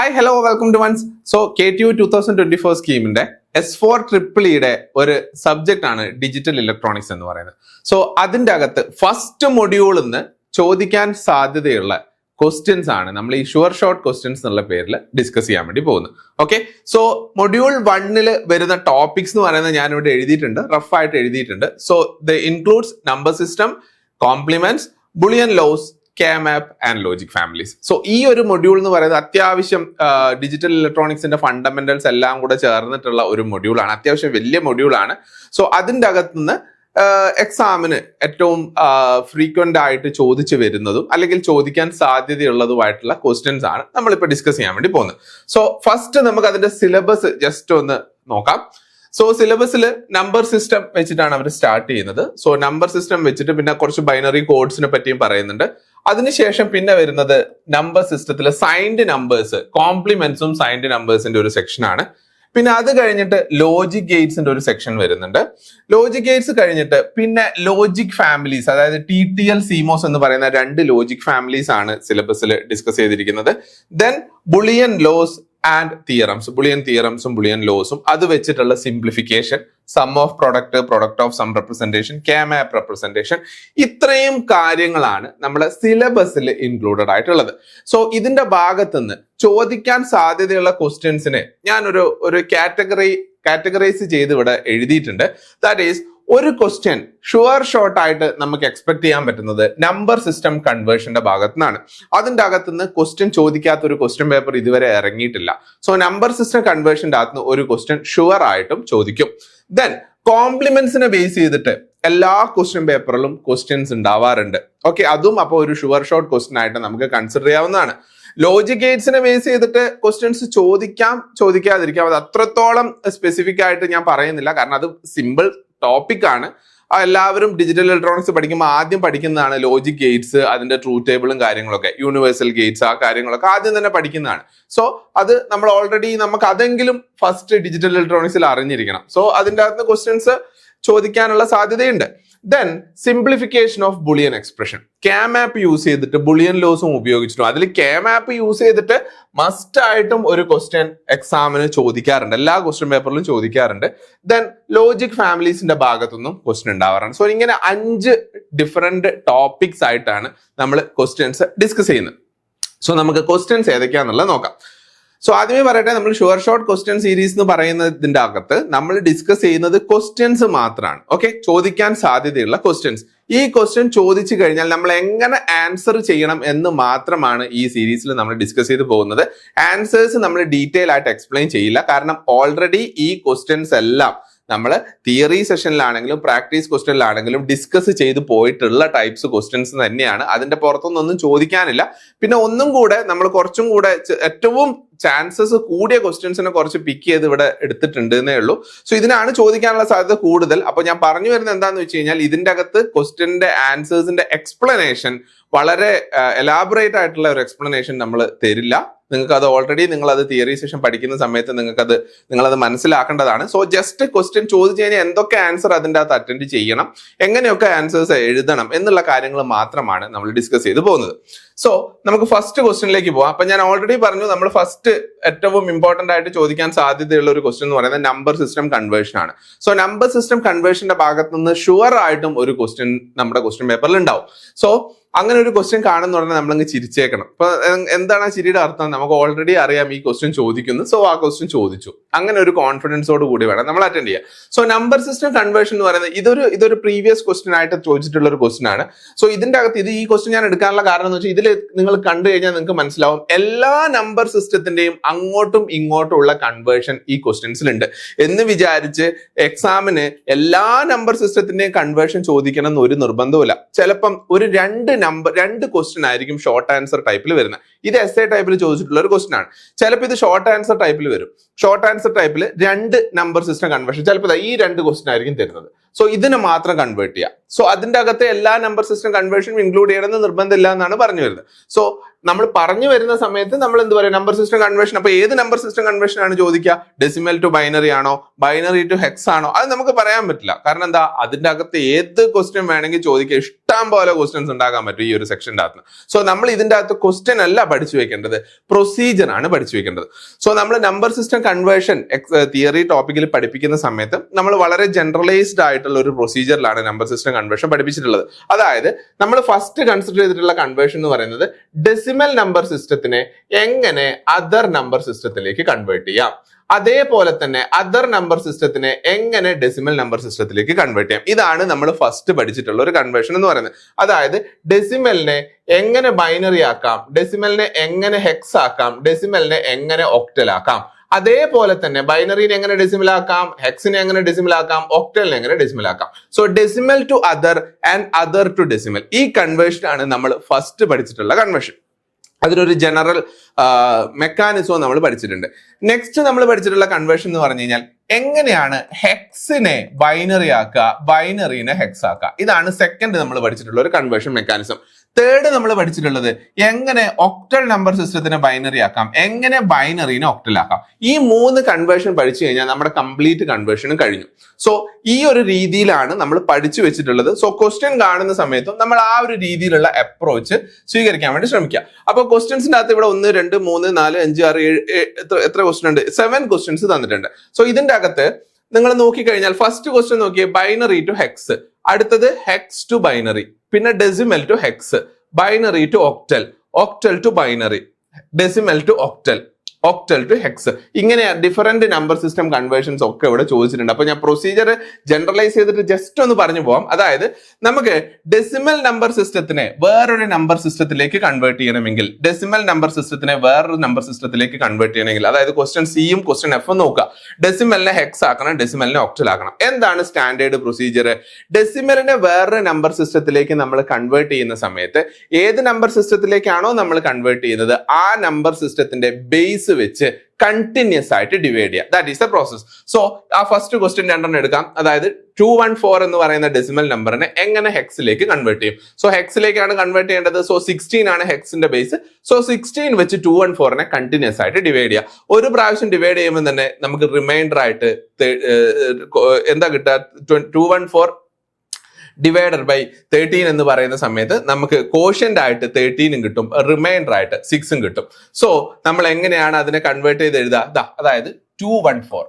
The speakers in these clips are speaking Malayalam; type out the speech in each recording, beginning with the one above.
Hi hello welcome to ones. So KTU 2024 സ്കീമിന്റെ S4EEയുടെ ഒരു സബ്ജക്റ്റ് ആണ് ഡിജിറ്റൽ ഇലക്ട്രോണിക്സ് എന്ന് പറയുന്നത്. സോ അതിന്റെ അകത്ത് ഫസ്റ്റ് മൊഡ്യൂളിൽ നിന്ന് ചോദിക്കാൻ സാധ്യതയുള്ള ക്വസ്റ്റ്യൻസ് ആണ് നമ്മൾ ഈ ഷുവർ ഷോർട്ട് ക്വസ്റ്റ്യൻസ് എന്നുള്ള പേരിൽ ഡിസ്കസ് ചെയ്യാൻ വേണ്ടി പോകുന്നത്. ഓക്കെ, സോ മൊഡ്യൂൾ 1 വരുന്ന ടോപ്പിക്സ് എന്ന് പറയുന്നത് ഞാൻ ഇവിടെ എഴുതിയിട്ടുണ്ട്, റഫ് ആയിട്ട് എഴുതിയിട്ടുണ്ട്. So the includes number system, complements, Boolean laws, K-map and logic families. So ഈ ഒരു മൊഡ്യൂൾ എന്ന് പറയുന്നത് അത്യാവശ്യം ഡിജിറ്റൽ ഇലക്ട്രോണിക്സിന്റെ ഫണ്ടമെന്റൽസ് എല്ലാം കൂടെ ചേർന്നിട്ടുള്ള ഒരു മൊഡ്യൂളാണ്. അത്യാവശ്യം വലിയ മൊഡ്യൂളാണ്. സോ അതിന്റെ അകത്തുനിന്ന് എക്സാമിന് ഏറ്റവും ഫ്രീക്വന്റ് ആയിട്ട് ചോദിച്ചു വരുന്നതും അല്ലെങ്കിൽ ചോദിക്കാൻ സാധ്യതയുള്ളതുമായിട്ടുള്ള ക്വസ്റ്റ്യൻസ് ആണ് നമ്മളിപ്പോൾ ഡിസ്കസ് ചെയ്യാൻ വേണ്ടി പോകുന്നത്. സോ ഫസ്റ്റ് നമുക്ക് അതിന്റെ സിലബസ് ജസ്റ്റ് ഒന്ന് നോക്കാം. സോ സിലബസിൽ നമ്പർ സിസ്റ്റം വെച്ചിട്ടാണ് അവർ സ്റ്റാർട്ട് ചെയ്യുന്നത്. സോ നമ്പർ സിസ്റ്റം വെച്ചിട്ട് പിന്നെ കുറച്ച് ബൈനറി കോഡ്സിനെ പറ്റിയും പറയുന്നുണ്ട്. അതിനുശേഷം പിന്നെ വരുന്നത് നമ്പർ സിസ്റ്റത്തിലെ സൈൻഡ് നമ്പേഴ്സ്, കോംപ്ലിമെന്റ്സും സൈൻഡ് നമ്പേഴ്സിന്റെ ഒരു സെക്ഷൻ ആണ്. പിന്നെ അത് കഴിഞ്ഞിട്ട് ലോജിക് ഗേറ്റ്സിന്റെ ഒരു സെക്ഷൻ വരുന്നുണ്ട്. ലോജിക് ഗേറ്റ്സ് കഴിഞ്ഞിട്ട് പിന്നെ ലോജിക് ഫാമിലീസ്, അതായത് TTL CMOS എന്ന് പറയുന്ന 2 ലോജിക് ഫാമിലീസ് ആണ് സിലബസിൽ ഡിസ്കസ് ചെയ്തിരിക്കുന്നത്. Then Boolean laws and theorems, Boolean തിയറംസും ബുളിയൻ ലോസും അത് വെച്ചിട്ടുള്ള simplification, sum of product, product of sum representation, K-map representation, ഇത്രയും കാര്യങ്ങളാണ് നമ്മുടെ സിലബസിൽ ഇൻക്ലൂഡഡ് ആയിട്ടുള്ളത്. സോ ഇതിന്റെ ഭാഗത്തുനിന്ന് ചോദിക്കാൻ സാധ്യതയുള്ള ക്വസ്റ്റ്യൻസിനെ ഞാൻ ഒരു കാറ്റഗറൈസ് ചെയ്ത് ഇവിടെ എഴുതിയിട്ടുണ്ട്. ദാറ്റ് ഈസ് ഒരു ക്വസ്റ്റ്യൻ ഷുവർ ഷോർട്ട് ആയിട്ട് നമുക്ക് എക്സ്പെക്ട് ചെയ്യാൻ പറ്റുന്നത് നമ്പർ സിസ്റ്റം കൺവേർഷന്റെ ഭാഗത്തു നിന്നാണ്. അതിന്റെ അകത്തുനിന്ന് ക്വസ്റ്റ്യൻ ചോദിക്കാത്ത ഒരു ക്വസ്റ്റ്യൻ പേപ്പർ ഇതുവരെ ഇറങ്ങിയിട്ടില്ല. സോ നമ്പർ സിസ്റ്റം കൺവേർഷന്റെ അകത്തുനിന്ന് ഒരു ക്വസ്റ്റ്യൻ ഷുവർ ആയിട്ടും ചോദിക്കും. ദെൻ കോംപ്ലിമെന്റ്സിനെ ബേസ് ചെയ്തിട്ട് എല്ലാ ക്വസ്റ്റ്യൻ പേപ്പറിലും ക്വസ്റ്റ്യൻസ് ഉണ്ടാവാറുണ്ട്. ഓക്കെ, അതും അപ്പോൾ ഒരു ഷുവർ ഷോർട്ട് ക്വസ്റ്റ്യൻ ആയിട്ട് നമുക്ക് കൺസിഡർ ചെയ്യാവുന്നതാണ്. ലോജിക് ഗേറ്റ്സിനെ ബേസ് ചെയ്തിട്ട് ക്വസ്റ്റ്യൻസ് ചോദിക്കാം, ചോദിക്കാതിരിക്കാം. അത് അത്രത്തോളം സ്പെസിഫിക് ആയിട്ട് ഞാൻ പറയുന്നില്ല, കാരണം അത് സിമ്പിൾ ടോപ്പിക് ആണ്. എല്ലാവരും ഡിജിറ്റൽ ഇലക്ട്രോണിക്സ് പഠിക്കുമ്പോൾ ആദ്യം പഠിക്കുന്നതാണ് ലോജിക് ഗേറ്റ്സ്, അതിന്റെ ട്രൂത്ത് ടേബിളും കാര്യങ്ങളൊക്കെ, യൂണിവേഴ്സൽ ഗേറ്റ്സ്, ആ കാര്യങ്ങളൊക്കെ ആദ്യം തന്നെ പഠിക്കുന്നതാണ്. സോ അത് നമ്മൾ ഓൾറെഡി നമുക്ക് അതെങ്കിലും ഫസ്റ്റ് ഡിജിറ്റൽ ഇലക്ട്രോണിക്സിൽ അറിഞ്ഞിരിക്കണം. സോ അതിൻ്റെ അകത്ത് ക്വസ്റ്റ്യൻസ് ചോദിക്കാനുള്ള സാധ്യതയുണ്ട്. Then simplification of Boolean expression, K-map use ചെയ്തിട്ട് ബുളിയൻ ലോസും ഉപയോഗിച്ചിട്ടും അതിൽ K-map യൂസ് ചെയ്തിട്ട് മസ്റ്റ് ആയിട്ടും ഒരു ക്വസ്റ്റ്യൻ എക്സാമിന് ചോദിക്കാറുണ്ട്, എല്ലാ ക്വസ്റ്റ്യൻ പേപ്പറിലും ചോദിക്കാറുണ്ട്. ദെൻ ലോജിക് ഫാമിലീസിന്റെ ഭാഗത്തുനിന്നും ക്വസ്റ്റ്യൻ ഉണ്ടാവാറാണ്. സോ ഇങ്ങനെ 5 ഡിഫറെന്റ് ടോപ്പിക്സ് ആയിട്ടാണ് നമ്മൾ ക്വസ്റ്റ്യൻസ് ഡിസ്കസ് ചെയ്യുന്നത്. സോ നമുക്ക് ക്വസ്റ്റ്യൻസ് ഏതൊക്കെയാണെന്നുള്ളത് നോക്കാം. സോ ആദ്യമേ പറയട്ടെ, നമ്മൾ ഷുവർ ഷോർട്ട് ക്വസ്റ്റ്യൻ സീരീസ് എന്ന് പറയുന്നതിന്റെ അകത്ത് നമ്മൾ ഡിസ്കസ് ചെയ്യുന്നത് ക്വസ്റ്റ്യൻസ് മാത്രമാണ്. ഓക്കെ, ചോദിക്കാൻ സാധ്യതയുള്ള ക്വസ്റ്റ്യൻസ്. ഈ ക്വസ്റ്റ്യൻ ചോദിച്ചു കഴിഞ്ഞാൽ നമ്മൾ എങ്ങനെ ആൻസർ ചെയ്യണം എന്ന് മാത്രമാണ് ഈ സീരീസിൽ നമ്മൾ ഡിസ്കസ് ചെയ്ത് പോകുന്നത്. ആൻസേഴ്സ് നമ്മൾ ഡീറ്റെയിൽ ആയിട്ട് എക്സ്പ്ലെയിൻ ചെയ്യില്ല, കാരണം ഓൾറെഡി ഈ ക്വസ്റ്റ്യൻസ് എല്ലാം നമ്മൾ തിയറി സെഷനിലാണെങ്കിലും പ്രാക്ടീസ് ക്വസ്റ്റ്യനിലാണെങ്കിലും ഡിസ്കസ് ചെയ്ത് പോയിട്ടുള്ള ടൈപ്സ് ക്വസ്റ്റ്യൻസ് തന്നെയാണ്. അതിന്റെ പുറത്തൊന്നും ചോദിക്കാനില്ല. പിന്നെ ഒന്നും കൂടെ നമ്മൾ കുറച്ചും കൂടെ ഏറ്റവും ചാൻസസ് കൂടിയ ക്വസ്റ്റ്യൻസിനെ കുറച്ച് പിക്ക് ചെയ്ത് ഇവിടെ എടുത്തിട്ടുണ്ട് എന്നേ ഉള്ളൂ. സോ ഇതിനാണ് ചോദിക്കാനുള്ള സാധ്യത കൂടുതൽ. അപ്പൊ ഞാൻ പറഞ്ഞു വരുന്നത് എന്താന്ന് വെച്ച് കഴിഞ്ഞാൽ, ഇതിന്റെ അകത്ത് ക്വസ്റ്റ്യന്റെ ആൻസേഴ്സിന്റെ എക്സ്പ്ലനേഷൻ വളരെ എലാബറേറ്റ് ആയിട്ടുള്ള ഒരു എക്സ്പ്ലനേഷൻ നമ്മൾ തരില്ല. നിങ്ങൾക്ക് അത് ഓൾറെഡി നിങ്ങളത് തിയറി സെഷൻ പഠിക്കുന്ന സമയത്ത് നിങ്ങളത് മനസ്സിലാക്കേണ്ടതാണ്. സോ ജസ്റ്റ് ക്വസ്റ്റ്യൻ ചോദിച്ചു കഴിഞ്ഞാൽ എന്തൊക്കെ ആൻസർ അതിൻ്റെ അകത്ത് അറ്റൻഡ് ചെയ്യണം, എങ്ങനെയൊക്കെ ആൻസേഴ്സ് എഴുതണം എന്നുള്ള കാര്യങ്ങൾ മാത്രമാണ് നമ്മൾ ഡിസ്കസ് ചെയ്ത് പോകുന്നത്. സോ നമുക്ക് ഫസ്റ്റ് ക്വസ്റ്റ്യനിലേക്ക് പോവാം. അപ്പൊ ഞാൻ ഓൾറെഡി പറഞ്ഞു, നമ്മൾ ഫസ്റ്റ് ഏറ്റവും ഇമ്പോർട്ടന്റ് ആയിട്ട് ചോദിക്കാൻ സാധ്യതയുള്ള ഒരു ക്വസ്റ്റ്യൻ എന്ന് പറയുന്നത് നമ്പർ സിസ്റ്റം കൺവേർഷൻ ആണ്. സോ നമ്പർ സിസ്റ്റം കൺവേർഷന്റെ ഭാഗത്ത് നിന്ന് ഷുവർ ആയിട്ടും ഒരു ക്വസ്റ്റ്യൻ നമ്മുടെ ക്വസ്റ്റ്യൻ പേപ്പറിൽ ഉണ്ടാവും. സോ അങ്ങനെ ഒരു ക്വസ്റ്റ്യൻ കാണുന്ന പറഞ്ഞാൽ നമ്മളങ്ങ് ചിരിച്ചേക്കണം. ഇപ്പൊ എന്താണ് ആ ചിരിയുടെ അർത്ഥം? നമുക്ക് ഓൾറെഡി അറിയാം ഈ ക്വസ്റ്റ്യൻ ചോദിക്കുന്നു, സോ ആ ക്വസ്റ്റ്യൻ ചോദിച്ചു, അങ്ങനെ ഒരു കോൺഫിഡൻസോട് കൂടി വേണം നമ്മൾ അറ്റൻഡ് ചെയ്യാൻ. സോ നമ്പർ സിസ്റ്റം കൺവേർഷൻ എന്ന് പറയുന്നത് ഇതൊരു പ്രീവിയസ് ക്വസ്റ്റ്യൻ ആയിട്ട് ചോദിച്ചിട്ടുള്ള ഒരു ക്വസ്റ്റ്യൻ ആണ്. സോ ഇതിന്റെ അകത്ത് ഈ ക്വസ്റ്റ്യൻ ഞാൻ എടുക്കാനുള്ള കാരണം എന്ന് വെച്ചാൽ, ഇതിൽ നിങ്ങൾ കണ്ടു കഴിഞ്ഞാൽ നിങ്ങൾക്ക് മനസ്സിലാവും എല്ലാ നമ്പർ സിസ്റ്റത്തിന്റെയും അങ്ങോട്ടും ഇങ്ങോട്ടും ഉള്ള കൺവേർഷൻ ഈ ക്വസ്റ്റ്യൻസിലുണ്ട് എന്ന് വിചാരിച്ച് എക്സാമിന് എല്ലാ നമ്പർ സിസ്റ്റത്തിന്റെയും കൺവേർഷൻ ചോദിക്കണം എന്ന് ഒരു നിർബന്ധവുമില്ല. ചിലപ്പം ഒരു രണ്ട് ക്വസ്റ്റ്യൻ ആയിരിക്കും ഷോർട്ട് ആൻസർ ടൈപ്പിൽ വരുന്നത്. ഇത് essay ടൈപ്പിൽ ചോദിച്ചിട്ടുള്ള ഒരു ക്വസ്റ്റ്യൻ ആണ്. ചിലപ്പോൾ ഇത് ഷോർട്ട് ആൻസർ ടൈപ്പിൽ വരും. ഷോർട്ട് ആൻസർ ടൈപ്പിൽ 2 നമ്പർ സിസ്റ്റം കൺവേർഷൻ, ചിലപ്പോൾ ഈ 2 ക്വസ്റ്റ്യൻ ആയിരിക്കും തരുന്നത്. സോ ഇതിനെ മാത്രം കൺവേർട്ട് ചെയ്യാം. സോ അതിന്റെ അകത്ത് എല്ലാ നമ്പർ സിസ്റ്റം കൺവേർഷനും ഇൻക്ലൂഡ് ചെയ്യണമെന്ന് നിർബന്ധമില്ല എന്നാണ് പറഞ്ഞു വരുന്നത്. സോ നമ്മൾ പറഞ്ഞു വരുന്ന സമയത്ത് നമ്മൾ എന്ത് പറയുക, നമ്പർ സിസ്റ്റം കൺവേർഷൻ. അപ്പൊ ഏത് നമ്പർ സിസ്റ്റം കൺവേർഷൻ ആണ് ചോദിക്കുക? ഡെസിമൽ ടു ബൈനറി ആണോ, ബൈനറി ടു ഹെക്സ് ആണോ? അത് നമുക്ക് പറയാൻ പറ്റില്ല. കാരണം എന്താ, അതിന്റെ അകത്ത് ഏത് ക്വസ്റ്റ്യൻ വേണമെങ്കിൽ ചോദിക്കുക, ഇഷ്ടം ഇഷ്ടം പോലെ ക്വസ്റ്റ്യൻസ് ഉണ്ടാക്കാൻ പറ്റും ഈ ഒരു സെക്ഷൻ്റെ അകത്ത്. സോ നമ്മൾ ഇതിൻ്റെ അകത്ത് ക്വസ്റ്റ്യൻ അല്ല പഠിച്ചു വെക്കേണ്ടത്, പ്രൊസീജിയർ ആണ് പഠിച്ചു വെക്കേണ്ടത്. സോ നമ്മൾ നമ്പർ സിസ്റ്റം കൺവേർഷൻ തിയറി ടോപ്പിക്കിൽ പഠിപ്പിക്കുന്ന സമയത്ത് നമ്മൾ വളരെ ജനറലൈസ്ഡ് ആയിട്ടുള്ള ഒരു പ്രൊസീജിയറിലാണ് നമ്പർ സിസ്റ്റം കൺവേർഷൻ പഠിപ്പിച്ചിട്ടുള്ളത്. അതായത് നമ്മൾ ഫസ്റ്റ് കൺസിഡർ ചെയ്തിട്ടുള്ള കൺവേർഷൻ എന്ന് പറയുന്നത് ഡെസിമൽ നമ്പർ സിസ്റ്റത്തിനെ എങ്ങനെ അതർ നമ്പർ സിസ്റ്റത്തിലേക്ക് കൺവേർട്ട് ചെയ്യാം, അതേപോലെ തന്നെ അതർ നമ്പർ സിസ്റ്റത്തിനെ എങ്ങനെ ഡെസിമൽ നമ്പർ സിസ്റ്റത്തിലേക്ക് കൺവേർട്ട് ചെയ്യാം. ഇതാണ് നമ്മൾ ഫസ്റ്റ് പഠിച്ചിട്ടുള്ള ഒരു കൺവേർഷൻ എന്ന് പറയുന്നത്. അതായത് ഡെസിമലിനെ എങ്ങനെ ബൈനറി ആക്കാം, ഡെസിമലിനെ എങ്ങനെ ഹെക്സ് ആക്കാം, ഡെസിമലിനെ എങ്ങനെ ഒക്ടൽ ആക്കാം, അതേപോലെ തന്നെ ബൈനറിനെ എങ്ങനെ ഡെസിമൽ ആക്കാം, ഹെക്സിനെ എങ്ങനെ ഡെസിമൽ ആക്കാം, ഒക്ടലിനെ എങ്ങനെ ഡെസിമൽ ആക്കാം. So decimal to other and other to decimal, ഈ കൺവേർഷൻ ആണ് നമ്മൾ ഫസ്റ്റ് പഠിച്ചിട്ടുള്ള കൺവേർഷൻ. അതിനൊരു ജനറൽ മെക്കാനിസവും നമ്മൾ പഠിച്ചിട്ടുണ്ട്. നെക്സ്റ്റ് നമ്മൾ പഠിച്ചിട്ടുള്ള കൺവേർഷൻ എന്ന് പറഞ്ഞു കഴിഞ്ഞാൽ എങ്ങനെയാണ് ഹെക്സിനെ ബൈനറി ആക്കുക, ബൈനറിനെ ഹെക്സ് ആക്കുക. ഇതാണ് സെക്കൻഡ് നമ്മൾ പഠിച്ചിട്ടുള്ള ഒരു കൺവേർഷൻ മെക്കാനിസം. തേർഡ് നമ്മൾ പഠിച്ചിട്ടുള്ളത് എങ്ങനെ ഒക്ടൽ നമ്പർ സിസ്റ്റത്തിനെ ബൈനറി ആക്കാം, എങ്ങനെ ബൈനറിനെ ഒക്ടൽ ആക്കാം. ഈ 3 കൺവേർഷൻ പഠിച്ചു കഴിഞ്ഞാൽ നമ്മുടെ കംപ്ലീറ്റ് കൺവേർഷനും കഴിഞ്ഞു. സോ ഈ ഒരു രീതിയിലാണ് നമ്മൾ പഠിച്ചു വെച്ചിട്ടുള്ളത്. സോ ക്വസ്റ്റ്യൻ കാണുന്ന സമയത്തും നമ്മൾ ആ ഒരു രീതിയിലുള്ള അപ്രോച്ച് സ്വീകരിക്കാൻ വേണ്ടി ശ്രമിക്കുക. അപ്പോൾ ക്വസ്റ്റ്യൻസിന്റെ അകത്ത് ഇവിടെ 1, 2, 3, 4, 5, 6, 7 എത്ര ക്വസ്റ്റ്യൻ ഉണ്ട്? 7 ക്വസ്റ്റ്യൻസ് തന്നിട്ടുണ്ട്. സോ ഇതിന്റെ അകത്ത് നിങ്ങൾ നോക്കിക്കഴിഞ്ഞാൽ ഫസ്റ്റ് ക്വസ്റ്റ്യൻ നോക്കിയേ ബൈനറി ടു ഹെക്സ്, അടുത്തത് ഹെക്സ് ടു ബൈനറി, പിന്നെ decimal to hex, binary to octal, octal to binary, decimal to octal, octal to hex. ഇങ്ങനെ ഡിഫറെന്റ് നമ്പർ സിസ്റ്റം കൺവേർഷൻസ് ഒക്കെ ഇവിടെ ചോദിച്ചിട്ടുണ്ട്. അപ്പൊ ഞാൻ പ്രൊസീജിയർ ജനറലൈസ് ചെയ്തിട്ട് ജസ്റ്റ് ഒന്ന് പറഞ്ഞു പോവാം. അതായത് നമുക്ക് ഡെസിമൽ നമ്പർ സിസ്റ്റത്തിനെ വേറൊരു നമ്പർ സിസ്റ്റത്തിലേക്ക് കൺവേർട്ട് ചെയ്യണമെങ്കിൽ, ഡെസിമൽ നമ്പർ സിസ്റ്റത്തിനെ വേറൊരു നമ്പർ സിസ്റ്റത്തിലേക്ക് കൺവേർട്ട് ചെയ്യണമെങ്കിൽ, അതായത് ക്വസ്റ്റ്യൻ സിയും ക്വസ്റ്റ്യൻ എഫും നോക്കുക. ഡെസിമലിനെ ഹെക്സ് ആക്കണം, ഡെസിമലിനെ ഒക്ടൽ ആക്കണം. എന്താണ് സ്റ്റാൻഡേർഡ് പ്രൊസീജിയർ? ഡെസിമലിനെ വേറൊരു നമ്പർ സിസ്റ്റത്തിലേക്ക് നമ്മൾ കൺവേർട്ട് ചെയ്യുന്ന സമയത്ത് ഏത് നമ്പർ സിസ്റ്റത്തിലേക്കാണോ നമ്മൾ കൺവേർട്ട് ചെയ്യുന്നത് ആ നമ്പർ സിസ്റ്റത്തിന്റെ ബേസ് വെച്ച് കണ്ടിന്യൂസ് ആയിട്ട് ഡിവൈഡ് ചെയ്യുക. That is the process. So ആ ഫസ്റ്റ് ക്വസ്റ്റ്യൻ 2 എടുക്കാം. അതായത് 214 എന്ന് പറയുന്ന ഡെസിമൽ നമ്പറിനെ എങ്ങനെ ഹെക്സിലേക്ക് കൺവേർട്ട് ചെയ്യും? സോ ഹെക്സിലേക്കാണ് കൺവേർട്ട് ചെയ്യേണ്ടത്. സോ 16 ആണ് ഹെക്സിന്റെ ബേസ്. സോ 16 വെച്ച് 214നെ കണ്ടിന്യൂസ് ആയിട്ട് ഡിവൈഡ് ചെയ്യുക. ഒരു പ്രാവശ്യം ഡിവൈഡ് ചെയ്യുമ്പോൾ തന്നെ നമുക്ക് റിമൈൻഡർ ആയിട്ട് എന്താ കിട്ടുക? 214 ഡിവൈഡഡ് ബൈ 13 എന്ന് പറയുന്ന സമയത്ത് നമുക്ക് കോഷ്യന്റ് ആയിട്ട് 13 കിട്ടും, റിമൈൻഡർ ആയിട്ട് 6 കിട്ടും. സോ നമ്മൾ എങ്ങനെയാണ് അതിനെ കൺവേർട്ട് ചെയ്ത് എഴുതുക? അതായത് 214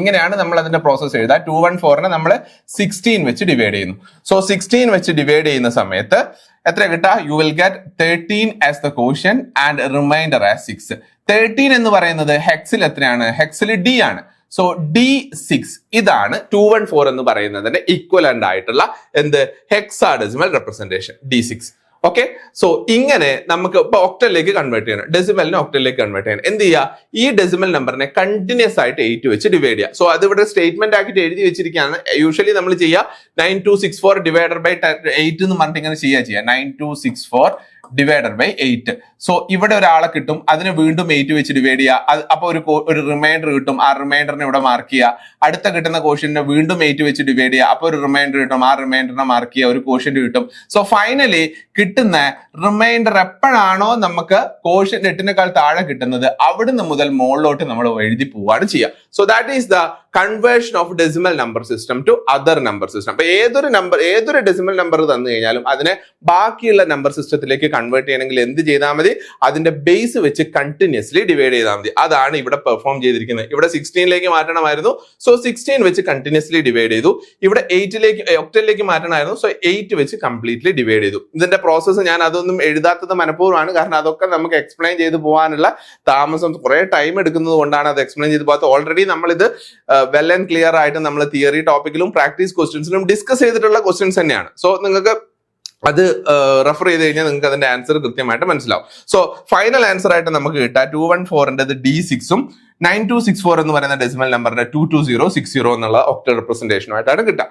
ഇങ്ങനെയാണ് നമ്മൾ അതിന്റെ പ്രോസസ് എഴുതുക. 214നെ നമ്മൾ 16 വെച്ച് ഡിവൈഡ് ചെയ്യുന്നു. സോ 16 വെച്ച് ഡിവൈഡ് ചെയ്യുന്ന സമയത്ത് എത്ര കിട്ടുക? U will get 13 as the quotient and reminder as 6. 13 എന്ന് പറയുന്നത് ഹെക്സിൽ എത്രയാണ്? ഹെക്സിൽ D ആണ്. സോ D6 ഇതാണ് 214 എന്ന് പറയുന്നതിന്റെ ഇക്വലന്റ് ആയിട്ടുള്ള എന്ത് hexadecimal representation D6. Okay, so ഇങ്ങനെ നമുക്ക് ഇപ്പൊ ഒക്ടലിലേക്ക് കൺവേർട്ട് ചെയ്യണം, ഡെസിമലിനെ ഒക്ടലിലേക്ക് കൺവേർട്ട് ചെയ്യണം. എന്ത് ചെയ്യുക? ഈ ഡെസിമൽ നമ്പറിനെ കണ്ടിന്യൂസ് ആയിട്ട് 8 വെച്ച് ഡിവൈഡ് ചെയ്യുക. സോ അത് ഇവിടെ സ്റ്റേറ്റ്മെന്റ് ആക്കിയിട്ട് എഴുതി വെച്ചിരിക്കുകയാണ്. യൂഷ്വലി നമ്മൾ ചെയ്യുക 9264 ഡിവൈഡഡ് ബൈ 8 എന്ന് പറഞ്ഞിട്ട് ഇങ്ങനെ ചെയ്യുക 9264 ഡിവൈഡഡ് ബൈ 8. സോ ഇവിടെ ഒരാളെ കിട്ടും, അതിനെ വീണ്ടും 8 വെച്ച് ഡിവൈഡ് ചെയ്യുക. അപ്പൊ ഒരു റിമൈൻഡർ കിട്ടും, ആ റിമൈൻഡറിനെ ഇവിടെ മാർക്ക് ചെയ്യുക. അടുത്ത കിട്ടുന്ന കോഷ്യന്റിനെ വീണ്ടും 8 വെച്ച് ഡിവൈഡ് ചെയ്യുക. അപ്പൊ ഒരു റിമൈൻഡർ കിട്ടും, ആ റിമൈൻഡറിനെ മാർക്ക് ചെയ്യുക, ഒരു കോഷ്യന്റ് കിട്ടും. സോ ഫൈനലി കിട്ടുന്ന റിമൈൻഡർ എപ്പോഴാണോ നമുക്ക് കോഷ്യന്റ് 8നേക്കാൾ താഴെ കിട്ടുന്നത് അവിടുന്ന് മുതൽ മുകളിലോട്ട് നമ്മൾ എഴുതി പോവാണ് ചെയ്യുക. So that is the conversion of decimal number system to other number system. അപ്പൊ ഏതൊരു ഡെസിമൽ നമ്പർ തന്നു കഴിഞ്ഞാലും അതിനെ ബാക്കിയുള്ള നമ്പർ സിസ്റ്റത്തിലേക്ക് കൺവേർട്ട് ചെയ്യണമെങ്കിൽ എന്ത് ചെയ്താൽ മതി? അതിന്റെ ബേസ് വെച്ച് കണ്ടിന്യൂസ്ലി ഡിവൈഡ് ചെയ്താൽ മതി. അതാണ് ഇവിടെ പെർഫോം ചെയ്തിരിക്കുന്നത്. ഇവിടെ 16ലേക്ക് മാറ്റണമായിരുന്നു. സോ 16 വെച്ച് കണ്ടിന്യൂസ്ലി ഡിവൈഡ് ചെയ്തു. ഇവിടെ 8ലേക്ക് ഒക്ടലിലേക്ക് മാറ്റണമായിരുന്നു. സോ 8 വെച്ച് കംപ്ലീറ്റ്ലി ഡിവൈഡ് ചെയ്തു. ഇതിന്റെ പ്രോസസ്സ് ഞാൻ അതൊന്നും എഴുതാത്തത് മനഃപൂർവ്വമാണ്. കാരണം അതൊക്കെ നമുക്ക് എക്സ്പ്ലെയിൻ ചെയ്ത് പോകാനുള്ള താമസം, കുറെ ടൈം എടുക്കുന്നത് കൊണ്ടാണ് അത് എക്സ്പ്ലെയിൻ ചെയ്ത് പോകാത്തത്. ഓൾറെഡി നമ്മൾ ഇത് വെൽ ആൻഡ് ക്ലിയർ ആയിട്ട് നമ്മൾ തിയറി ടോപ്പിക്കിലും പ്രാക്ടീസ് ക്വസ്റ്റ്യൻസിലും ഡിസ്കസ് ചെയ്തിട്ടുള്ള ക്വസ്റ്റ്യൻസ് തന്നെയാണ്. സോ നിങ്ങൾക്ക് അത് റെഫർ ചെയ്ത് കഴിഞ്ഞാൽ നിങ്ങൾക്ക് അതിന്റെ ആൻസർ കൃത്യമായിട്ട് മനസ്സിലാവും. സോ ഫൈനൽ ആൻസർ ആയിട്ട് നമുക്ക് കിട്ടുക 214ന്റെ D6ഉം 9264 എന്ന് പറയുന്ന ഡെസിമൽ നമ്പറിന്റെ 22060 എന്നുള്ള ഒക്ടൽ റെപ്രസെന്റേഷനുമായിട്ടാണ് കിട്ടുക.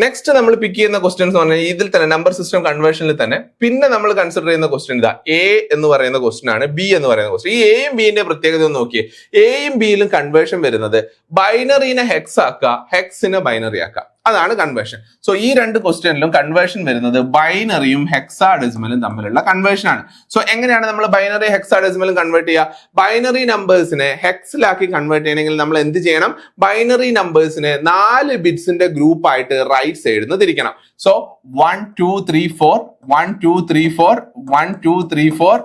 നെക്സ്റ്റ് നമ്മൾ പിക്ക് ചെയ്യുന്ന ക്വസ്റ്റ്യൻസ് എന്ന് പറഞ്ഞാൽ ഇതിൽ തന്നെ നമ്പർ സിസ്റ്റം കൺവേർഷനിൽ തന്നെ പിന്നെ നമ്മൾ കൺസിഡർ ചെയ്യുന്ന ക്വസ്റ്റ്യൻ ഇതാ A എന്ന് പറയുന്ന ക്വസ്റ്റ്യൻ ആണ്. B എന്ന് പറയുന്ന ക്വസ്റ്റ്യൻ. ഈ എയും ബിന്റെ പ്രത്യേകത ഒന്ന് നോക്കിയേ. എയും ബിയിലും കൺവേർഷൻ വരുന്നത് ബൈനറിനെ ഹെക്സ് ആക്കുക, ഹെക്സിനെ ബൈനറി ആക്കുക. അതാണ് കൺവേർഷൻ. സോ ഈ രണ്ട് ക്വസ്റ്റ്യനിലും കൺവേർഷൻ വരുന്നത് ബൈനറിയും ഹെക്സാഡെസിമലും തമ്മിലുള്ള കൺവേർഷൻ ആണ്. സോ എങ്ങനെയാണ് നമ്മൾ ബൈനറി ഹെക്സാഡെസിമലും കൺവേർട്ട് ചെയ്യുക? ബൈനറി നമ്പേഴ്സിനെ ഹെക്സിലാക്കി കൺവേർട്ട് ചെയ്യണമെങ്കിൽ നമ്മൾ എന്ത് ചെയ്യണം? ബൈനറി നമ്പേഴ്സിനെ 4 ബിറ്റ്സിന്റെ ഗ്രൂപ്പ് ആയിട്ട് റൈറ്റ് സൈഡിൽ നിന്ന് തിരിക്കണം. സോ 1 2 3 4 1 2 3 4 1 2 3 4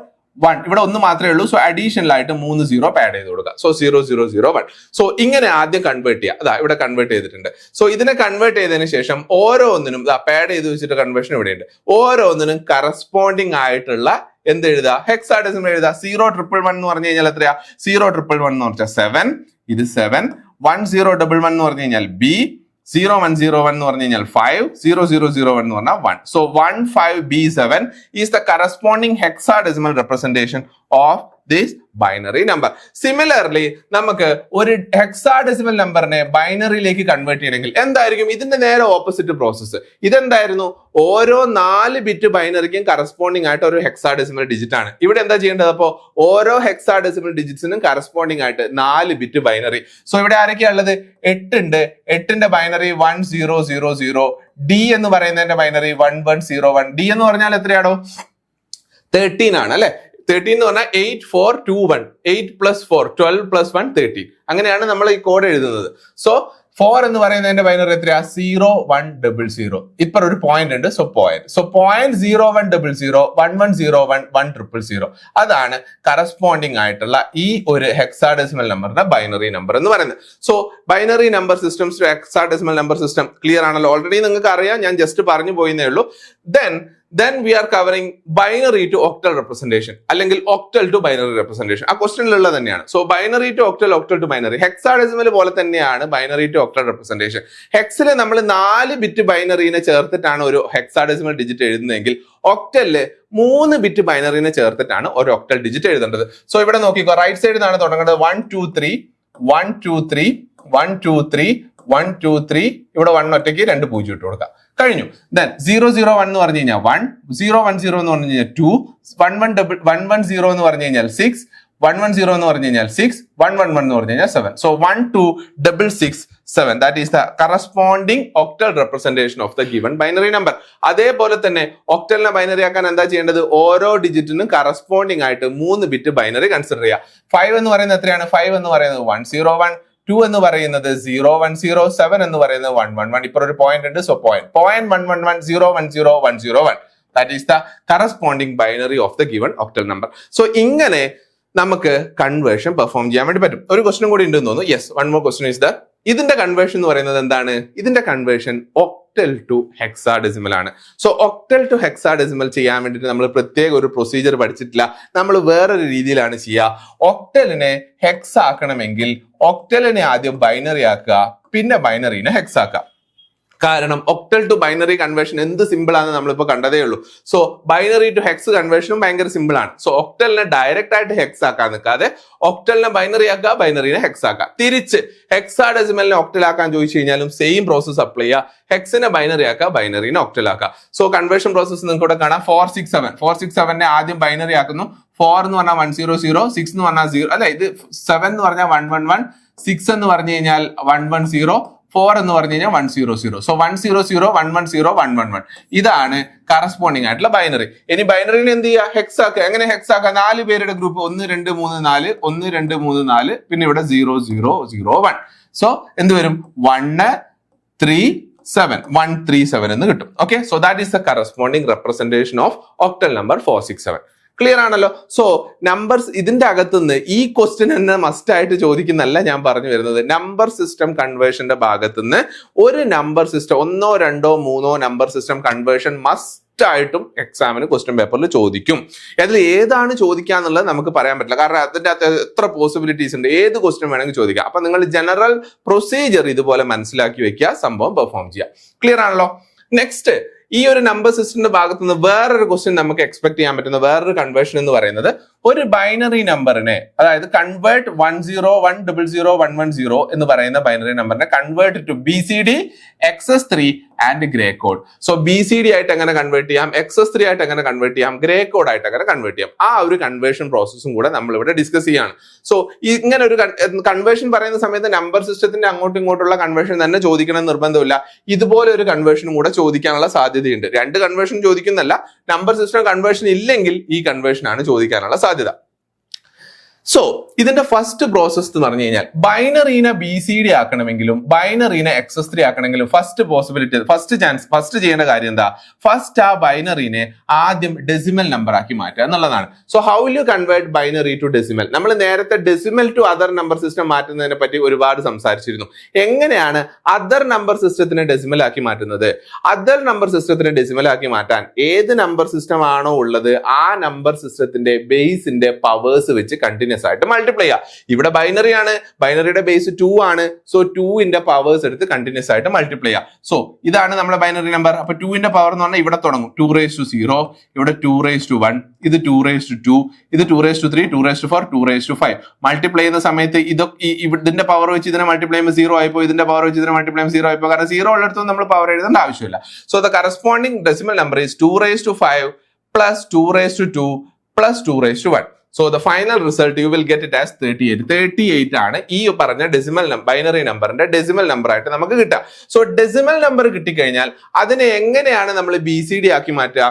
1 ഇവിടെ ഒന്ന് മാത്രമേ ഉള്ളൂ. സോ അഡീഷണൽ ആയിട്ട് 3 0 ആഡ് ചെയ്ത് കൊടുക്കുക. സോ 0 0 0 1. സോ ഇങ്ങനെ ആദ്യം കൺവേർട്ട് ചെയ്യുക. അതാ ഇവിടെ കൺവേർട്ട് ചെയ്തിട്ടുണ്ട്. സോ ഇതിനെ കൺവേർട്ട് ചെയ്തതിന് ശേഷം ഓരോന്നിനും പാഡ് ചെയ്ത് വെച്ചിട്ട് കൺവേർഷൻ ഇവിടെയുണ്ട്. ഓരോന്നിനും കറസ്പോണ്ടിങ് ആയിട്ടുള്ള എന്ത് എഴുതുക? ഹെക്സാഡെസിമൽ എഴുതുക. 0 1 1 എന്ന് പറഞ്ഞു കഴിഞ്ഞാൽ എത്രയാ? 0 1 1 എന്ന് പറഞ്ഞാൽ 7, ഇത് 7. 1 0 1 1 എന്ന് പറഞ്ഞു കഴിഞ്ഞാൽ B. 0 1 0 1 എന്ന് പറഞ്ഞു കഴിഞ്ഞാൽ 5, 0 0 0 1 എന്ന് പറഞ്ഞാൽ 1. So 1 5 B 7 is the corresponding hexadecimal representation of this binary number. Similarly, നമുക്ക് ഒരു ഹെക്സാഡെസിമൽ നമ്പറിനെ ബൈനറിയിലേക്ക് കൺവേർട്ട് ചെയ്യണമെങ്കിൽ എന്തായിരിക്കും? ഇതിന്റെ നേരെ ഓപ്പോസിറ്റ് പ്രോസസ്സ്. ഇതെന്തായിരുന്നു? ഓരോ 4 ബിറ്റ് ബൈനറിക്കും കറസ്പോണ്ടിങ് ആയിട്ട് ഒരു ഹെക്സാഡെസിമൽ ഡിജിറ്റ് ആണ്. ഇവിടെ എന്താ ചെയ്യേണ്ടത്? അപ്പോൾ ഓരോ ഹെക്സാഡെസിമൽ ഡിജിറ്റ്സിനും കറസ്പോണ്ടിങ് ആയിട്ട് 4 ബിറ്റ് ബൈനറി. സോ ഇവിടെ ആരൊക്കെയാ ഉള്ളത്? 8 ഉണ്ട്. 8ന്റെ ബൈനറി 1 0 0 0. ഡി എന്ന് പറയുന്നതിന്റെ ബൈനറി 1 1 0 1. ഡി എന്ന് പറഞ്ഞാൽ എത്രയാണോ? 13 ആണ് അല്ലെ? 13 എന്ന് പറഞ്ഞാൽ 8 4 2 1. 8 + 4 12 + 1 13. അങ്ങനെയാണ് നമ്മൾ ഈ കോഡ് എഴുതുന്നത്. സോ 4 എന്ന് പറയുന്നതിന്റെ ബൈനറി എത്രയാ? 0 1 0 0. ഇപ്പൊ ഒരു പോയിന്റ് ഉണ്ട്. So point. സോ 0.01 0 0 1 1 0 1 1 0 0. അതാണ് കറസ്പോണ്ടിങ് ആയിട്ടുള്ള ഈ ഒരു ഹെക്സാഡെസിമൽ നമ്പറിന്റെ ബൈനറി നമ്പർ എന്ന് പറയുന്നത്. So binary number systems to hexadecimal number system clear ആണല്ലോ? ഓൾറെഡി നിങ്ങൾക്ക് അറിയാം, ഞാൻ ജസ്റ്റ് പറഞ്ഞു പോയിന്നേ ഉള്ളൂ. Then we are covering binary to octal representation അല്ലെങ്കിൽ octal to binary representation. ആ ക്വസ്റ്റ്യനിലുള്ള തന്നെയാണ്. So binary to octal, octal to binary. Hexadecimal പോലെ തന്നെയാണ് ബൈനറി ടു octal representation. ഹെക്സിൽ നമ്മൾ 4 ബിറ്റ് ബൈനറിനെ ചേർത്തിട്ടാണ് ഒരു ഹെക്സാഡെസിമൽ ഡിജിറ്റ് എഴുതുന്നതെങ്കിൽ ഒക്ടലില് 3 ബിറ്റ് ബൈനറിനെ ചേർത്തിട്ടാണ് ഒരു ഒക്ടൽ ഡിജിറ്റ് എഴുതേണ്ടത്. സോ ഇവിടെ നോക്കിക്കോ, റൈറ്റ് സൈഡിൽ നിന്നാണ് തുടങ്ങേണ്ടത്. 1 2 3 1 2 3 1 2 3 1 2 3. ഇവിടെ 1 ഒറ്റയ്ക്ക് 2 0 ഇട്ട് കൊടുക്കാം. കഴിഞ്ഞു. ദെൻ 0 0 1 എന്ന് പറഞ്ഞു കഴിഞ്ഞാൽ 1, 0 1 0 എന്ന് പറഞ്ഞു കഴിഞ്ഞാൽ 2, 1 1 0 എന്ന് പറഞ്ഞു കഴിഞ്ഞാൽ 6, 1 1 0 എന്ന് പറഞ്ഞു കഴിഞ്ഞാൽ 6, 1 1 1 എന്ന് പറഞ്ഞു കഴിഞ്ഞാൽ 7. So 1 2 6 6 7. That is the corresponding octal representation of the given binary number. അതേപോലെ തന്നെ ഒക്ടലിനെ ബൈനറി ആക്കാൻ എന്താ ചെയ്യേണ്ടത്? ഓരോ ഡിജിറ്റിനും കറസ്പോണ്ടിങ് ആയിട്ട് 3 ബിറ്റ് ബൈനറി കൺസിഡർ ചെയ്യുക. 5 എന്ന് പറയുന്നത് എത്രയാണ്? 5 എന്ന് പറയുന്നത് 1 0 1, 2 എന്ന് പറയുന്നത് 0 1 0, 7 എന്ന് പറയുന്നത് 1 1 1. ഇപ്പോൾ ഒരു പോയിന്റ് ഉണ്ട്. So point 1 1 1 0 1 0 1 0 1. That is the corresponding binary of the given octal number. So ഇങ്ങനെ നമുക്ക് കൺവേർഷൻ പെർഫോം ചെയ്യാൻ വേണ്ടി പറ്റും. ഒരു ക്വസ്റ്റ്യൻ കൂടി ഉണ്ടെന്ന് തോന്നുന്നു. Yes, one more question is that ഇതിന്റെ കൺവേർഷൻ എന്ന് പറയുന്നത് എന്താണ്? ഇതിന്റെ കൺവേർഷൻ ഒക്ടൽ ടു ഹെക്സാഡെസിമൽ ആണ്. സോ ഒക്ടൽ ടു ഹെക്സാഡെസിമൽ ചെയ്യാൻ വേണ്ടിയിട്ട് നമ്മൾ പ്രത്യേക ഒരു പ്രൊസീജിയർ പഠിച്ചിട്ടില്ല. നമ്മൾ വേറൊരു രീതിയിലാണ് ചെയ്യുക. ഒക്ടലിനെ ഹെക്സ് ആക്കണമെങ്കിൽ ഒക്ടലിനെ ആദ്യം ബൈനറി ആക്കുക, പിന്നെ ബൈനറിനെ ഹെക്സ് ആക്കുക. കാരണം ഒക്ടൽ ടു ബൈനറി കൺവേർഷൻ എന്ത് സിമ്പിൾ ആണെന്ന് നമ്മളിപ്പോൾ കണ്ടതേ ഉള്ളൂ. സോ ബൈനറി ടു ഹെക്സ് കൺവേർഷനും ഭയങ്കര സിമ്പിൾ ആണ്. സോ ഒക്ടലിനെ ഡയറക്റ്റ് ആയിട്ട് ഹെക്സ് ആക്കാൻ നിൽക്കാതെ ഒക്ടലിനെ ബൈനറി ആക്കുക, ബൈനറിനെ ഹെക്സ് ആക്കുക. തിരിച്ച് ഹെക്സാഡെസിമലിനെ ഒക്ടൽ ആക്കാൻ ചോദിച്ചു കഴിഞ്ഞാലും സെയിം പ്രോസസ് അപ്ലൈ ചെയ്യുക. ഹെക്സിനെ ബൈനറി ആക്കുക, ബൈനറിനെ ഒക്ടൽ ആക്കുക. സോ കൺവേർഷൻ പ്രോസസ് നിങ്ങൾക്ക് ഇവിടെ കാണാം. 4 6 7. 4 6 7നെ ആദ്യം ബൈനറി ആക്കുന്നു. 4 എന്ന് പറഞ്ഞാൽ 1 0 0, 6 എന്ന് പറഞ്ഞാൽ 0 അല്ല, ഇത് 7 എന്ന് പറഞ്ഞാൽ 1 1 1, 6 എന്ന് പറഞ്ഞു കഴിഞ്ഞാൽ 1 1 0, 4 എന്ന് പറഞ്ഞു കഴിഞ്ഞാൽ 1 0 0. സോ 1 0 0 1 1 0 1 1 1. ഇതാണ് കറസ്പോണ്ടിങ് ആയിട്ടുള്ള ബൈനറി. ഇനി ബൈനറിനെ എന്ത് ചെയ്യുക? ഹെക്സ് ആക്കുക. എങ്ങനെ ഹെക്സ് ആക്കുക? 4 പേരുടെ ഗ്രൂപ്പ് 1 2 3 4, 1 2 3 4, പിന്നെ ഇവിടെ 0 0 0 1. സോ എന്ത് വരും? 1 3 7, 1 3 7 എന്ന് കിട്ടും. Okay, so that is the corresponding representation of octal number 467. Clear ആണല്ലോ? സോ നമ്പേഴ്സ് ഇതിന്റെ അകത്തുനിന്ന് ഈ ക്വസ്റ്റ്യൻ തന്നെ മസ്റ്റ് ആയിട്ട് ചോദിക്കുന്നല്ല ഞാൻ പറഞ്ഞു വരുന്നത്. നമ്പർ സിസ്റ്റം കൺവേർഷന്റെ ഭാഗത്തുനിന്ന് ഒരു number system 1 2 3 number system conversion must ആയിട്ടും എക്സാമിന് ക്വസ്റ്റ്യൻ പേപ്പറിൽ ചോദിക്കും. അതിൽ ഏതാണ് ചോദിക്കാന്നുള്ളത് നമുക്ക് പറയാൻ പറ്റില്ല. കാരണം അതിന്റെ അകത്ത് എത്ര പോസിബിലിറ്റീസ് ഉണ്ട്, ഏത് ക്വസ്റ്റ്യൻ വേണമെങ്കിൽ ചോദിക്കാം. അപ്പൊ നിങ്ങൾ ജനറൽ പ്രൊസീജിയർ ഇതുപോലെ മനസ്സിലാക്കി വെക്കുക, സംഭവം പെർഫോം ചെയ്യുക. ക്ലിയർ ആണല്ലോ? നെക്സ്റ്റ്, ഈ ഒരു നമ്പർ സിസ്റ്റത്തിന്റെ ഭാഗത്ത് നിന്ന് വേറൊരു ക്വസ്റ്റ്യൻ നമുക്ക് എക്സ്പെക്ട് ചെയ്യാൻ പറ്റുന്ന വേറൊരു കൺവേർഷൻ എന്ന് പറയുന്നത് ഒരു ബൈനറി നമ്പറിനെ, അതായത് കൺവേർട്ട് 1 0 1 0 0 1 1 0 എന്ന് പറയുന്ന ബൈനറി നമ്പറിനെ convert to BCD XS3 and grey code. So BCD ആയിട്ട് എങ്ങനെ കൺവേർട്ട് ചെയ്യാം, XS3 ആയിട്ട് എങ്ങനെ കൺവേർട്ട് ചെയ്യാം, ഗ്രേ കോഡ് ആയിട്ട് എങ്ങനെ കൺവേർട്ട് ചെയ്യാം, ആ ഒരു കൺവേർഷൻ പ്രോസസ്സും കൂടെ നമ്മൾ ഇവിടെ ഡിസ്കസ് ചെയ്യാണ്. സോ ഇങ്ങനെ ഒരു കൺവേർഷൻ പറയുന്ന സമയത്ത് നമ്പർ സിസ്റ്റത്തിന്റെ അങ്ങോട്ടും ഇങ്ങോട്ടുള്ള കൺവേർഷൻ തന്നെ ചോദിക്കണം നിർബന്ധമില്ല. ഇതുപോലെ ഒരു കൺവേർഷനും കൂടെ ചോദിക്കാനുള്ള സാധ്യതയുണ്ട്. രണ്ട് കൺവേർഷൻ ചോദിക്കുന്നല്ല, നമ്പർ സിസ്റ്റം കൺവേർഷൻ ഇല്ലെങ്കിൽ ഈ കൺവേർഷൻ ആണ് ചോദിക്കാനുള്ള സാധ്യത. സോ ഇതിന്റെ ഫസ്റ്റ് പ്രോസസ് എന്ന് പറഞ്ഞു കഴിഞ്ഞാൽ ബൈനറീനെ BCD ആക്കണമെങ്കിലും ബൈനറീനെ XS3 ആക്കണമെങ്കിലും ഫസ്റ്റ് ചെയ്യേണ്ട കാര്യം എന്താ, ഫസ്റ്റ് ആ ബൈനറീനെ ആദ്യം ഡെസിമൽ നമ്പർ ആക്കി മാറ്റുക എന്നുള്ളതാണ്. So how will you convert binary to decimal? നമ്മൾ നേരത്തെ decimal to other number system മാറ്റുന്നതിനെ പറ്റി ഒരുപാട് സംസാരിച്ചിരുന്നു. എങ്ങനെയാണ് അതർ നമ്പർ സിസ്റ്റത്തിനെ ഡെസിമൽ ആക്കി മാറ്റുന്നത്? അതർ നമ്പർ സിസ്റ്റത്തിനെ ഡെസിമൽ ആക്കി മാറ്റാൻ ഏത് നമ്പർ സിസ്റ്റം ആണോ ഉള്ളത് ആ നമ്പർ സിസ്റ്റത്തിന്റെ ബേസിന്റെ പവേഴ്സ് വെച്ച് കണ്ടിന്യൂസ് ആയിട്ട് മൾട്ടിപ്ലൈ ചെയ്യുക. ഇവിടെ ബൈനറി ആണ്, ബൈനറിയുടെ ബേസ് 2 ആണ്. സോ 2ന്റെ പവേഴ്സ് എടുത്ത് കണ്ടിന്യൂസ് ആയിട്ട് മൾട്ടിപ്ലൈ ചെയ്യുക. സോ ഇതാണ് നമ്മുടെ ബൈനറി നമ്പർ. അപ്പൊ 2ന്റെ പവർ എന്ന് പറഞ്ഞാൽ ഇവിടെ തുടങ്ങും 2^0, ഇവിടെ 2^1, ഇത് 2^2, ഇത് 2^3, 2^4, 2^5. മൾട്ടിപ്ലൈ ചെയ്യുന്ന സമയത്ത് ഇതിന്റെ പവർ വെച്ച് ഇതിനെ മൾട്ടിപ്ലൈ ചെയ്യുമ്പോൾ 0 ആയിപ്പോ, ഇതിന്റെ പവർ വെച്ച് ഇതിനെ മൾട്ടിപ്ലൈ ചെയ്യുമ്പോൾ 0 ആയിപ്പോ. കാരണം 0 ഉള്ളിടത്തും നമ്മൾ പവർ എഴുതേണ്ട ആവശ്യമില്ല. So the corresponding decimal number is 2^5 plus 2^2 plus 2^1. So the final result you will get it as 38. 38 ആണ് ഈ പറഞ്ഞ ഡെസിമൽ ബൈനറി നമ്പറിന്റെ ഡെസിമൽ നമ്പർ ആയിട്ട് നമുക്ക് കിട്ടുക. സോ ഡെസിമൽ നമ്പർ കിട്ടിക്കഴിഞ്ഞാൽ അതിനെ എങ്ങനെയാണ് നമ്മൾ BCD ആക്കി മാറ്റുക?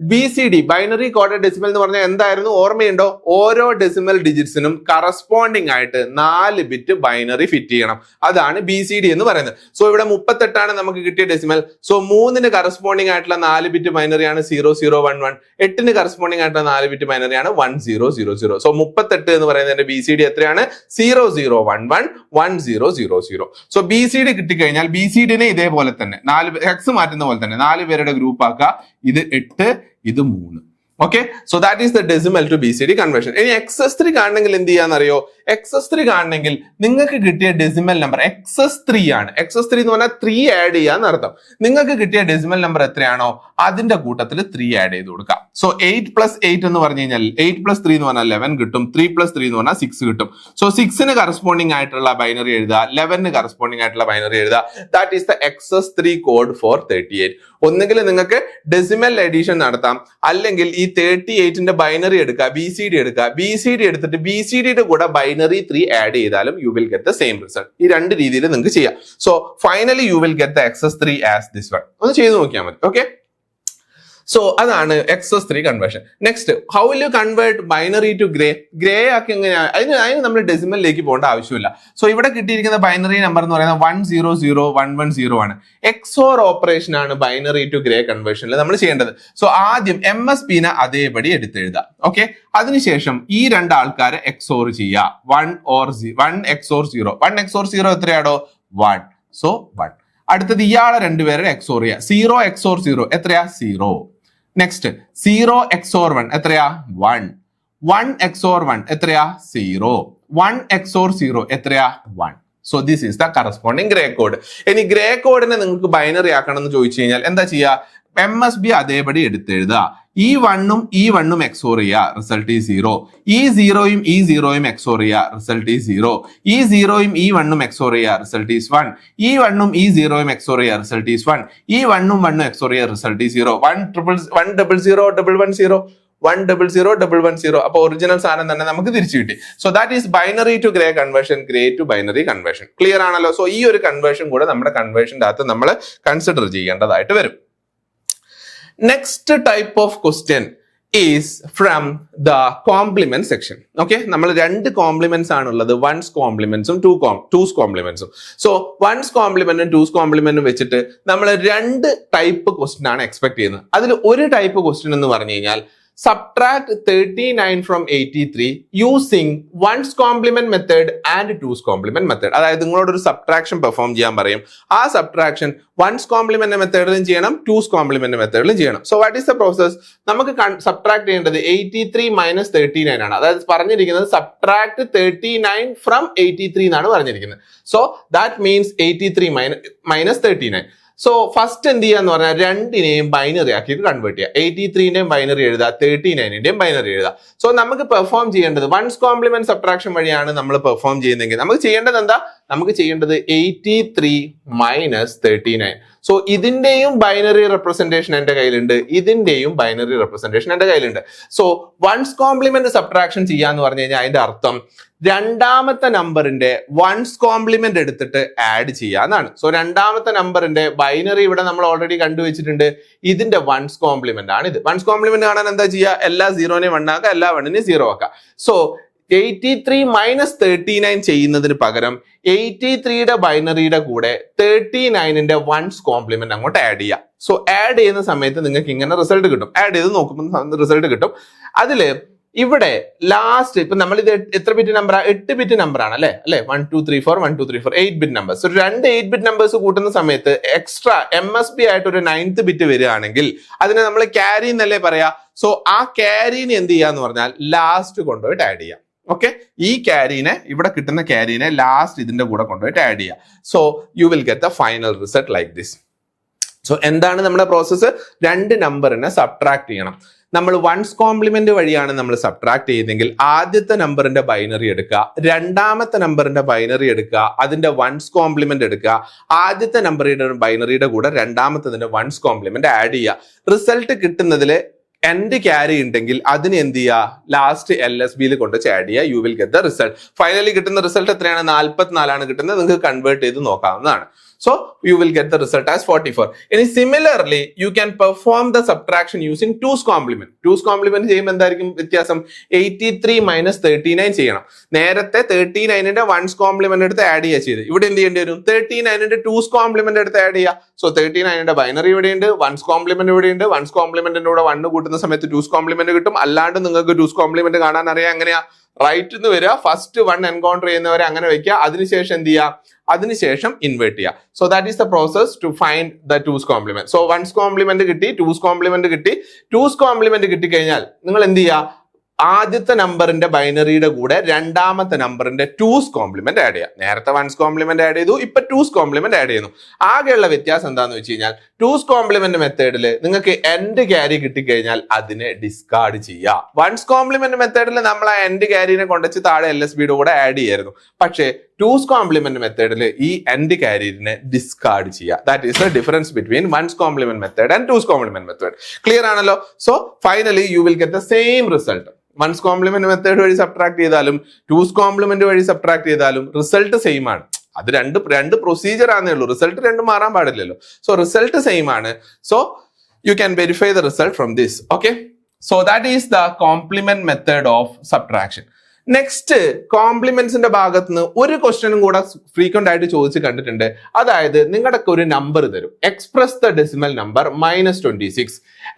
BCD ബൈനറി കോഡഡ് ഡെസിമൽ എന്ന് പറഞ്ഞാൽ എന്തായിരുന്നു ഓർമ്മയുണ്ടോ? ഓരോ ഡെസിമൽ ഡിജിറ്റ്സിനും കറസ്പോണ്ടിങ് ആയിട്ട് 4 ബിറ്റ് ബൈനറി ഫിറ്റ് ചെയ്യണം. അതാണ് BCD എന്ന് പറയുന്നത്. സോ ഇവിടെ 38 ആണ് നമുക്ക് കിട്ടിയ ഡെസിമൽ. സോ 3ന് കറസ്പോണ്ടിങ് ആയിട്ടുള്ള 4 ബിറ്റ് ബൈനറിയാണ് 0011. 8ന് കറസ്പോണ്ടിങ് ആയിട്ടുള്ള 4 ബിറ്റ് ബൈനറിയാണ് 1000. സോ 38 എന്ന് പറയുന്നതിന്റെ BCD എത്രയാണ്? 0011 1000. സോ BCD കിട്ടിക്കഴിഞ്ഞാൽ BCDനെ ഇതേപോലെ തന്നെ X മാറ്റുന്ന പോലെ തന്നെ 4 പേരുടെ ഗ്രൂപ്പ് ആക്കുക. ഇത് 8, ഇത് 3. Okay, so that is the decimal to BCD conversion. ഇനി XS3 കാണണമെങ്കിൽ എന്ത് ചെയ്യാന്നറിയോ? XS3 കാണണമെങ്കിൽ നിങ്ങൾക്ക് കിട്ടിയ ഡെസിമൽ നമ്പർ XS3 ആണ്. XS3 എന്ന് പറഞ്ഞാൽ 3 ആഡ് ചെയ്യാന്ന് അർത്ഥം. നിങ്ങൾക്ക് കിട്ടിയ ഡെസിമൽ നമ്പർ എത്രയാണോ അതിന്റെ കൂട്ടത്തിൽ 3 ആഡ് ചെയ്ത് കൊടുക്കാം. സോ 8 + 8 എന്ന് പറഞ്ഞു കഴിഞ്ഞാൽ 8 + 3 എന്ന് പറഞ്ഞാൽ 11 കിട്ടും. 3 + 3 എന്ന് പറഞ്ഞാൽ 6 കിട്ടും. സോ 6ന് കറസ്പോണ്ടിങ് ആയിട്ടുള്ള ബൈനറി എഴുതുക, 11ന് കറസ്പോണ്ടിങ് ആയിട്ടുള്ള ബൈനറി എഴുതുക. That is the XS3 code for 38. ഒന്നുകിൽ നിങ്ങൾക്ക് ഡെസിമൽ എഡിഷൻ നടത്താം, അല്ലെങ്കിൽ ഈ 38ന്റെ ബൈനറി എടുക്കുക, BCD എടുക്കുക. BCD എടുത്തിട്ട് BCDയുടെ കൂടെ ബൈനറി 3 ആഡ് ചെയ്താലും you will get the same result. ഈ രണ്ട് രീതിയിൽ നിങ്ങൾക്ക് ചെയ്യാം. So finally you will get the XS3 as this one. ഒന്ന് ചെയ്ത് നോക്കിയാൽ മതി. ഓക്കെ, സോ അതാണ് XS3 conversion. Next, how will you convert binary to gray? Gray ആക്കി എങ്ങനെയാണ്? അതിന് നമ്മൾ ഡെസിമലിലേക്ക് പോകേണ്ട ആവശ്യമില്ല. സോ ഇവിടെ കിട്ടിയിരിക്കുന്ന ബൈനറി നമ്പർ എന്ന് പറയുന്നത് 100110 ആണ്. XOR ഓപ്പറേഷൻ ആണ് ബൈനറി ടു ഗ്രേ കൺവേർഷനിൽ നമ്മൾ ചെയ്യേണ്ടത്. സോ ആദ്യം MSBനെ അതേപടി എടുത്തെഴുതാം. ഓക്കെ, അതിനുശേഷം ഈ രണ്ട് ആൾക്കാരെ XOR ചെയ്യുക. 1 XOR 0. 1 XOR 0 എത്രയാണോ? 1. സോ 1. അടുത്തത് ഇയാളെ രണ്ടുപേരെ XOR ചെയ്യുക. 0 XOR 0 എത്രയാ? 0. നെക്സ്റ്റ് 0 XOR 1 എത്രയാ? 1. 1 XOR 1 എത്രയാ? 0. 1 XOR 0 എത്രയാ? 1. So this is the corresponding grey code. ഇനി ഗ്രേ കോഡിനെ നിങ്ങൾക്ക് ബൈനറി ആക്കണം എന്ന് ചോദിച്ചു കഴിഞ്ഞാൽ എന്താ ചെയ്യുക? MSB അതേപടി എടുത്തെഴുതുക. ഈ 1ഉം ഈ 1ഉം XOR ചെയ്യുക, റിസൾട്ട് ഈ 0. ഈ 0യും ഈ 0യും XOR ചെയ്യുക, റിസൾട്ട് ഈ 0. ഈ 0യും ഈ 1ഉം XOR ചെയ്യുക, റിസൾട്ട് ഈസ് 1. ഈ 1ഉം ഈ 0യും XOR ചെയ്യുക, റിസൾട്ട് ഈസ് 1. ഈ 1ഉം 1ഉം XOR ചെയ്യുക, റിസൾട്ട് ഈസ് 0. 1000110 അപ്പൊ ഒറിജിനൽ സാധനം തന്നെ നമുക്ക് തിരിച്ചു കിട്ടി. So that is binary to gray conversion, gray to binary conversion. Clear ആണല്ലോ? സോ ഈ ഒരു കൺവേർഷൻ കൂടെ നമ്മുടെ കൺവേർഷന്റെ അകത്ത് നമ്മൾ കൺസിഡർ ചെയ്യേണ്ടതായിട്ട് വരും. Next type of question is from the complement section. Okay, നമ്മൾ രണ്ട് കോംപ്ലിമെന്റ്സ് ആണുള്ളത്, വൺസ് കോംപ്ലിമെന്റ്സും ടൂസ് കോംപ്ലിമെന്റ്സും. സോ വൺസ് കോംപ്ലിമെന്റും ടൂസ് കോംപ്ലിമെന്റും വെച്ചിട്ട് നമ്മൾ രണ്ട് ടൈപ്പ് ക്വസ്റ്റ്യൻ ആണ് എക്സ്പെക്ട് ചെയ്യുന്നത്. അതിൽ ഒരു ടൈപ്പ് ക്വസ്റ്റ്യൻ എന്ന് പറഞ്ഞു കഴിഞ്ഞാൽ subtract 39 from 83 using ones complement method and twos complement method. അതായത് നിങ്ങളോട് ഒരു സബ്ട്രാക്ഷൻ പെർഫോം ചെയ്യാൻ പറയും. ആ സബ്ട്രാക്ഷൻ വൺസ് കോംപ്ലിമെന്റ് മെത്തേഡിലും ചെയ്യണം, ടൂസ് കോംപ്ലിമെന്റ് മെത്തേഡിലും ചെയ്യണം. So what is the process? നമുക്ക് സബ്ട്രാക്ട് ചെയ്യേണ്ടത് 83 - 39 ആണ്. അതായത് പറഞ്ഞിരിക്കുന്നത് subtract 39 from 83 എന്നാണ് പറഞ്ഞിരിക്കുന്നത്. So that means 83 - 39. So first എന്ത് ചെയ്യാന്ന് പറഞ്ഞാൽ രണ്ടിനെയും ബൈനറി ആക്കിയിട്ട് കൺവേർട്ട് ചെയ്യുക. 83ന്റെയും ബൈനറി എഴുതുക, 39ന്റെയും ബൈനറി എഴുതുക. സോ നമുക്ക് പെർഫോം ചെയ്യേണ്ടത് വൺസ് കോംപ്ലിമെന്റ് സബ്ട്രാക്ഷൻ വഴിയാണ് നമ്മൾ പെർഫോം ചെയ്യുന്നതെങ്കിൽ നമുക്ക് ചെയ്യേണ്ടത് എന്താ? നമുക്ക് ചെയ്യേണ്ടത് 83 മൈനസ് 39. സോ ഇതിന്റെയും ബൈനറി റെപ്രസെന്റേഷൻ എന്റെ കയ്യിലുണ്ട്, ഇതിന്റെയും ബൈനറി റെപ്രസെന്റേഷൻ എന്റെ കയ്യിലുണ്ട്. സോ വൺസ് കോംപ്ലിമെന്റ് സബ്ട്രാക്ഷൻ ചെയ്യാന്ന് പറഞ്ഞു കഴിഞ്ഞാൽ അതിന്റെ അർത്ഥം രണ്ടാമത്തെ നമ്പറിന്റെ വൺസ് കോംപ്ലിമെന്റ് എടുത്തിട്ട് ആഡ് ചെയ്യാന്നാണ്. സോ രണ്ടാമത്തെ നമ്പറിന്റെ ബൈനറി ഇവിടെ നമ്മൾ ഓൾറെഡി കണ്ടുവച്ചിട്ടുണ്ട്, ഇതിന്റെ വൺസ് കോംപ്ലിമെന്റ് ആണ് ഇത്. വൺസ് കോംപ്ലിമെന്റ് കാണാൻ എന്താ ചെയ്യുക, എല്ലാ സീറോനെയും 1 ആക്കുക, എല്ലാ 1നെയും 0 ആക്കുക. സോ 83 മൈനസ് 39 ചെയ്യുന്നതിന് പകരം 83യുടെ ബൈനറിയുടെ കൂടെ 39ന്റെ വൺസ് കോംപ്ലിമെന്റ് അങ്ങോട്ട് ആഡ് ചെയ്യുക. സോ ആഡ് ചെയ്യുന്ന സമയത്ത് നിങ്ങൾക്ക് ഇങ്ങനെ റിസൾട്ട് കിട്ടും. ആഡ് ചെയ്ത് നോക്കുമ്പോൾ റിസൾട്ട് കിട്ടും. അതില് ഇവിടെ ലാസ്റ്റ് ഇപ്പൊ നമ്മൾ ഇത് എത്ര ബിറ്റ് നമ്പർ, 8 ബിറ്റ് നമ്പർ ആണ് അല്ലെ 1 2 3 4 1 2 3 4 8 ബിറ്റ് നമ്പേഴ്സ്. ഒരു 2 8 ബിറ്റ് നമ്പേഴ്സ് കൂട്ടുന്ന സമയത്ത് എക്സ്ട്രാ MSB ആയിട്ട് ഒരു 9th ബിറ്റ് വരികയാണെങ്കിൽ അതിനെ നമ്മൾ ക്യാരി എന്നല്ലേ പറയാ. സോ ആ ക്യാരിനെ എന്ത് ചെയ്യാന്ന് പറഞ്ഞാൽ ലാസ്റ്റ് കൊണ്ടുപോയിട്ട് ആഡ് ചെയ്യാം. ഓക്കെ, ഈ ക്യാരിനെ, ഇവിടെ കിട്ടുന്ന ക്യാരിനെ ലാസ്റ്റ് ഇതിന്റെ കൂടെ കൊണ്ടുപോയിട്ട് ആഡ് ചെയ്യുക. So you will get the final result like this. So എന്താണ് നമ്മുടെ പ്രോസസ്സ്, രണ്ട് നമ്പറിനെ സബ്ട്രാക്ട് ചെയ്യണം. നമ്മൾ വൺസ് കോംപ്ലിമെന്റ് വഴിയാണ് നമ്മൾ സബ്ട്രാക്ട് ചെയ്യുന്നതെങ്കിൽ ആദ്യത്തെ നമ്പറിന്റെ ബൈനറി എടുക്കുക, രണ്ടാമത്തെ നമ്പറിന്റെ ബൈനറി എടുക്കുക, അതിന്റെ വൺസ് കോംപ്ലിമെന്റ് എടുക്കുക, ആദ്യത്തെ നമ്പറിന്റെ ബൈനറിയുടെ കൂടെ രണ്ടാമത്തതിന്റെ വൺസ് കോംപ്ലിമെന്റ് ആഡ് ചെയ്യുക. റിസൾട്ട് കിട്ടുന്നതിൽ എൻഡ് ക്യാരി ഉണ്ടെങ്കിൽ അതിന് എന്ത് ചെയ്യുക, ലാസ്റ്റ് LSBയിൽ കൊണ്ട് ആഡ് ചെയ്യുക. U will get the result. Finally കിട്ടുന്ന റിസൾട്ട് എത്രയാണ്, 44 കിട്ടുന്നത്. നിങ്ങൾക്ക് കൺവേർട്ട് ചെയ്ത് നോക്കാവുന്നതാണ്. So you will get the result as 44. ഇനി similarly you can perform the subtraction using 2's complement. 2's complement ചെയ്യുമ്പോൾ എന്തായിരിക്കും വ്യത്യാസം, 83 മൈനസ് 39 ചെയ്യണം. നേരത്തെ 39ന്റെ വൺസ് കോംപ്ലിമെന്റ് എടുത്ത് ആഡ് ചെയ്യുക ചെയ്ത്, ഇവിടെ എന്ത് ചെയ്യേണ്ടി വരും, 39ന്റെ 2's കോംപ്ലിമെന്റ് എടുത്ത് ആഡ് ചെയ്യുക. സോ 39ന്റെ ബൈനറി ഇവിടെയുണ്ട്, വൺസ് കോംപ്ലിമെന്റ് ഇവിടെയുണ്ട്. വൺസ് കോംപ്ലിമെന്റിന്റെ കൂടെ 1 കൂട്ടുന്ന സമയത്ത് 2's കോംപ്ലിമെന്റ് കിട്ടും. അല്ലാണ്ട് നിങ്ങൾക്ക് 2's കോംപ്ലിമെന്റ് കാണാൻ അറിയാം എങ്ങനെയാ, റൈറ്റ് എന്ന് വരിക, ഫസ്റ്റ് 1 എൻകൗണ്ടർ ചെയ്യുന്നവരെ അങ്ങനെ വെക്കുക, അതിനുശേഷം എന്ത് ചെയ്യുക, അതിനുശേഷം ഇൻവേർട്ട് ചെയ്യുക. So that is the process to find the 2's complement. So ones complement കിട്ടി, 2's കോംപ്ലിമെന്റ് കിട്ടി. 2's കോംപ്ലിമെന്റ് കിട്ടിക്കഴിഞ്ഞാൽ നിങ്ങൾ എന്ത് ചെയ്യുക, ആദ്യത്തെ നമ്പറിന്റെ ബൈനറിയുടെ കൂടെ രണ്ടാമത്തെ നമ്പറിന്റെ 2's കോംപ്ലിമെന്റ് ആഡ് ചെയ്യുക. നേരത്തെ വൺസ് കോംപ്ലിമെന്റ് ആഡ് ചെയ്തു, ഇപ്പൊ 2's കോംപ്ലിമെന്റ് ആഡ് ചെയ്യുന്നു. ആകെയുള്ള വ്യത്യാസം എന്താണെന്ന് വെച്ച് കഴിഞ്ഞാൽ 2's കോംപ്ലിമെന്റ് മെത്തേഡിൽ നിങ്ങൾക്ക് എൻഡ് ക്യാരി കിട്ടിക്കഴിഞ്ഞാൽ അതിനെ ഡിസ്കാർഡ് ചെയ്യുക. വൺസ് കോംപ്ലിമെന്റ് മെത്തേഡിൽ നമ്മൾ ആ എൻഡ് ക്യാരിനെ കൊണ്ടുവച്ച് താഴെ LSBയുടെ കൂടെ ആഡ് ചെയ്യായിരുന്നു. പക്ഷേ 2's കോംപ്ലിമെന്റ് മെത്തേഡിൽ ഈ എൻഡ് ക്യാരിനെ ഡിസ്കാർഡ് ചെയ്യുക. That is the difference between one's complement method and 2's complement method. Clear ആണല്ലോ? So finally you will get the same result. One's complement method വഴി സബ്ട്രാക്ട് ചെയ്താലും 2's കോംപ്ലിമെന്റ് വഴി സബ്ട്രാക്ട് ചെയ്താലും റിസൾട്ട് സെയിം ആണ്. അത് രണ്ട് പ്രൊസീജിയർ ആണേ ഉള്ളൂ, റിസൾട്ട് രണ്ടും മാറാൻ പാടില്ലല്ലോ. സോ റിസൾട്ട് സെയിം ആണ്. So you can verify the result from this. Okay, so that is the complement method of subtraction. Next, കോംപ്ലിമെന്റ്സിന്റെ ഭാഗത്ത് നിന്ന് ഒരു ക്വസ്റ്റ്യനും കൂടെ ഫ്രീക്വന്റ് ആയിട്ട് ചോദിച്ച് കണ്ടിട്ടുണ്ട്. അതായത് നിങ്ങളുടെ ഒരു നമ്പർ തരും, express the decimal number -26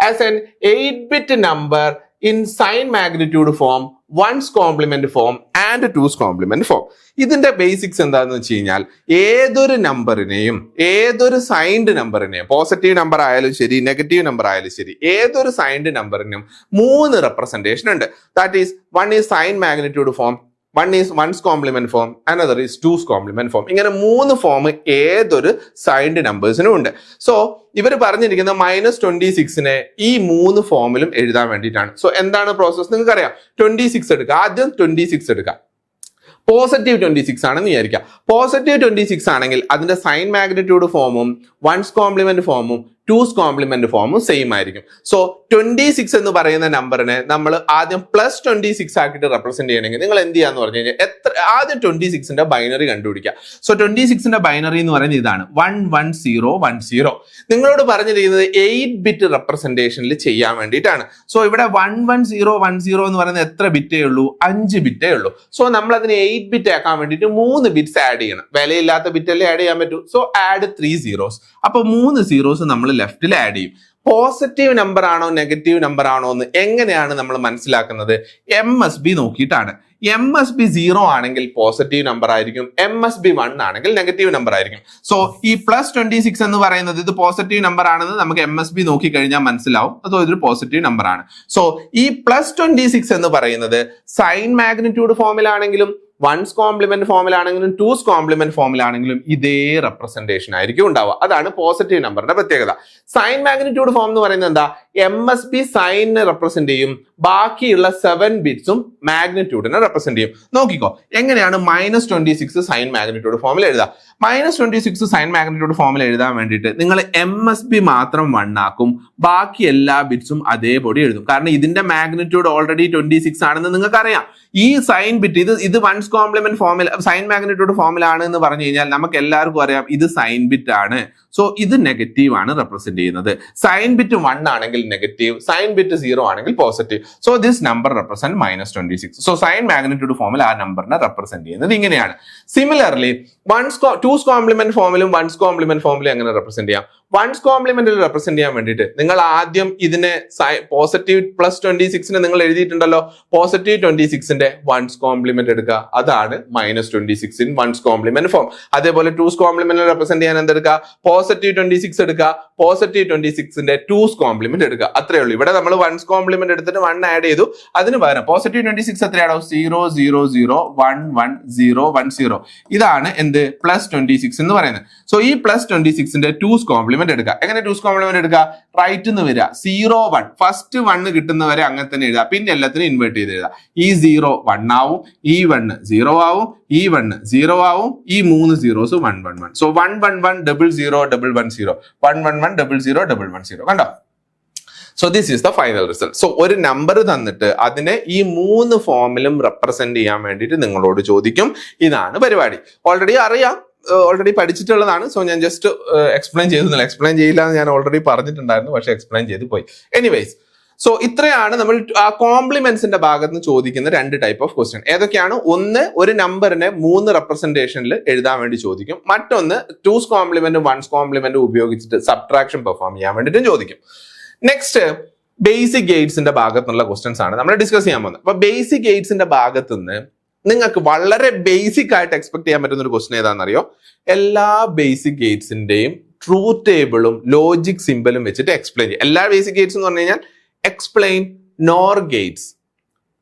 as an 8-bit number in sign magnitude form, ones complement form and 2's complement form. ഇതിന്റെ ബേസിക്സ് എന്താണെന്ന് വെച്ച് കഴിഞ്ഞാൽ ഏതൊരു നമ്പറിനെയും, ഏതൊരു സൈൻഡ് നമ്പറിനെയും, പോസിറ്റീവ് നമ്പർ ആയാലും ശരി നെഗറ്റീവ് നമ്പർ ആയാലും ശരി, ഏതൊരു സൈൻഡ് നമ്പറിനും 3 റെപ്രസെന്റേഷൻ ഉണ്ട്. That is, one is sign magnitude form, one is ones complement form, another is 2's complement form. ഇങ്ങനെ 3 ഫോം ഏതൊരു സൈൻഡ് നമ്പേഴ്സിനും ഉണ്ട്. സോ ഇവർ പറഞ്ഞിരിക്കുന്ന -26നെ ഈ 3 ഫോമിലും എഴുതാൻ വേണ്ടിയിട്ടാണ്. സോ എന്താണ് പ്രോസസ്, നിങ്ങൾക്ക് അറിയാം. 26 എടുക്കുക, ആദ്യം 26 എടുക്കുക. പോസിറ്റീവ് 26 ആണെന്ന് വിചാരിക്കുക. പോസിറ്റീവ് 26 ആണെങ്കിൽ അതിന്റെ സൈൻ മാഗ്നിറ്റ്യൂഡ് ഫോമും വൺസ് കോംപ്ലിമെന്റ് ഫോമും 2's കോംപ്ലിമെന്റ് ഫോമും സെയിം ആയിരിക്കും. സോ 26 എന്ന് പറയുന്ന നമ്പറിനെ നമ്മൾ ആദ്യം +26 ആക്കിയിട്ട് റെപ്രസെന്റ് ചെയ്യണമെങ്കിൽ നിങ്ങൾ എന്ത് ചെയ്യാന്ന് പറഞ്ഞു കഴിഞ്ഞാൽ ആദ്യം 26ന്റെ ബൈനറി കണ്ടുപിടിക്കുക. സോ 26ന്റെ ബൈനറി എന്ന് പറയുന്നത് ഇതാണ്, 11010. നിങ്ങളോട് പറഞ്ഞിരിക്കുന്നത് 8-bit റെപ്രസെന്റേഷനിൽ ചെയ്യാൻ വേണ്ടിയിട്ടാണ്. സോ ഇവിടെ 11010 എന്ന് പറയുന്നത് എത്ര ബിറ്റേ ഉള്ളൂ, 5 ബിറ്റേ ഉള്ളൂ. സോ നമ്മൾ അതിന് 8-bit ആക്കാൻ വേണ്ടിയിട്ട് 3 ബിറ്റ്സ് ആഡ് ചെയ്യണം. വിലയില്ലാത്ത ബിറ്റല്ലേ ആഡ് ചെയ്യാൻ പറ്റൂ. So add 3 zeros. അപ്പൊ 3 zeros നമ്മൾ ലെഫ്റ്റിൽ ആഡ് ചെയ്യും. പോസിറ്റീവ് നമ്പർ ആണോ നെഗറ്റീവ് നമ്പർ ആണോ എന്ന് എങ്ങനെയാണ് നമ്മൾ മനസ്സിലാക്കുന്നത്, MSB നോക്കിയിട്ടാണ്. MSB 0 ആണെങ്കിൽ പോസിറ്റീവ് നമ്പർ ആയിരിക്കും, MSB 1 ആണെങ്കിൽ നെഗറ്റീവ് നമ്പർ ആയിരിക്കും. സോ ഈ +26 എന്ന് പറയുന്നത് ഇത് പോസിറ്റീവ് നമ്പർ ആണെന്ന് നമുക്ക് MSB നോക്കി കഴിഞ്ഞാൽ മനസ്സിലാവും. അതോ ഇതൊരു പോസിറ്റീവ് നമ്പർ ആണ്. സോ ഈ +26 എന്ന് പറയുന്നത് സൈൻ മാഗ്നിറ്റ്യൂഡ് ഫോമിലാണെങ്കിലും വൺസ് കോംപ്ലിമെന്റ് ഫോമിലാണെങ്കിലും 2's കോംപ്ലിമെന്റ് ഫോമിലാണെങ്കിലും ഇതേ റെപ്രസെന്റേഷൻ ആയിരിക്കും ഉണ്ടാവുക. അതാണ് പോസിറ്റീവ് നമ്പറിന്റെ പ്രത്യേകത. സൈൻ മാഗ്നിറ്റ്യൂഡ് ഫോം എന്ന് പറയുന്നത് എന്താ, MSB സൈനിനെ റെപ്രസെന്റ് ചെയ്യും, ബാക്കിയുള്ള 7 ബിറ്റ്സും മാഗ്നിറ്റ്യൂഡിനെ റെപ്രസെന്റ് ചെയ്യും. നോക്കിക്കോ എങ്ങനെയാണ് -26 സൈൻ മാഗ്നിറ്റ്യൂഡ് ഫോമിൽ എഴുതുക. -26 സൈൻ മാഗ്നിറ്റ്യൂഡ് ഫോമിൽ എഴുതാൻ വേണ്ടിയിട്ട് നിങ്ങൾ MSB മാത്രം 1 ആക്കും, ബാക്കി എല്ലാ ബിറ്റ്സും അതേപടി എഴുതും. കാരണം ഇതിന്റെ മാഗ്നിറ്റ്യൂഡ് ഓൾറെഡി 26 ആണെന്ന് നിങ്ങൾക്ക് അറിയാം. ഈ സൈൻ ബിറ്റ് ഇത് വൺസ് കോംപ്ലിമെന്റ് ഫോമിൽ സൈൻ മാഗ്നിറ്റ്യൂഡ് ഫോമിലാണ് എന്ന് പറഞ്ഞു കഴിഞ്ഞാൽ നമുക്ക് എല്ലാവർക്കും അറിയാം ഇത് സൈൻ ബിറ്റ് ആണ്. സോ ഇത് നെഗറ്റീവ് ആണ് റെപ്രസെന്റ് ചെയ്യുന്നത്. സൈൻ ബിറ്റ് 1 ആണെങ്കിൽ നെഗറ്റീവ്, സൈൻ ബിറ്റ് 0 ആണെങ്കിൽ positive. So this number represent -26. So sign magnitude ഫോമിൽ ആ നമ്പറിനെ റെപ്രസെന്റ് ചെയ്യുന്നത് ഇങ്ങനെയാണ്. സിമിലർലി ടൂസ് കോംപ്ലിമെന്റ് ഫോമിലും വൺസ് കോംപ്ലിമെന്റ് ഫോമിലും എങ്ങനെ റെപ്രസെന്റ് ചെയ്യാം? വൺസ് കോംപ്ലിമെന്റിൽ റെപ്രസെന്റ് ചെയ്യാൻ വേണ്ടിയിട്ട് നിങ്ങൾ ആദ്യം ഇതിനെ പോസിറ്റീവ് +26 നിങ്ങൾ എഴുതിയിട്ടുണ്ടല്ലോ, പോസിറ്റീവ് 26ന്റെ വൺസ് കോംപ്ലിമെന്റ് എടുക്കുക, അതാണ് -26 ഇൻ വൺസ് കോംപ്ലിമെന്റ് ഫോം. അതേപോലെ ടൂസ് കോംപ്ലിമെന്റ് റെപ്രസെന്റ് ചെയ്യാൻ എന്തെടുക്കുക? പോസിറ്റീവ് 26 എടുക്കുക, പോസിറ്റീവ് 26ന്റെ ടൂസ് കോംപ്ലിമെന്റ് എടുക്കുക. അത്രേ ഉള്ളൂ. ഇവിടെ നമ്മൾ വൺസ് കോംപ്ലിമെന്റ് എടുത്തിട്ട് 1 ആഡ് ചെയ്തു, അതിന് പകരം പോസിറ്റീവ് 26 എത്രയാണോ? 0 0 0 1 1 0 1 0. ഇതാണ് എന്ത് +26 എന്ന് പറയുന്നത്. സോ ഈ +26ന്റെ ടൂസ് കോംപ്ലിമെന്റ് എടുക്കുക. എങ്ങനെ ടൂസ് കോംപ്ലിമെന്റ് എടുക്കുക? റൈറ്റ് നിന്ന് വരിക, 0 1 ഫസ്റ്റ് 1 കിട്ടുന്നവരെ അങ്ങനെ തന്നെ എഴുതുക, പിന്നെ എല്ലാത്തിനും ഇൻവേർട്ട് ചെയ്ത് എഴുതുക. ഈ 0 1 ആവും, ഈ 1 0 ആവും, ഈ 1 0 ആവും, ഈ 3 zeros 1 1 1. സോ 1 1 1 0 0 1 1 0 1 1 1 0 0 1 1 0. കണ്ടോ? So this is the final result. So ഒരു നമ്പർ തന്നിട്ട് അതിനെ ഈ 3 ഫോമിലും റെപ്രസെന്റ് ചെയ്യാൻ വേണ്ടിയിട്ട് നിങ്ങളോട് ചോദിക്കും. ഇതാണ് പരിപാടി. ഓൾറെഡി അറിയാം, ഓൾറെഡി പഠിച്ചിട്ടുള്ളതാണ്. സോ ഞാൻ ജസ്റ്റ് എക്സ്പ്ലെയിൻ ചെയ്തില്ല, എക്സ്പ്ലെയിൻ ചെയ്യില്ല എന്ന് ഞാൻ ഓൾറെഡി പറഞ്ഞിട്ടുണ്ടായിരുന്നു, പക്ഷെ എക്സ്പ്ലെയിൻ ചെയ്ത് പോയി. എനിവേസ്, സോ ഇത്രയാണ് നമ്മൾ കോംപ്ലിമെന്റ്സിന്റെ ഭാഗത്ത് നിന്ന് ചോദിക്കുന്ന 2 ടൈപ്പ് ഓഫ് ക്വസ്റ്റ്യൻ. ഏതൊക്കെയാണ്? ഒന്ന്, ഒരു നമ്പറിനെ 3 റെപ്രസെന്റേഷനിൽ എഴുതാൻ വേണ്ടി ചോദിക്കും. മറ്റൊന്ന് ടൂസ് കോംപ്ലിമെന്റും വൺസ് കോംപ്ലിമെന്റും ഉപയോഗിച്ചിട്ട് സബ്ട്രാക്ഷൻ പെർഫോം ചെയ്യാൻ വേണ്ടിയിട്ടും ചോദിക്കും. നെക്സ്റ്റ് ബേസിക് ഗേറ്റ്സിന്റെ ഭാഗത്തുനിന്നുള്ള ക്വസ്റ്റ്യൻസ് ആണ് നമ്മൾ ഡിസ്കസ് ചെയ്യാൻ പോകുന്നത്. അപ്പൊ ബേസിക് ഗേറ്റ്സിന്റെ ഭാഗത്ത് നിന്ന് നിങ്ങൾക്ക് വളരെ ബേസിക് ആയിട്ട് എക്സ്പെക്ട് ചെയ്യാൻ പറ്റുന്ന ഒരു ക്വസ്റ്റ്യൻ ഏതാണെന്നറിയോ? എല്ലാ ബേസിക് ഗേറ്റ്സിന്റെയും ട്രൂത്ത് ടേബിളും ലോജിക് സിമ്പലും വെച്ചിട്ട് എക്സ്പ്ലെയിൻ ചെയ്യും. എല്ലാ ബേസിക് ഗേറ്റ്സ് എന്ന് പറഞ്ഞു കഴിഞ്ഞാൽ explain NOR Gates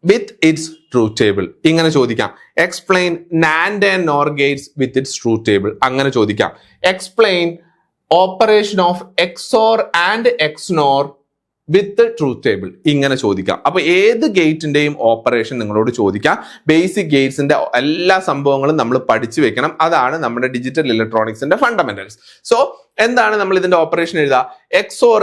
with its truth table, ഇങ്ങനെ ചോദിക്കാം. Explain NAND and NOR Gates with its truth table, അങ്ങനെ ചോദിക്കാം. Explain operation of XOR and XNOR with truth table, ഇങ്ങനെ ചോദിക്കാം. അപ്പൊ ഏത് ഗേറ്റിന്റെയും ഓപ്പറേഷൻ നിങ്ങളോട് ചോദിക്കാം. ബേസിക് ഗേറ്റ്സിന്റെ എല്ലാ സംഭവങ്ങളും നമ്മൾ പഠിച്ചു വെക്കണം. അതാണ് നമ്മുടെ ഡിജിറ്റൽ ഇലക്ട്രോണിക്സിന്റെ ഫണ്ടമെന്റൽസ്. സോ എന്താണ് നമ്മൾ ഇതിന്റെ ഓപ്പറേഷൻ എഴുതുക? XOR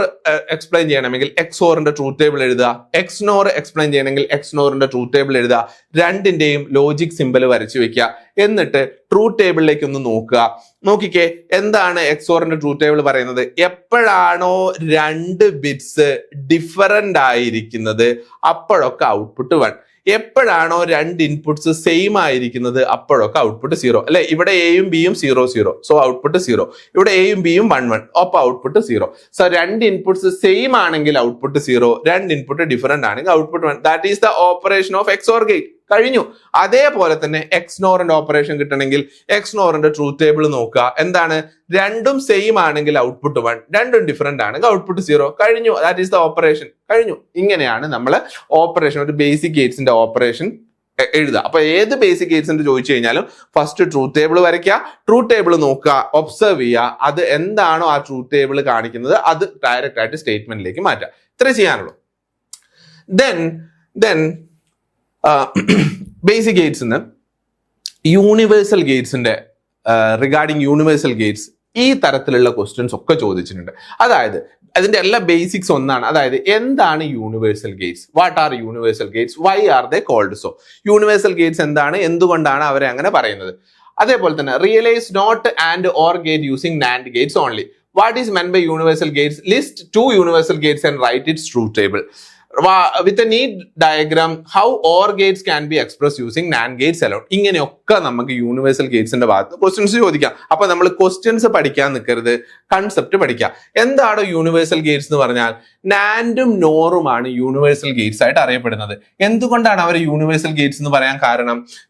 എക്സ്പ്ലെയിൻ ചെയ്യണമെങ്കിൽ XORന്റെ ട്രൂത്ത് ടേബിൾ എഴുതുക, XNOR എക്സ്പ്ലെയിൻ ചെയ്യണമെങ്കിൽ XNORന്റെ ട്രൂത്ത് ടേബിൾ എഴുതുക. രണ്ടിന്റെയും ലോജിക് സിമ്പൽ വരച്ചു വെക്കുക. എന്നിട്ട് ട്രൂത്ത് ടേബിളിലേക്ക് ഒന്ന് നോക്കുക. നോക്കിക്കേ, എന്താണ് XORന്റെ ട്രൂത്ത് ടേബിൾ പറയുന്നത്? എപ്പോഴാണോ 2 ബിറ്റ്സ് ഡിഫറന്റ് ആയിരിക്കുന്നത് അപ്പോഴൊക്കെ ഔട്ട്പുട്ട് 1. എപ്പോഴാണോ 2 ഇൻപുട്സ് സെയിം ആയിരിക്കുന്നത് അപ്പോഴൊക്കെ ഔട്ട്പുട്ട് 0. അല്ലെ, ഇവിടെ എയും ബിയും 0 0, സോ ഔട്ട്പുട്ട് 0. ഇവിടെ എയും ബിയും 1 1, അപ്പൊ ഔട്ട്പുട്ട് 0. സോ 2 ഇൻപുട്സ് സെയിം ആണെങ്കിൽ ഔട്ട്പുട്ട് 0, 2 ഇൻപുട്ട് ഡിഫറന്റ് ആണെങ്കിൽ output 1. That is the operation of XOR gate. കഴിഞ്ഞു. അതേപോലെ തന്നെ XNORന്റെ ഓപ്പറേഷൻ കിട്ടണമെങ്കിൽ XNORന്റെ ട്രൂത്ത് ടേബിൾ നോക്കുക. എന്താണ്? രണ്ടും സെയിം ആണെങ്കിൽ ഔട്ട്പുട്ട് 1, രണ്ടും ഡിഫറന്റ് ആണെങ്കിൽ ഔട്ട്പുട്ട് 0. കഴിഞ്ഞു. That is the operation. കഴിഞ്ഞു. ഇങ്ങനെയാണ് നമ്മൾ ഓപ്പറേഷൻ, ഒരു ബേസിക് ഗേറ്റ്സിന്റെ ഓപ്പറേഷൻ എഴുതുക. അപ്പൊ ഏത് ബേസിക് ഗേറ്റ്സിന്റെ ചോദിച്ചു കഴിഞ്ഞാലും ഫസ്റ്റ് ട്രൂത്ത് ടേബിൾ വരയ്ക്കുക, ട്രൂത്ത് ടേബിൾ നോക്കുക, ഒബ്സർവ് ചെയ്യുക. അത് എന്താണോ ആ ട്രൂത്ത് ടേബിൾ കാണിക്കുന്നത് അത് ഡയറക്റ്റ് ആയിട്ട് സ്റ്റേറ്റ്മെന്റിലേക്ക് മാറ്റുക. ഇത്രേ ചെയ്യാനുള്ളൂ. ദെൻ ബേസിക് ഗേറ്റ്സിന് യൂണിവേഴ്സൽ ഗേറ്റ്സിന്റെ റിഗാർഡിങ് യൂണിവേഴ്സൽ ഗേറ്റ്സ് ഈ തരത്തിലുള്ള ക്വസ്റ്റ്യൻസ് ഒക്കെ ചോദിച്ചിട്ടുണ്ട്. അതായത് അതിന്റെ എല്ലാ ബേസിക്സ് ഒന്നാണ്. അതായത് എന്താണ് universal gates, what are universal gates, why are they called so. Universal gates എന്താണ്, എന്തുകൊണ്ടാണ് അവരെ അങ്ങനെ പറയുന്നത്. അതേപോലെ തന്നെ realise not and or gate using NAND gates only. What is meant by universal gates? List 2 universal gates and write its truth table. With a neat diagram, how OR gates can be expressed using NAND gates alone. ഇങ്ങനെയൊക്കെ നമുക്ക് യൂണിവേഴ്സൽ ഗേറ്റ്സിന്റെ ഭാഗത്ത് ക്വസ്റ്റ്യൻസ് ചോദിക്കാം. അപ്പൊ നമ്മൾ ക്വസ്റ്റ്യൻസ് പഠിക്കാൻ നിൽക്കരുത്, കൺസെപ്റ്റ് പഠിക്കാം. എന്താണ് യൂണിവേഴ്സൽ ഗേറ്റ്സ് എന്ന് പറഞ്ഞാൽ? നാൻഡും നോറുമാണ് യൂണിവേഴ്സൽ ഗേറ്റ്സ് ആയിട്ട് അറിയപ്പെടുന്നത്. എന്തുകൊണ്ടാണ് അവർ യൂണിവേഴ്സൽ ഗേറ്റ്സ് എന്ന് പറയാൻ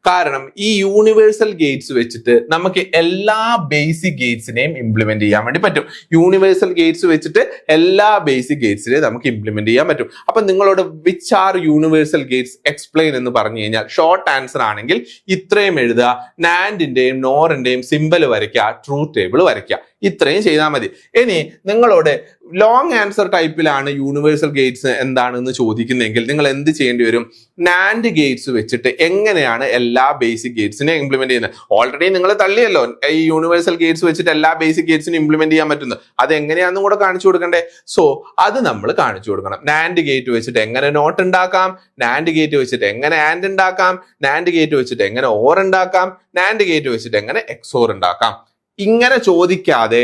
കാരണം ഈ യൂണിവേഴ്സൽ ഗേറ്റ്സ് വെച്ചിട്ട് നമുക്ക് എല്ലാ ബേസിക് ഗേറ്റ്സിനെയും ഇംപ്ലിമെന്റ് ചെയ്യാൻ വേണ്ടി പറ്റും. യൂണിവേഴ്സൽ ഗേറ്റ്സ് വെച്ചിട്ട് എല്ലാ ബേസിക് ഗേറ്റ്സിനെയും നമുക്ക് ഇംപ്ലിമെന്റ് ചെയ്യാൻ പറ്റും. അപ്പൊ നിങ്ങളോട് which are universal Gates explain എന്ന് പറഞ്ഞു കഴിഞ്ഞാൽ ഷോർട്ട് ആൻസർ ആണെങ്കിൽ ഇത്രയും എഴുതുക, നാൻഡിന്റെയും നോറിന്റെയും സിമ്പൽ വരയ്ക്കുക, ട്രൂത്ത് ടേബിൾ വരയ്ക്കുക. ഇത്രയും ചെയ്താൽ മതി. ഇനി നിങ്ങളോട് ലോങ് ആൻസർ ടൈപ്പിലാണ് യൂണിവേഴ്സൽ ഗേറ്റ്സ് എന്താണെന്ന് ചോദിക്കുന്നെങ്കിൽ നിങ്ങൾ എന്ത് ചെയ്യേണ്ടി വരും? നാൻഡ് ഗേറ്റ്സ് വെച്ചിട്ട് എങ്ങനെയാണ് എല്ലാ ബേസിക് ഗേറ്റ്സിനെ ഇംപ്ലിമെന്റ് ചെയ്യുന്നത്? ഓൾറെഡി നിങ്ങൾ തള്ളിയല്ലോ ഈ യൂണിവേഴ്സൽ ഗേറ്റ്സ് വെച്ചിട്ട് എല്ലാ ബേസിക് ഗേറ്റ്സിനും ഇംപ്ലിമെന്റ് ചെയ്യാൻ പറ്റുന്നത്. അത് എങ്ങനെയാണെന്നും കൂടെ കാണിച്ചു കൊടുക്കണ്ടേ? സോ അത് നമ്മൾ കാണിച്ചു കൊടുക്കണം. നാൻഡ് ഗേറ്റ് വെച്ചിട്ട് എങ്ങനെ നോട്ട് ഉണ്ടാക്കാം, നാൻഡ് ഗേറ്റ് വെച്ചിട്ട് എങ്ങനെ ആൻഡ് ഉണ്ടാക്കാം, നാൻഡ് ഗേറ്റ് വെച്ചിട്ട് എങ്ങനെ ഓർ ഉണ്ടാക്കാം, നാൻഡ് ഗേറ്റ് വെച്ചിട്ട് എങ്ങനെ എക്സോർ ഉണ്ടാക്കാം. ഇങ്ങനെ ചോദിക്കാതെ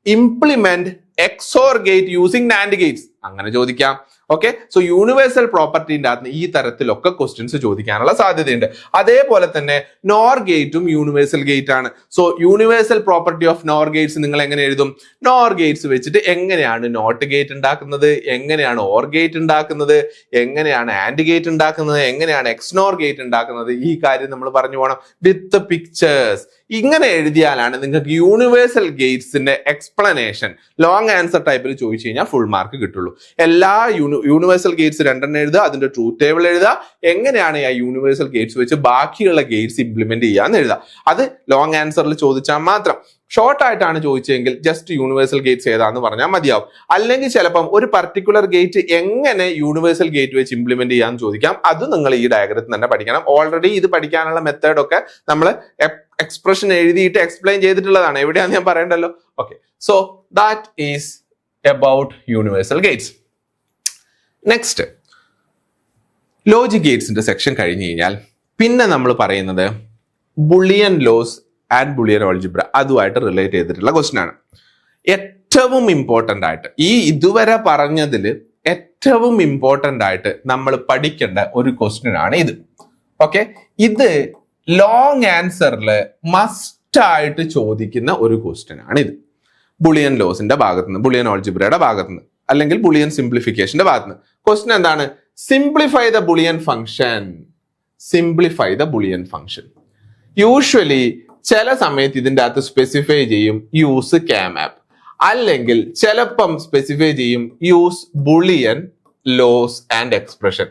implement XOR gate using NAND Gates അങ്ങനെ ചോദിക്കാം. ഓക്കെ, സോ യൂണിവേഴ്സൽ പ്രോപ്പർട്ടിന്റെ അകത്ത് ഈ തരത്തിലൊക്കെ ക്വസ്റ്റ്യൻസ് ചോദിക്കാനുള്ള സാധ്യതയുണ്ട്. അതേപോലെ തന്നെ നോർ ഗേറ്റും യൂണിവേഴ്സൽ ഗേറ്റ് ആണ്. So universal property of nor Gates നിങ്ങൾ എങ്ങനെ എഴുതും? നോർ ഗേറ്റ്സ് വെച്ചിട്ട് എങ്ങനെയാണ് നോട്ട് ഗേറ്റ് ഉണ്ടാക്കുന്നത്, എങ്ങനെയാണ് ഓർ ഗേറ്റ് ഉണ്ടാക്കുന്നത്, എങ്ങനെയാണ് ആൻഡ് ഗേറ്റ് ഉണ്ടാക്കുന്നത്, എങ്ങനെയാണ് എക്സ്നോർ ഗേറ്റ് ഉണ്ടാക്കുന്നത്, ഈ കാര്യം നമ്മൾ പറഞ്ഞു പോകണം വിത്ത് പിക്ചേഴ്സ്. ഇങ്ങനെ എഴുതിയാലാണ് നിങ്ങൾക്ക് യൂണിവേഴ്സൽ ഗേറ്റ്സിന്റെ എക്സ്പ്ലനേഷൻ ലോങ് ആൻസർ ടൈപ്പിൽ ചോദിച്ചു കഴിഞ്ഞാൽ ഫുൾ മാർക്ക് കിട്ടുള്ളൂ. എല്ലാ യൂണിവേഴ്സൽ ഗേറ്റ്സ് രണ്ടെണ്ണം എഴുതുക, അതിന്റെ ട്രൂത്ത് ടേബിൾ എഴുതുക, എങ്ങനെയാണ് ആ യൂണിവേഴ്സൽ ഗേറ്റ്സ് വെച്ച് ബാക്കിയുള്ള ഗേറ്റ്സ് ഇംപ്ലിമെന്റ് ചെയ്യാന്ന് എഴുതുക. അത് ലോങ് ആൻസറിൽ ചോദിച്ചാൽ മാത്രം. ഷോർട്ട് ആയിട്ടാണ് ചോദിച്ചെങ്കിൽ ജസ്റ്റ് യൂണിവേഴ്സൽ ഗേറ്റ്സ് ഏതാന്ന് പറഞ്ഞാൽ മതിയാവും. അല്ലെങ്കിൽ ചിലപ്പം ഒരു പർട്ടിക്കുലർ ഗേറ്റ് എങ്ങനെ യൂണിവേഴ്സൽ ഗേറ്റ് വെച്ച് ഇംപ്ലിമെന്റ് ചെയ്യാന്ന് ചോദിക്കാം. അത് നിങ്ങൾ ഈ ഡയഗ്രത്തിൽ തന്നെ പഠിക്കണം. ഓൾറെഡി ഇത് പഠിക്കാനുള്ള മെത്തേഡൊക്കെ നമ്മൾ എക്സ്പ്രഷൻ എഴുതിയിട്ട് എക്സ്പ്ലെയിൻ ചെയ്തിട്ടുള്ളതാണ്. എവിടെയാന്ന് ഞാൻ പറയണ്ടല്ലോ. Okay, so that is about universal gates. Next, logic ഗേറ്റ്സിന്റെ സെക്ഷൻ കഴിഞ്ഞു കഴിഞ്ഞാൽ പിന്നെ നമ്മൾ പറയുന്നത് Boolean laws and Boolean algebra, അതുമായിട്ട് റിലേറ്റ് ചെയ്തിട്ടുള്ള ക്വസ്റ്റ്യൻ ആണ്. ഏറ്റവും ഇമ്പോർട്ടൻ്റ് ആയിട്ട് ഈ ഇതുവരെ പറഞ്ഞതിൽ ഏറ്റവും ഇമ്പോർട്ടൻ്റ് ആയിട്ട് നമ്മൾ പഠിക്കേണ്ട ഒരു ക്വസ്റ്റ്യൻ ആണ് ഇത്. ഓക്കെ, ഇത് ലോങ് ആൻസറിൽ മസ്റ്റ് ആയിട്ട് ചോദിക്കുന്ന ഒരു ക്വസ്റ്റ്യൻ ആണ് ഇത്. ബുളിയൻ ലോസിന്റെ ഭാഗത്തുനിന്ന്, ബുളിയൻ ഓൾജിബ്രയുടെ ഭാഗത്തുനിന്ന്, അല്ലെങ്കിൽ ബുളിയൻ സിംപ്ലിഫിക്കേഷന്റെ ഭാഗത്തുനിന്ന്. ക്വസ്റ്റ്യൻ എന്താണ്? Simplify the Boolean function. Simplify the Boolean function. Usually ചില സമയത്ത് ഇതിൻ്റെ അകത്ത് സ്പെസിഫൈ ചെയ്യും യൂസ് കാമാപ്പ്, അല്ലെങ്കിൽ ചിലപ്പം സ്പെസിഫൈ ചെയ്യും use Boolean laws and expression.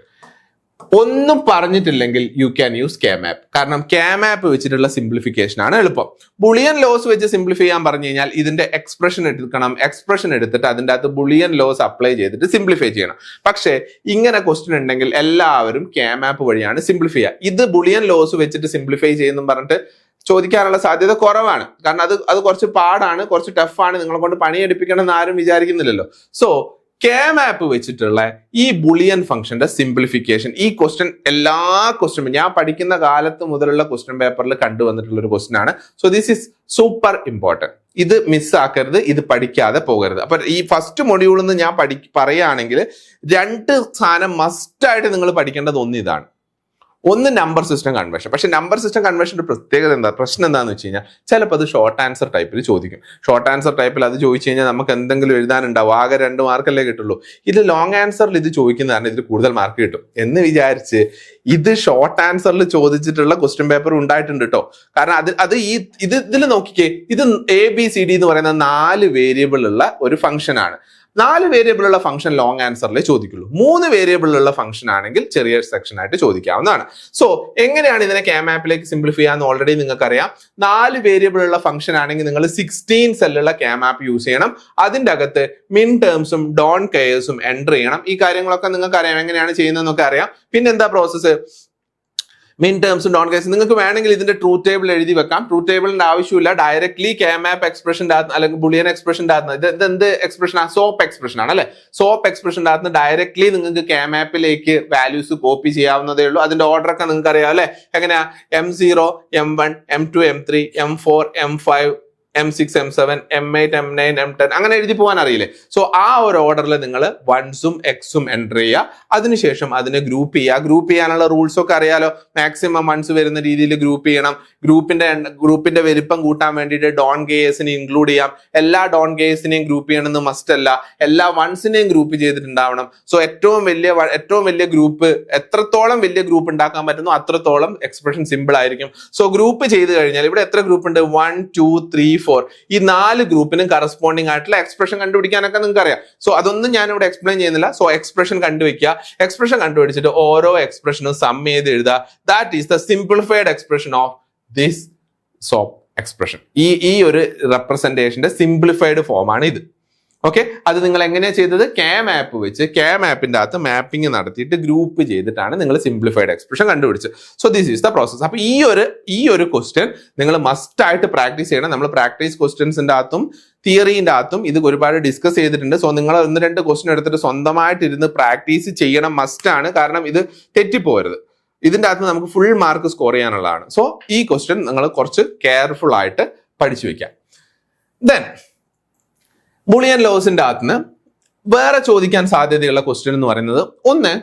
ഒന്നും പറഞ്ഞിട്ടില്ലെങ്കിൽ യു ക്യാൻ യൂസ് കാമാപ്പ്. കാരണം കാമാപ്പ് വെച്ചിട്ടുള്ള സിംപ്ലിഫിക്കേഷൻ ആണ് എളുപ്പം. ബുളിയൻ ലോസ് വെച്ച് സിംപ്ലിഫൈ ചെയ്യാൻ പറഞ്ഞു കഴിഞ്ഞാൽ ഇതിന്റെ എക്സ്പ്രഷൻ എടുക്കണം. എക്സ്പ്രഷൻ എടുത്തിട്ട് അതിൻ്റെ അകത്ത് ബുളിയൻ ലോസ് അപ്ലൈ ചെയ്തിട്ട് സിംപ്ലിഫൈ ചെയ്യണം. പക്ഷേ ഇങ്ങനെ ക്വസ്റ്റ്യൻ ഉണ്ടെങ്കിൽ എല്ലാവരും കാമാപ്പ് വഴിയാണ് സിംപ്ലിഫൈ ചെയ്യുക. ഇത് ബുളിയൻ ലോസ് വെച്ചിട്ട് സിംപ്ലിഫൈ ചെയ്യുന്നു പറഞ്ഞിട്ട് ചോദിക്കാനുള്ള സാധ്യത കുറവാണ്. കാരണം അത് കുറച്ച് പാടാണ്, കുറച്ച് ടഫാണ്, നിങ്ങളെ കൊണ്ട് പണിയെടുപ്പിക്കണം എന്ന് ആരും വിചാരിക്കുന്നില്ലല്ലോ. സോ കാമാപ്പ് വെച്ചിട്ടുള്ള ഈ ബുളിയൻ ഫംഗ്ഷന്റെ സിംപ്ലിഫിക്കേഷൻ, ഈ ക്വസ്റ്റ്യൻ എല്ലാ ക്വസ്റ്റ്യൻ ഞാൻ പഠിക്കുന്ന കാലത്ത് മുതലുള്ള ക്വസ്റ്റ്യൻ പേപ്പറിൽ കണ്ടുവന്നിട്ടുള്ള ഒരു ക്വസ്റ്റ്യൻ ആണ്. So this is super important. ഇത് മിസ്സാക്കരുത്, ഇത് പഠിക്കാതെ പോകരുത്. അപ്പൊ ഈ ഫസ്റ്റ് മൊഡ്യൂളിൽ നിന്ന് ഞാൻ പറയുകയാണെങ്കിൽ 2 സാധനം മസ്റ്റായിട്ട് നിങ്ങൾ പഠിക്കേണ്ടത് ഇതാണ്. ഒന്ന് നമ്പർ സിസ്റ്റം കൺവേർഷൻ. പക്ഷെ നമ്പർ സിസ്റ്റം കൺവേർഷന്റെ പ്രത്യേകത പ്രശ്നം എന്താണെന്ന് വെച്ച് കഴിഞ്ഞാൽ ചിലപ്പോൾ അത് ഷോർട്ട് ആൻസർ ടൈപ്പിൽ ചോദിക്കും. ഷോർട്ട് ആൻസർ ടൈപ്പിൽ അത് ചോദിച്ചു കഴിഞ്ഞാൽ നമുക്ക് എന്തെങ്കിലും എഴുതാനുണ്ടാവും, ആകെ 2 മാർക്കല്ലേ കിട്ടുള്ളൂ. ഇത് ലോങ് ആൻസറിൽ ഇത് ചോദിക്കുന്നതാണ് ഇതിൽ കൂടുതൽ മാർക്ക് കിട്ടും എന്ന് വിചാരിച്ച് ഇത് ഷോർട്ട് ആൻസറിൽ ചോദിച്ചിട്ടുള്ള ക്വസ്റ്റ്യൻ പേപ്പർ ഉണ്ടായിട്ടുണ്ട് കേട്ടോ. കാരണം ഇതിൽ നോക്കിക്കേ, ഇത് ABCD എന്ന് പറയുന്ന 4 വേരിയബിൾ ഉള്ള ഒരു ഫംഗ്ഷൻ ആണ്. 4 വേരിയബിൾ ഉള്ള ഫംഗ്ഷൻ ലോങ് ആൻസറിലേ ചോദിക്കുള്ളൂ. 3 വേരിയബിൾ ഉള്ള ഫംഗ്ഷൻ ആണെങ്കിൽ ചെറിയ സെക്ഷൻ ആയിട്ട് ചോദിക്കാവുന്നതാണ്. സോ എങ്ങനെയാണ് ഇതിനെ കാമാപ്പിലേക്ക് സിംപ്ലിഫൈ ചെയ്യാന്ന് ഓൾറെഡി നിങ്ങൾക്ക് അറിയാം. 4 വേരിയബിൾ ഉള്ള ഫംഗ്ഷൻ ആണെങ്കിൽ നിങ്ങൾ 16 സെല്ലുള്ള കാമാപ്പ് യൂസ് ചെയ്യണം. അതിൻ്റെ അകത്ത് മിൻ ടേംസും ഡോൺ കെയേഴ്സും എൻ്റർ ചെയ്യണം. ഈ കാര്യങ്ങളൊക്കെ നിങ്ങൾക്ക് അറിയാം, എങ്ങനെയാണ് ചെയ്യുന്നതെന്നൊക്കെ അറിയാം. പിന്നെന്താ പ്രോസസ്സ്? മിൻ ടേംസും ഡോൺ കേസും നിങ്ങൾക്ക് വേണമെങ്കിൽ ഇതിന്റെ ട്രൂത്ത് ടേബിൾ എഴുതി വെക്കാം. ട്രൂത്ത് ടേബിളിന്റെ ആവശ്യമില്ല. ഡയറക്ട്ലി കാമാപ്പ് എക്സ്പ്രഷൻ്റെ അകത്ത് അല്ലെങ്കിൽ ബുളിയൻ എക്സ്പ്രഷൻ്റെ അകത്ത് ഇത് എന്ത് എക്സ്പ്രഷൻ ആണ്? സോപ്പ് എക്സ്പ്രഷൻ ആണ് അല്ലെ. സോപ്പ് എക്സ്പ്രഷൻ്റെ അകത്ത് ഡയറക്ട്ലി നിങ്ങൾക്ക് കാമാപ്പിലേക്ക് വാല്യൂസ് കോപ്പി ചെയ്യാവുന്നതേ ഉള്ളൂ. അതിന്റെ ഓർഡർ ഒക്കെ നിങ്ങൾക്ക് അറിയാം അല്ലെ. എങ്ങനെയാ? M0, M1, M2, M3, M4, M5, M6, M7, M8, M9, M10 അങ്ങനെ എഴുതി പോകാൻ അറിയില്ലേ? സോ ആ ഒരു ഓർഡറിൽ നിങ്ങൾ 1സും Xും എൻ്റർ ചെയ്യുക. അതിനുശേഷം അതിനെ ഗ്രൂപ്പ് ചെയ്യുക. ഗ്രൂപ്പ് ചെയ്യാനുള്ള റൂൾസ് ഒക്കെ അറിയാലോ. മാക്സിമം 1s വരുന്ന രീതിയിൽ ഗ്രൂപ്പ് ചെയ്യണം. ഗ്രൂപ്പിന്റെ വലിപ്പം കൂട്ടാൻ വേണ്ടിയിട്ട് ഡോൺ ഗേയേഴ്സിനെ ഇൻക്ലൂഡ് ചെയ്യാം. എല്ലാ ഡോൺ ഗേയേഴ്സിനെയും ഗ്രൂപ്പ് ചെയ്യണമെന്ന് മസ്റ്റ് അല്ല. എല്ലാ 1സിനെയും ഗ്രൂപ്പ് ചെയ്തിട്ടുണ്ടാവണം. സോ ഏറ്റവും വലിയ ഗ്രൂപ്പ്, എത്രത്തോളം വലിയ ഗ്രൂപ്പ് ഉണ്ടാക്കാൻ പറ്റുന്നു അത്രത്തോളം എക്സ്പ്രഷൻ സിമ്പിൾ ആയിരിക്കും. സോ ഗ്രൂപ്പ് ചെയ്ത് കഴിഞ്ഞാൽ ഇവിടെ എത്ര ഗ്രൂപ്പ് ഉണ്ട്? 1, 2, 3, 4. ഈ 4 ഗ്രൂപ്പിനും കറസ്പോണ്ടിങ് ആയിട്ടുള്ള എക്സ്പ്രഷൻ കണ്ടുപിടിക്കാനൊക്കെ നിങ്ങൾക്ക് അറിയാം. സോ അതൊന്നും ഞാൻ ഇവിടെ എക്സ്പ്ലെയിൻ ചെയ്യുന്നില്ല. സോ എക്സ്പ്രഷൻ കണ്ടുപിടിക്കുക. എക്സ്പ്രഷൻ കണ്ടുപിടിച്ചിട്ട് ഓരോ എക്സ്പ്രഷനും സം ചെയ്ത് എഴുതുക. That is the simplified expression of this soap expression. ഈ ഒരു റെപ്രസെന്റേഷന്റെ സിംപ്ലിഫൈഡ് ഫോം ആണ് ഇത്. ഓക്കെ, അത് നിങ്ങൾ എങ്ങനെയാ ചെയ്തത്? മാപ്പ് വെച്ച് മാപ്പിന്റെ അകത്ത് മാപ്പിംഗ് നടത്തിയിട്ട് ഗ്രൂപ്പ് ചെയ്തിട്ടാണ് നിങ്ങൾ സിംപ്ലിഫൈഡ് എക്സ്പ്രഷൻ കണ്ടുപിടിച്ചത്. So this is the process. അപ്പൊ ഈ ഒരു ക്വസ്റ്റ്യൻ നിങ്ങൾ മസ്റ്റ് ആയിട്ട് പ്രാക്ടീസ് ചെയ്യണം. നമ്മൾ പ്രാക്ടീസ് ക്വസ്റ്റ്യൻസിന്റെ അകത്തും തിയറിന്റെ അകത്തും ഇത് ഒരുപാട് ഡിസ്കസ് ചെയ്തിട്ടുണ്ട്. സോ നിങ്ങൾ 1-2 ക്വസ്റ്റ്യൻ എടുത്തിട്ട് സ്വന്തമായിട്ട് ഇരുന്ന് പ്രാക്ടീസ് ചെയ്യണം, മസ്റ്റ് ആണ്. കാരണം ഇത് തെറ്റിപ്പോരുത്. ഇതിന്റെ അകത്ത് നമുക്ക് ഫുൾ മാർക്ക് സ്കോർ ചെയ്യാനുള്ളതാണ്. സോ ഈ ക്വസ്റ്റ്യൻ നിങ്ങൾ കുറച്ച് കെയർഫുൾ ആയിട്ട് പഠിച്ചു വെക്കാം. ദെൻ ബൂളിയൻ ലോസിന്റെ അകത്തുനിന്ന് വേറെ ചോദിക്കാൻ സാധ്യതയുള്ള ക്വസ്റ്റ്യൻ എന്ന് പറയുന്നത്, ഒന്ന്,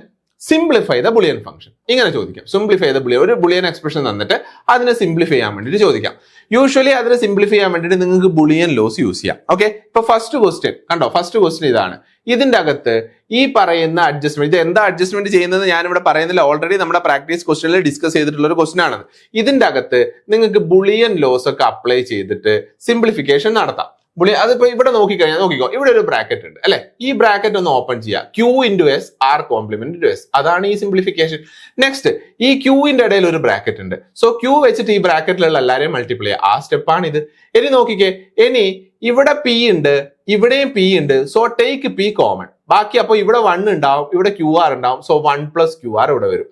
സിംപ്ലിഫൈ ദ ബുളിയൻ ഫംഗ്ഷൻ. ഇങ്ങനെ ചോദിക്കാം, സിംപ്ലിഫൈ ദ ബുളിയൻ. ഒരു ബുളിയൻ എക്സ്പ്രഷൻ തന്നിട്ട് അതിനെ സിംപ്ലിഫൈ ചെയ്യാൻ വേണ്ടിയിട്ട് ചോദിക്കാം. യൂഷ്വലി അതിനെ സിംപ്ലിഫൈ ചെയ്യാൻ വേണ്ടിയിട്ട് നിങ്ങൾക്ക് ബുളിയൻ ലോസ് യൂസ് ചെയ്യാം. ഓക്കെ, ഇപ്പൊ ഫസ്റ്റ് ക്വസ്റ്റ്യൻ കണ്ടോ, ഫസ്റ്റ് ക്വസ്റ്റ്യൻ ഇതാണ്. ഇതിന്റെ അകത്ത് ഈ പറയുന്ന അഡ്ജസ്റ്റ്മെന്റ്, ഇത് എന്താ അഡ്ജസ്റ്റ്മെന്റ് ചെയ്യുന്നത് ഞാനിവിടെ പറയുന്നില്ല, ഓൾറെഡി നമ്മുടെ പ്രാക്ടീസ് ക്വസ്റ്റ്യനിൽ ഡിസ്കസ് ചെയ്തിട്ടുള്ള ഒരു ക്വസ്റ്റ്യൻ ആണത്. ഇതിന്റെ അകത്ത് നിങ്ങൾക്ക് ബുളിയൻ ലോസ് ഒക്കെ അപ്ലൈ ചെയ്തിട്ട് സിംപ്ലിഫിക്കേഷൻ നടത്താം. അതിപ്പോ ഇവിടെ നോക്കിക്കോ, ഇവിടെ ഒരു ബ്രാക്കറ്റ് ഉണ്ട് അല്ലെ? ഈ ബ്രാക്കറ്റ് ഒന്ന് ഓപ്പൺ ചെയ്യുക. Q into S R complement into S. അതാണ് ഈ സിംപ്ലിഫിക്കേഷൻ. നെക്സ്റ്റ്, ഈ Qന്റെ ഇടയിൽ ഒരു ബ്രാക്കറ്റ് ഉണ്ട്. സോ Q വെച്ചിട്ട് ഈ ബ്രാക്കറ്റിലുള്ള എല്ലാവരെയും മൾട്ടിപ്ലൈ ചെയ്യുക. ആ സ്റ്റെപ്പാണ് ഇത്. ഇനി നോക്കിക്കേ, ഇനി ഇവിടെ P ഉണ്ട്, ഇവിടെയും P ഉണ്ട്. So take P common. ബാക്കി അപ്പൊ ഇവിടെ 1 ഉണ്ടാവും, ഇവിടെ QR ഉണ്ടാവും. സോ 1 + QR ഇവിടെ വരും.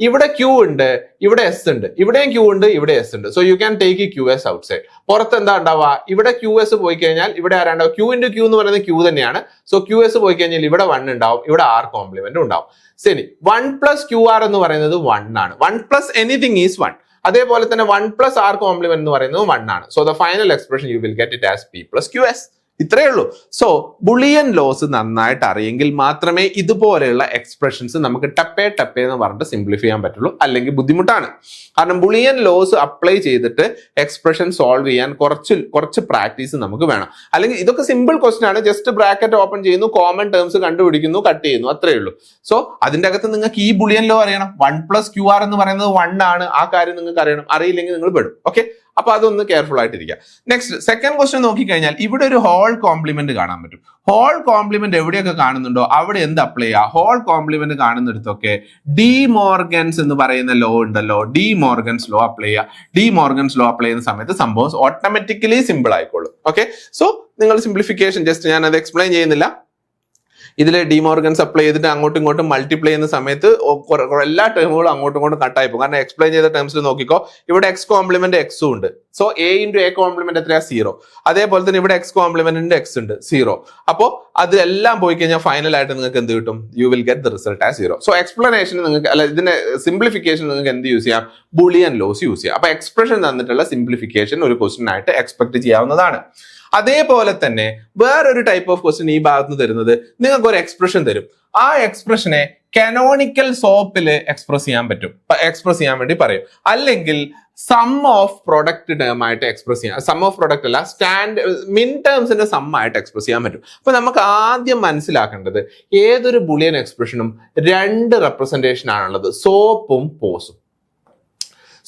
ഇവിടെ Q ഉണ്ട്, ഇവിടെ S ഉണ്ട്, ഇവിടെയും Q ഉണ്ട്, ഇവിടെ S ഉണ്ട്. So you can take QS outside. പുറത്ത് എന്താ ഉണ്ടാവുക? ഇവിടെ QS പോയി കഴിഞ്ഞാൽ ഇവിടെ ആരാണ്ടാവും? Q into Q എന്ന് പറയുന്നത് Q തന്നെയാണ്. സോ QS പോയി കഴിഞ്ഞാൽ ഇവിടെ 1 ഉണ്ടാവും, ഇവിടെ R കോംപ്ലിമെന്റ് ഉണ്ടാവും. ശരി, 1 + QR എന്ന് പറയുന്നത് 1 ആണ്. 1 + എനിത്തിങ് ഈസ് 1. അതേപോലെ തന്നെ 1 + R കോംപ്ലിമെന്റ് എന്ന് പറയുന്നത് 1 ആണ്. So the final expression U will get it as P + QS. ഇത്രയേ ഉള്ളൂ. സോ ബുളിയൻ ലോസ് നന്നായിട്ട് അറിയെങ്കിൽ മാത്രമേ ഇതുപോലെയുള്ള എക്സ്പ്രഷൻസ് നമുക്ക് ടപ്പേ എന്ന് പറഞ്ഞിട്ട് സിംപ്ലിഫൈ ചെയ്യാൻ പറ്റുള്ളൂ. അല്ലെങ്കിൽ ബുദ്ധിമുട്ടാണ്. കാരണം ബുളിയൻ ലോസ് അപ്ലൈ ചെയ്തിട്ട് എക്സ്പ്രഷൻ സോൾവ് ചെയ്യാൻ കുറച്ച് പ്രാക്ടീസ് നമുക്ക് വേണം. അല്ലെങ്കിൽ ഇതൊക്കെ സിമ്പിൾ ക്വസ്റ്റ്യൻ ആണ്. ജസ്റ്റ് ബ്രാക്കറ്റ് ഓപ്പൺ ചെയ്യുന്നു, കോമൺ ടേംസ് കണ്ടുപിടിക്കുന്നു, കട്ട് ചെയ്യുന്നു, അത്രയേ ഉള്ളൂ. സോ അതിന്റെ അകത്ത് നിങ്ങൾക്ക് ഈ ബുളിയൻ ലോ അറിയണം. 1 + QR എന്ന് പറയുന്നത് 1 ആണ്. ആ കാര്യം നിങ്ങൾക്ക് അറിയണം. അറിയില്ലെങ്കിൽ നിങ്ങൾ പെടും. ഓക്കെ, അപ്പൊ അതൊന്ന് കെയർഫുൾ ആയിട്ടിരിക്കുക. നെക്സ്റ്റ്, സെക്കൻഡ് ക്വസ്റ്റ്യൻ നോക്കിക്കഴിഞ്ഞാൽ ഇവിടെ ഒരു ഹോൾ കോംപ്ലിമെന്റ് കാണാൻ പറ്റും. ഹോൾ കോംപ്ലിമെന്റ് എവിടെയൊക്കെ കാണുന്നുണ്ടോ അവിടെ എന്ത് അപ്ലൈ ചെയ്യുക? ഹോൾ കോംപ്ലിമെന്റ് കാണുന്നിടത്തൊക്കെ ഡി മോർഗൻസ് എന്ന് പറയുന്ന ലോ ഉണ്ടല്ലോ, ഡി മോർഗൻസ് ലോ അപ്ലൈ ചെയ്യുക. ഡി മോർഗൻസ് ലോ അപ്ലൈ ചെയ്യുന്ന സമയത്ത് സംഭവം ഓട്ടോമാറ്റിക്കലി സിമ്പിൾ ആയിക്കോളും. ഓക്കെ, സോ നിങ്ങൾ സിംപ്ലിഫിക്കേഷൻ ജസ്റ്റ് ഞാൻ അത് എക്സ്പ്ലെയിൻ ചെയ്യുന്നില്ല. ഇതിലെ ഡിമോർഗൻസ് അപ്ലൈ ചെയ്തിട്ട് അങ്ങോട്ടും ഇങ്ങോട്ടും മൾട്ടിപ്ലൈ ചെയ്യുന്ന സമയത്ത് എല്ലാ ടേമുകളും അങ്ങോട്ടും ഇങ്ങോട്ടും കട്ടായി പോകും. കാരണം എക്സ്പ്ലെയിൻ ചെയ്ത ടേംസിൽ നോക്കിക്കോ, ഇവിടെ X കോംപ്ലിമെന്റ് X ഉണ്ട്. So A into A complement എത്രയാ? 0. അതേപോലെ തന്നെ ഇവിടെ X കോംപ്ലിമെന്റിന്റെ X ഉണ്ട്, 0. അപ്പോൾ അത് എല്ലാം പോയി കഴിഞ്ഞാൽ ഫൈനൽ ആയിട്ട് നിങ്ങൾക്ക് എന്ത് കിട്ടും? U will get the result as 0. So explanation നിങ്ങൾക്ക്, അല്ല ഇതിന്റെ സിംപ്ലിഫിക്കേഷൻ നിങ്ങൾക്ക് എന്ത് യൂസ് ചെയ്യാം? ബൂളിയൻ ലോസ് യൂസ് ചെയ്യാം. അപ്പൊ എക്സ്പ്രഷൻ തന്നിട്ടുള്ള സിംപ്ലിഫിക്കേഷൻ ഒരു ക്വസ്റ്റ്യൻ ആയിട്ട് എക്സ്പെക്ട് ചെയ്യാവുന്നതാണ്. അതേപോലെ തന്നെ വേറൊരു ടൈപ്പ് ഓഫ് ക്വസ്റ്റ്യൻ ഈ ഭാഗത്ത് നിന്ന് തരുന്നത്, നിങ്ങൾക്ക് ഒരു എക്സ്പ്രഷൻ തരും. ആ എക്സ്പ്രഷനെ കാനോണിക്കൽ സോപ്പിൽ എക്സ്പ്രസ് ചെയ്യാൻ വേണ്ടി പറയും. അല്ലെങ്കിൽ സം ഓഫ് പ്രൊഡക്റ്റ് ടേം ആയിട്ട് എക്സ്പ്രസ് ചെയ്യാം. സം ഓഫ് പ്രൊഡക്റ്റ് അല്ല, മിൻ ടേംസിന്റെ സം ആയിട്ട് എക്സ്പ്രസ് ചെയ്യാൻ പറ്റും. അപ്പൊ നമുക്ക് ആദ്യം മനസ്സിലാക്കേണ്ടത്, ഏതൊരു ബുളിയൻ എക്സ്പ്രഷനും 2 റെപ്രസെന്റേഷൻ ആണുള്ളത്, സോപ്പും പോസും.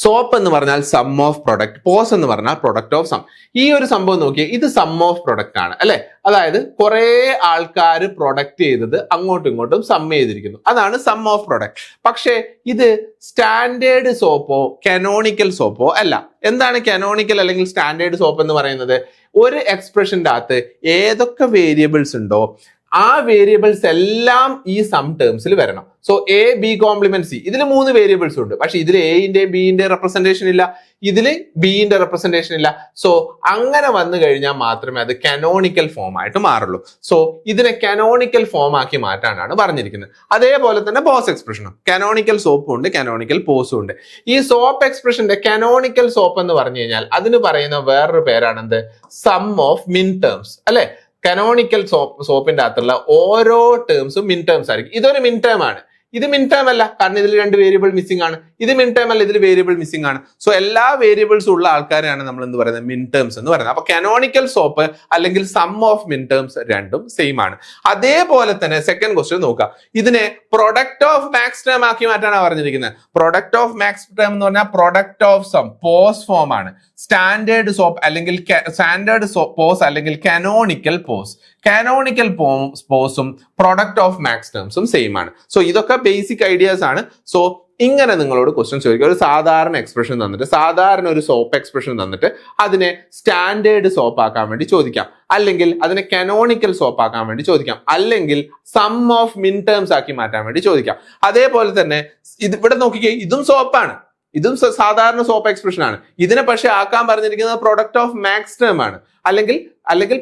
സോപ്പ് എന്ന് പറഞ്ഞാൽ സം ഓഫ് പ്രൊഡക്റ്റ്, പോസ് എന്ന് പറഞ്ഞാൽ പ്രൊഡക്റ്റ് ഓഫ് സം. ഈ ഒരു സംഭവം നോക്കിയാൽ ഇത് സം ഓഫ് പ്രൊഡക്റ്റ് ആണ് അല്ലെ? അതായത് കുറെ ആൾക്കാർ പ്രൊഡക്റ്റ് ചെയ്തത് അങ്ങോട്ടും ഇങ്ങോട്ടും സം ചെയ്തിരിക്കുന്നു, അതാണ് സം ഓഫ് പ്രൊഡക്റ്റ്. പക്ഷേ ഇത് സ്റ്റാൻഡേർഡ് സോപ്പോ കാനോണിക്കൽ സോപ്പോ അല്ല. എന്താണ് കാനോണിക്കൽ അല്ലെങ്കിൽ സ്റ്റാൻഡേർഡ് സോപ്പ് എന്ന് പറയുന്നത്? ഒരു എക്സ്പ്രഷന്റെ അകത്ത് ഏതൊക്കെ വേരിയബിൾസ് ഉണ്ടോ ആ വേരിയബിൾസ് എല്ലാം ഈ സം ടേംസിൽ വരണം. So A B complement C, ഇതിൽ 3 വേരിയബിൾസ് ഉണ്ട്. പക്ഷെ ഇതിൽ Aന്റെ Bന്റെ റെപ്രസെന്റേഷൻ ഇല്ല, ഇതിൽ Bന്റെ റെപ്രസെന്റേഷൻ ഇല്ല. സോ അങ്ങനെ വന്നു കഴിഞ്ഞാൽ മാത്രമേ അത് കാനോണിക്കൽ ഫോം ആയിട്ട് മാറുള്ളൂ. സോ ഇതിനെ കാനോണിക്കൽ ഫോം ആക്കി മാറ്റാനാണ് പറഞ്ഞിരിക്കുന്നത്. അതേപോലെ തന്നെ പോസ് എക്സ്പ്രഷനും കാനോണിക്കൽ സോപ്പും ഉണ്ട്, കാനോണിക്കൽ പോസും ഉണ്ട്. ഈ സോപ്പ് എക്സ്പ്രഷന്റെ കാനോണിക്കൽ സോപ്പ് എന്ന് പറഞ്ഞു കഴിഞ്ഞാൽ അതിന് പറയുന്ന വേറൊരു പേരാണ് എന്ത്? സം ഓഫ് മിൻ ടേംസ് അല്ലെ? കാനോണിക്കൽ സോപ്പിന്റെ അകത്തുള്ള ഓരോ ടേംസും മിൻ ടേംസ് ആയിരിക്കും. ഇതൊരു മിൻ ടേം ആണ്, ഇത് മിൻ ടേം അല്ല, കാരണം ഇതിൽ 2 വേരിയബിൾ മിസ്സിംഗ് ആണ്. ഇത് മിൻ ടേം അല്ല, ഇതിൽ വേരിയബിൾ മിസ്സിംഗ് ആണ്. സോ എല്ലാ വേരിയബിൾസും ഉള്ള ആൾക്കാരെയാണ് നമ്മൾ എന്ത് പറയുന്നത്? മിൻ ടേംസ് എന്ന് പറയുന്നത്. അപ്പൊ കാനോണിക്കൽ സോപ്പ് അല്ലെങ്കിൽ സം ഓഫ് മിൻ ടേംസ് രണ്ടും സെയിം ആണ്. അതേപോലെ തന്നെ സെക്കൻഡ് ക്വസ്റ്റ്യൻ നോക്കുക. ഇതിനെ പ്രൊഡക്റ്റ് ഓഫ് മാക്സ് ടേം ആക്കി മാറ്റാനാണ് പറഞ്ഞിരിക്കുന്നത്. പ്രൊഡക്റ്റ് ഓഫ് മാക്സ് ടേം എന്ന് പറഞ്ഞാൽ product of sum, POS form ആണ്. സ്റ്റാൻഡേർഡ് സോപ്പ് അല്ലെങ്കിൽ സ്റ്റാൻഡേർഡ് പോസ് അല്ലെങ്കിൽ കാനോണിക്കൽ പോസ്. കാനോണിക്കൽ പോസും product of max terms same ആണ്. സോ ഇതൊക്കെ ബേസിക് ഐഡിയാസ് ആണ്. സോ ഇങ്ങനെ നിങ്ങളോട് ക്വസ്റ്റ്യൻ ചോദിക്കുക. ഒരു സാധാരണ എക്സ്പ്രഷൻ തന്നിട്ട്, സാധാരണ ഒരു സോപ്പ് എക്സ്പ്രഷൻ തന്നിട്ട് അതിനെ സ്റ്റാൻഡേർഡ് സോപ്പ് ആക്കാൻ വേണ്ടി ചോദിക്കാം, അല്ലെങ്കിൽ അതിനെ കാനോണിക്കൽ സോപ്പ് ആക്കാൻ വേണ്ടി ചോദിക്കാം, അല്ലെങ്കിൽ സം ഓഫ് മിൻ ടേംസ് ആക്കി മാറ്റാൻ വേണ്ടി ചോദിക്കാം. അതേപോലെ തന്നെ ഇവിടെ നോക്കിക്കേ, ഇതും സോപ്പാണ്, ഇതും സാധാരണ സോപ്പ് എക്സ്പ്രഷൻ ആണ്. ഇതിനെ പക്ഷെ ആക്കാൻ പറഞ്ഞിരിക്കുന്നത് പ്രൊഡക്റ്റ് ഓഫ് മാക്സ് ടേം ആണ്, അല്ലെങ്കിൽ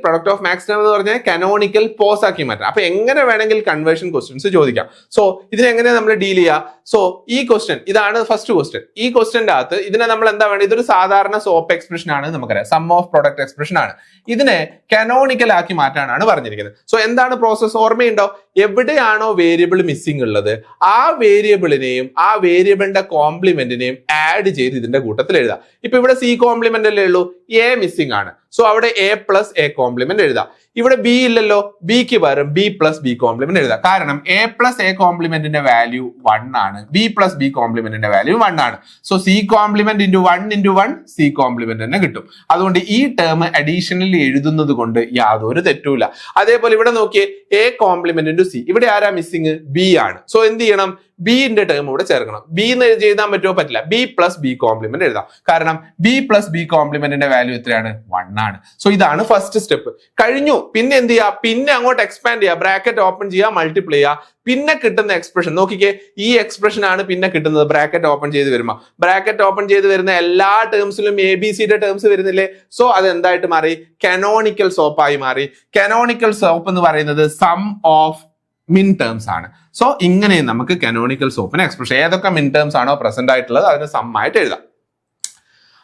പ്രൊഡക്റ്റ് ഓഫ് മാക്സ് ടേം എന്ന് പറഞ്ഞാൽ കാനോണിക്കൽ പോസ് ആക്കി മാറ്റാം. അപ്പൊ എങ്ങനെ വേണമെങ്കിൽ കൺവേർഷൻ ക്വസ്റ്റ്യൻസ് ചോദിക്കാം. സോ ഇതിനെങ്ങനെ നമ്മൾ ഡീൽ ചെയ്യുക? സോ ഈ ക്വസ്റ്റ്യൻ, ഇതാണ് ഫസ്റ്റ് ക്വസ്റ്റ്യൻ. ഈ ക്വസ്റ്റ്യന്റെ അകത്ത് ഇതിനെ നമ്മൾ എന്താ വേണ്ടത്? ഇതൊരു സാധാരണ സോപ്പ് എക്സ്പ്രഷൻ ആണ്, നമുക്കറിയാം, സം ഓഫ് പ്രൊഡക്റ്റ് എക്സ്പ്രഷൻ ആണ്. ഇതിനെ കാനോണിക്കൽ ആക്കി മാറ്റാനാണ് പറഞ്ഞിരിക്കുന്നത്. സോ എന്താണ് പ്രോസസ്? ഓർമ്മയുണ്ടോ? എവിടെയാണോ വേരിയബിൾ മിസ്സിംഗ് ഉള്ളത് ആ വേരിയബിളിനെയും ആ വേരിയബിളിന്റെ കോംപ്ലിമെന്റിനെയും ആഡ് ചെയ്ത് ഇതിന്റെ കൂട്ടത്തിൽ എഴുതാം. ഇപ്പൊ ഇവിടെ സി കോംപ്ലിമെന്റ് അല്ലേ ഉള്ളൂ, എ മിസ്സിംഗ് ആണ്. സോ അവിടെ എ പ്ലസ് എ കോംപ്ലിമെന്റ് എഴുതാം. ഇവിടെ ബി ഇല്ലല്ലോ, ബിക്ക് പകരം ബി പ്ലസ് ബി കോംപ്ലിമെന്റ് എഴുതാം. കാരണം എ പ്ലസ് എ കോംപ്ലിമെന്റിന്റെ വാല്യൂ 1 ആണ്, ബി പ്ലസ് ബി കോംപ്ലിമെന്റിന്റെ വാല്യൂ 1 ആണ്. So C complement into 1 C complement തന്നെ കിട്ടും. അതുകൊണ്ട് ഈ ടേം അഡീഷണലി എഴുതുന്നത് കൊണ്ട് യാതൊരു തെറ്റുമില്ല. അതേപോലെ ഇവിടെ നോക്കിയേ, എ കോംപ്ലിമെന്റ് ഇൻറ്റു സി, ഇവിടെ ആരാ മിസ്സിങ്? ബി ആണ്. സോ എന്ത് ചെയ്യണം? ബിന്റെ ടേം ഇവിടെ ചേർക്കണം. ബി എന്ന് എഴുതാൻ പറ്റുമോ? പറ്റില്ല. ബി പ്ലസ് ബി കോംപ്ലിമെന്റ് എഴുതാം. കാരണം ബി പ്ലസ് ബി കോംപ്ലിമെന്റിന്റെ വാല്യൂ എത്രയാണ്? 1 ആണ്. സോ ഇതാണ് ഫസ്റ്റ് സ്റ്റെപ്പ്. കഴിഞ്ഞു. പിന്നെ എന്ത് ചെയ്യുക? പിന്നെ അങ്ങോട്ട് എക്സ്പാൻഡ് ചെയ്യുക, ബ്രാക്കറ്റ് ഓപ്പൺ ചെയ്യുക, മൾട്ടിപ്ലൈ ചെയ്യുക. പിന്നെ കിട്ടുന്ന എക്സ്പ്രഷൻ നോക്കിക്കേ, ഈ എക്സ്പ്രഷൻ ആണ് പിന്നെ കിട്ടുന്നത് ബ്രാക്കറ്റ് ഓപ്പൺ ചെയ്ത് വരുമ്പോൾ. ബ്രാക്കറ്റ് ഓപ്പൺ ചെയ്ത് വരുന്ന എല്ലാ ടേംസിലും എ ബി സിയുടെ ടേംസ് വരുന്നില്ലേ? സോ അത് എന്തായിട്ട് മാറി? കാനോണിക്കൽ സോപ്പായി മാറി. കാനോണിക്കൽ സോപ്പ് എന്ന് പറയുന്നത് സം ഓഫ് മിൻ ടേംസ് ആണ്. സോ ഇങ്ങനെ നമുക്ക് കാനോണിക്കൽ സോപ്പിന് എക്സ്പ്രഷൻ ഏതൊക്കെ മിൻ ടേംസ് ആണോ പ്രസന്റ് ആയിട്ടുള്ളത് അതിന് സം ആയിട്ട് എഴുതാം.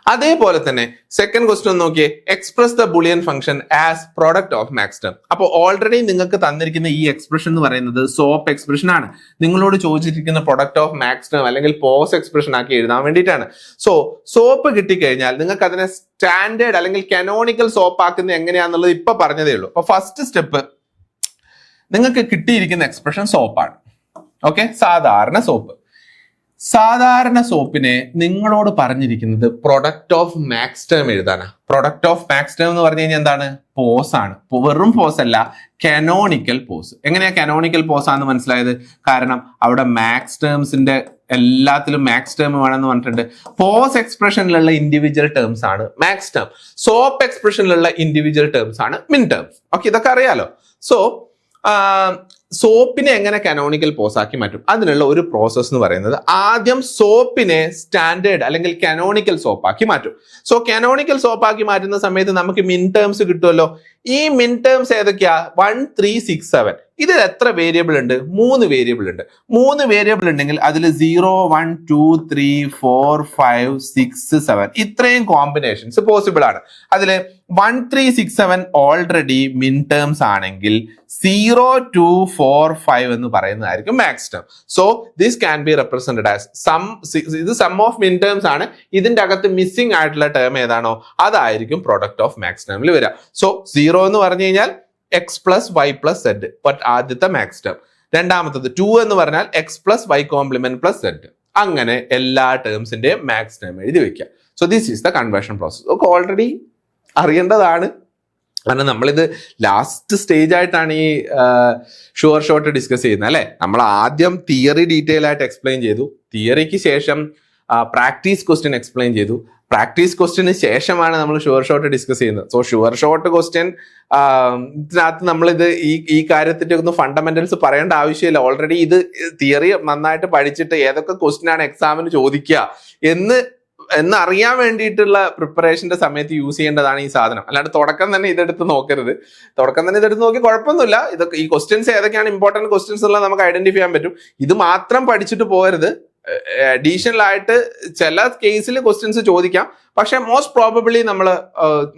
അതേപോലെ തന്നെ സെക്കൻഡ് ക്വസ്റ്റ്യൻ നോക്കിയേ, express the Boolean function as product of max term. അപ്പോൾ ഓൾറെഡി നിങ്ങൾക്ക് തന്നിരിക്കുന്ന ഈ എക്സ്പ്രഷൻ എന്ന് പറയുന്നത് സോപ്പ് എക്സ്പ്രഷൻ ആണ്. നിങ്ങളോട് ചോദിച്ചിരിക്കുന്ന പ്രൊഡക്റ്റ് ഓഫ് മാക്സ് ടേം അല്ലെങ്കിൽ പോസ് എക്സ്പ്രഷൻ ആക്കി എഴുതാൻ വേണ്ടിയിട്ടാണ്. സോ സോപ്പ് കിട്ടിക്കഴിഞ്ഞാൽ നിങ്ങൾക്ക് അതിനെ സ്റ്റാൻഡേർഡ് അല്ലെങ്കിൽ കാനോണിക്കൽ സോപ്പ് ആക്കുന്നത് എങ്ങനെയാണെന്നുള്ളത് ഇപ്പൊ പറഞ്ഞതേ ഉള്ളൂ. അപ്പൊ ഫസ്റ്റ് സ്റ്റെപ്പ്, നിങ്ങൾക്ക് കിട്ടിയിരിക്കുന്ന എക്സ്പ്രഷൻ സോപ്പാണ്. ഓക്കെ, സാധാരണ സോപ്പ്. സാധാരണ സോപ്പിനെ നിങ്ങളോട് പറഞ്ഞിരിക്കുന്നത് പ്രൊഡക്റ്റ് ഓഫ് മാക്സ് ടേം എഴുതാനാ. പ്രൊഡക്റ്റ് ഓഫ് മാക്സ് ടേം എന്ന് പറഞ്ഞു കഴിഞ്ഞാൽ എന്താണ്? പോസ് ആണ്. വെറും പോസ് അല്ല, കാനോണിക്കൽ പോസ്. എങ്ങനെയാ കാനോണിക്കൽ പോസ് ആണെന്ന് മനസ്സിലായത്? കാരണം അവിടെ മാക്സ് ടേംസിന്റെ എല്ലാത്തിലും മാക്സ് ടേം വേണമെന്ന് പറഞ്ഞിട്ടുണ്ട്. പോസ് എക്സ്പ്രഷനിലുള്ള ഇൻഡിവിജ്വൽ ടേംസ് ആണ് മാക്സ് ടേം, സോപ്പ് എക്സ്പ്രഷനിലുള്ള ഇൻഡിവിജ്വൽ ടേംസ് ആണ് മിൻ ടേംസ്. ഓക്കെ, ഇതൊക്കെ അറിയാലോ. സോ സോപ്പിനെ എങ്ങനെ കാനോണിക്കൽ പോസ് ആക്കി മാറ്റും? അതിനുള്ള ഒരു പ്രോസസ് എന്ന് പറയുന്നത്, ആദ്യം സോപ്പിനെ സ്റ്റാൻഡേർഡ് അല്ലെങ്കിൽ കാനോണിക്കൽ സോപ്പ് ആക്കി മാറ്റും. സോ കാനോണിക്കൽ സോപ്പ് ആക്കി മാറ്റുന്ന സമയത്ത് നമുക്ക് മിൻ ടേംസ് കിട്ടുമല്ലോ. ഈ മിൻ ടേംസ് ഏതൊക്കെയാ? 1 3 6 7. ഇതിൽ എത്ര വേരിയബിൾ ഉണ്ട്? 3 വേരിയബിൾ ഉണ്ട്. 3 വേരിയബിൾ ഉണ്ടെങ്കിൽ അതിൽ 0 1 2 3 4 5 6 7 ഇത്രയും കോമ്പിനേഷൻസ് പോസിബിൾ ആണ്. അതിൽ 1 3 6 7 ഓൾറെഡി മിൻ ടേംസ് ആണെങ്കിൽ 0 2 4 5 എന്ന് പറയുന്നതായിരിക്കും max term. So this can be represented as sum. ഇത് സം ഓഫ് മിൻ ടേംസ് ആണ്. ഇതിന്റെ അകത്ത് മിസ്സിംഗ് ആയിട്ടുള്ള ടേം ഏതാണോ അതായിരിക്കും പ്രൊഡക്റ്റ് ഓഫ് മാക്സ് ടേമിൽ വരിക. സോ 0 എന്ന് പറഞ്ഞു കഴിഞ്ഞാൽ X plus Y plus Z, ആദ്യത്തെ മാക്സ് ടേം. രണ്ടാമത്തത് 2 എന്ന് പറഞ്ഞാൽ X plus Y complement plus Z. അങ്ങനെ എല്ലാ ടേംസിന്റെയും മാക്സ് ടേം എഴുതി വെക്കുക. So this is the conversion process. ഒക്കെ ഓൾറെഡി അറിയേണ്ടതാണ്. കാരണം നമ്മളിത് ലാസ്റ്റ് സ്റ്റേജ് ആയിട്ടാണ് ഈ ഷുവർ ഷോട്ട് ഡിസ്കസ് ചെയ്യുന്നത് അല്ലെ. നമ്മൾ ആദ്യം തിയറി ഡീറ്റെയിൽ ആയിട്ട് എക്സ്പ്ലെയിൻ ചെയ്തു, തിയറിക്ക് ശേഷം പ്രാക്ടീസ് ക്വസ്റ്റ്യൻ എക്സ്പ്ലെയിൻ ചെയ്തു, പ്രാക്ടീസ് ക്വസ്റ്റ്യന് ശേഷമാണ് നമ്മൾ ഷുവർ ഷോട്ട് ഡിസ്കസ് ചെയ്യുന്നത്. സോ ഷുവർ ഷോട്ട് ക്വസ്റ്റ്യൻ ഇതിനകത്ത് നമ്മളിത് ഈ കാര്യത്തിന്റെ ഒന്നും ഫണ്ടമെന്റൽസ് പറയേണ്ട ആവശ്യമില്ല. ഓൾറെഡി ഇത് തിയറി നന്നായിട്ട് പഠിച്ചിട്ട് ഏതൊക്കെ ക്വസ്റ്റ്യൻ ആണ് എക്സാമിന് ചോദിക്കുക എന്ന് അറിയാൻ വേണ്ടിയിട്ടുള്ള പ്രിപ്പറേഷന്റെ സമയത്ത് യൂസ് ചെയ്യേണ്ടതാണ് ഈ സാധനം. അല്ലാണ്ട് തുടക്കം തന്നെ ഇതെടുത്ത് നോക്കരുത്. തുടക്കം തന്നെ ഇതെടുത്ത് നോക്കി കുഴപ്പമൊന്നുമില്ല. ഇതൊക്കെ ഈ ക്വസ്റ്റ്യൻസ് ഏതൊക്കെയാണ് ഇമ്പോർട്ടന്റ് ക്വസ്റ്റ്യൻസ് ഉള്ളത് നമുക്ക് ഐഡന്റിഫൈ ചെയ്യാൻ പറ്റും. ഇത് മാത്രം പഠിച്ചിട്ട് പോകരുത്. അഡീഷണൽ ആയിട്ട് ചില കേസിൽ ക്വസ്റ്റ്യൻസ് ചോദിക്കാം, പക്ഷെ മോസ്റ്റ് പ്രോബബിളി നമ്മൾ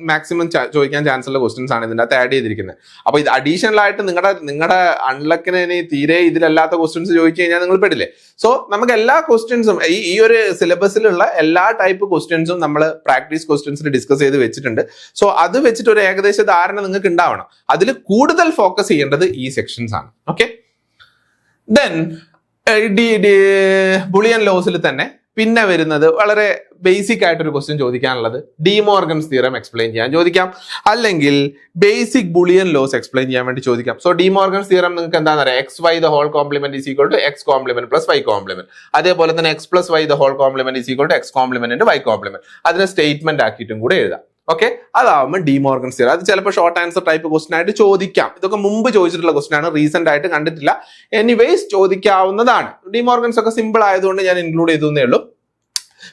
മാക്സിമം ചോദിക്കാൻ ചാൻസ് ഉള്ള ക്വസ്റ്റ്യൻസ് ആണ് ഇതിൻ്റെ അകത്ത് ആഡ് ചെയ്തിരിക്കുന്നത്. അപ്പൊ ഇത് അഡീഷണൽ ആയിട്ട് നിങ്ങളുടെ അൺലക്കിന് തീരെ ഇതിലല്ലാത്ത ക്വസ്റ്റ്യൻസ് ചോദിച്ചു കഴിഞ്ഞാൽ നിങ്ങൾ പെടില്ലേ. സോ നമുക്ക് എല്ലാ ക്വസ്റ്റ്യൻസും ഈ ഒരു സിലബസിലുള്ള എല്ലാ ടൈപ്പ് ക്വസ്റ്റ്യൻസും നമ്മൾ പ്രാക്ടീസ് ക്വസ്റ്റ്യൻസിൽ ഡിസ്കസ് ചെയ്ത് വെച്ചിട്ടുണ്ട്. സോ അത് വെച്ചിട്ട് ഒരു ഏകദേശ ധാരണ നിങ്ങൾക്ക് ഉണ്ടാവണം. അതിൽ കൂടുതൽ ഫോക്കസ് ചെയ്യേണ്ടത് ഈ സെക്ഷൻസ് ആണ്. ഓക്കെ, ദെൻ ബുളിയൻ ലോസിൽ തന്നെ പിന്നെ വരുന്നത് വളരെ ബേസിക് ആയിട്ടൊരു ക്വസ്റ്റ്യൻ ചോദിക്കാനുള്ളത് ഡിമോർഗൻസ് തിയറം എക്സ്പ്ലെയിൻ ചെയ്യാൻ ചോദിക്കാം, അല്ലെങ്കിൽ ബേസിക് ബുളിയൻ ലോസ് എക്സ്പ്ലെയിൻ ചെയ്യാൻ വേണ്ടി ചോദിക്കാം. സോ ഡിമോർഗൻസ് തിയറം നിങ്ങൾക്ക് എന്താണെന്ന് അറിയാം, X Y the whole complement is equal to X complement plus Y complement. അതേപോലെ തന്നെ X plus Y the whole complement is equal to X complement Y complement. അതിനെ സ്റ്റേറ്റ്മെന്റ് ആക്കിയിട്ടും കൂടെ എഴുതാം. ഓക്കെ, അതാവുമ്പോൾ ഡിമോർഗൻസ് തിയറം. അത് ചിലപ്പോൾ ഷോർട്ട് ആൻസർ ടൈപ്പ് ക്വസ്റ്റൻ ആയിട്ട് ചോദിക്കാം. ഇതൊക്കെ മുമ്പ് ചോദിച്ചിട്ടുള്ള ക്വസ്റ്റൻ ആണ്, റീസെന്റ് ആയിട്ട് കണ്ടിട്ടില്ല. എനിവേസ് ചോദിക്കാവുന്നതാണ്. ഡിമോർഗൻസ് ഒക്കെ സിമ്പിൾ ആയതുകൊണ്ട് ഞാൻ ഇൻക്ലൂഡ് ചെയ്തേ ഉള്ളൂ.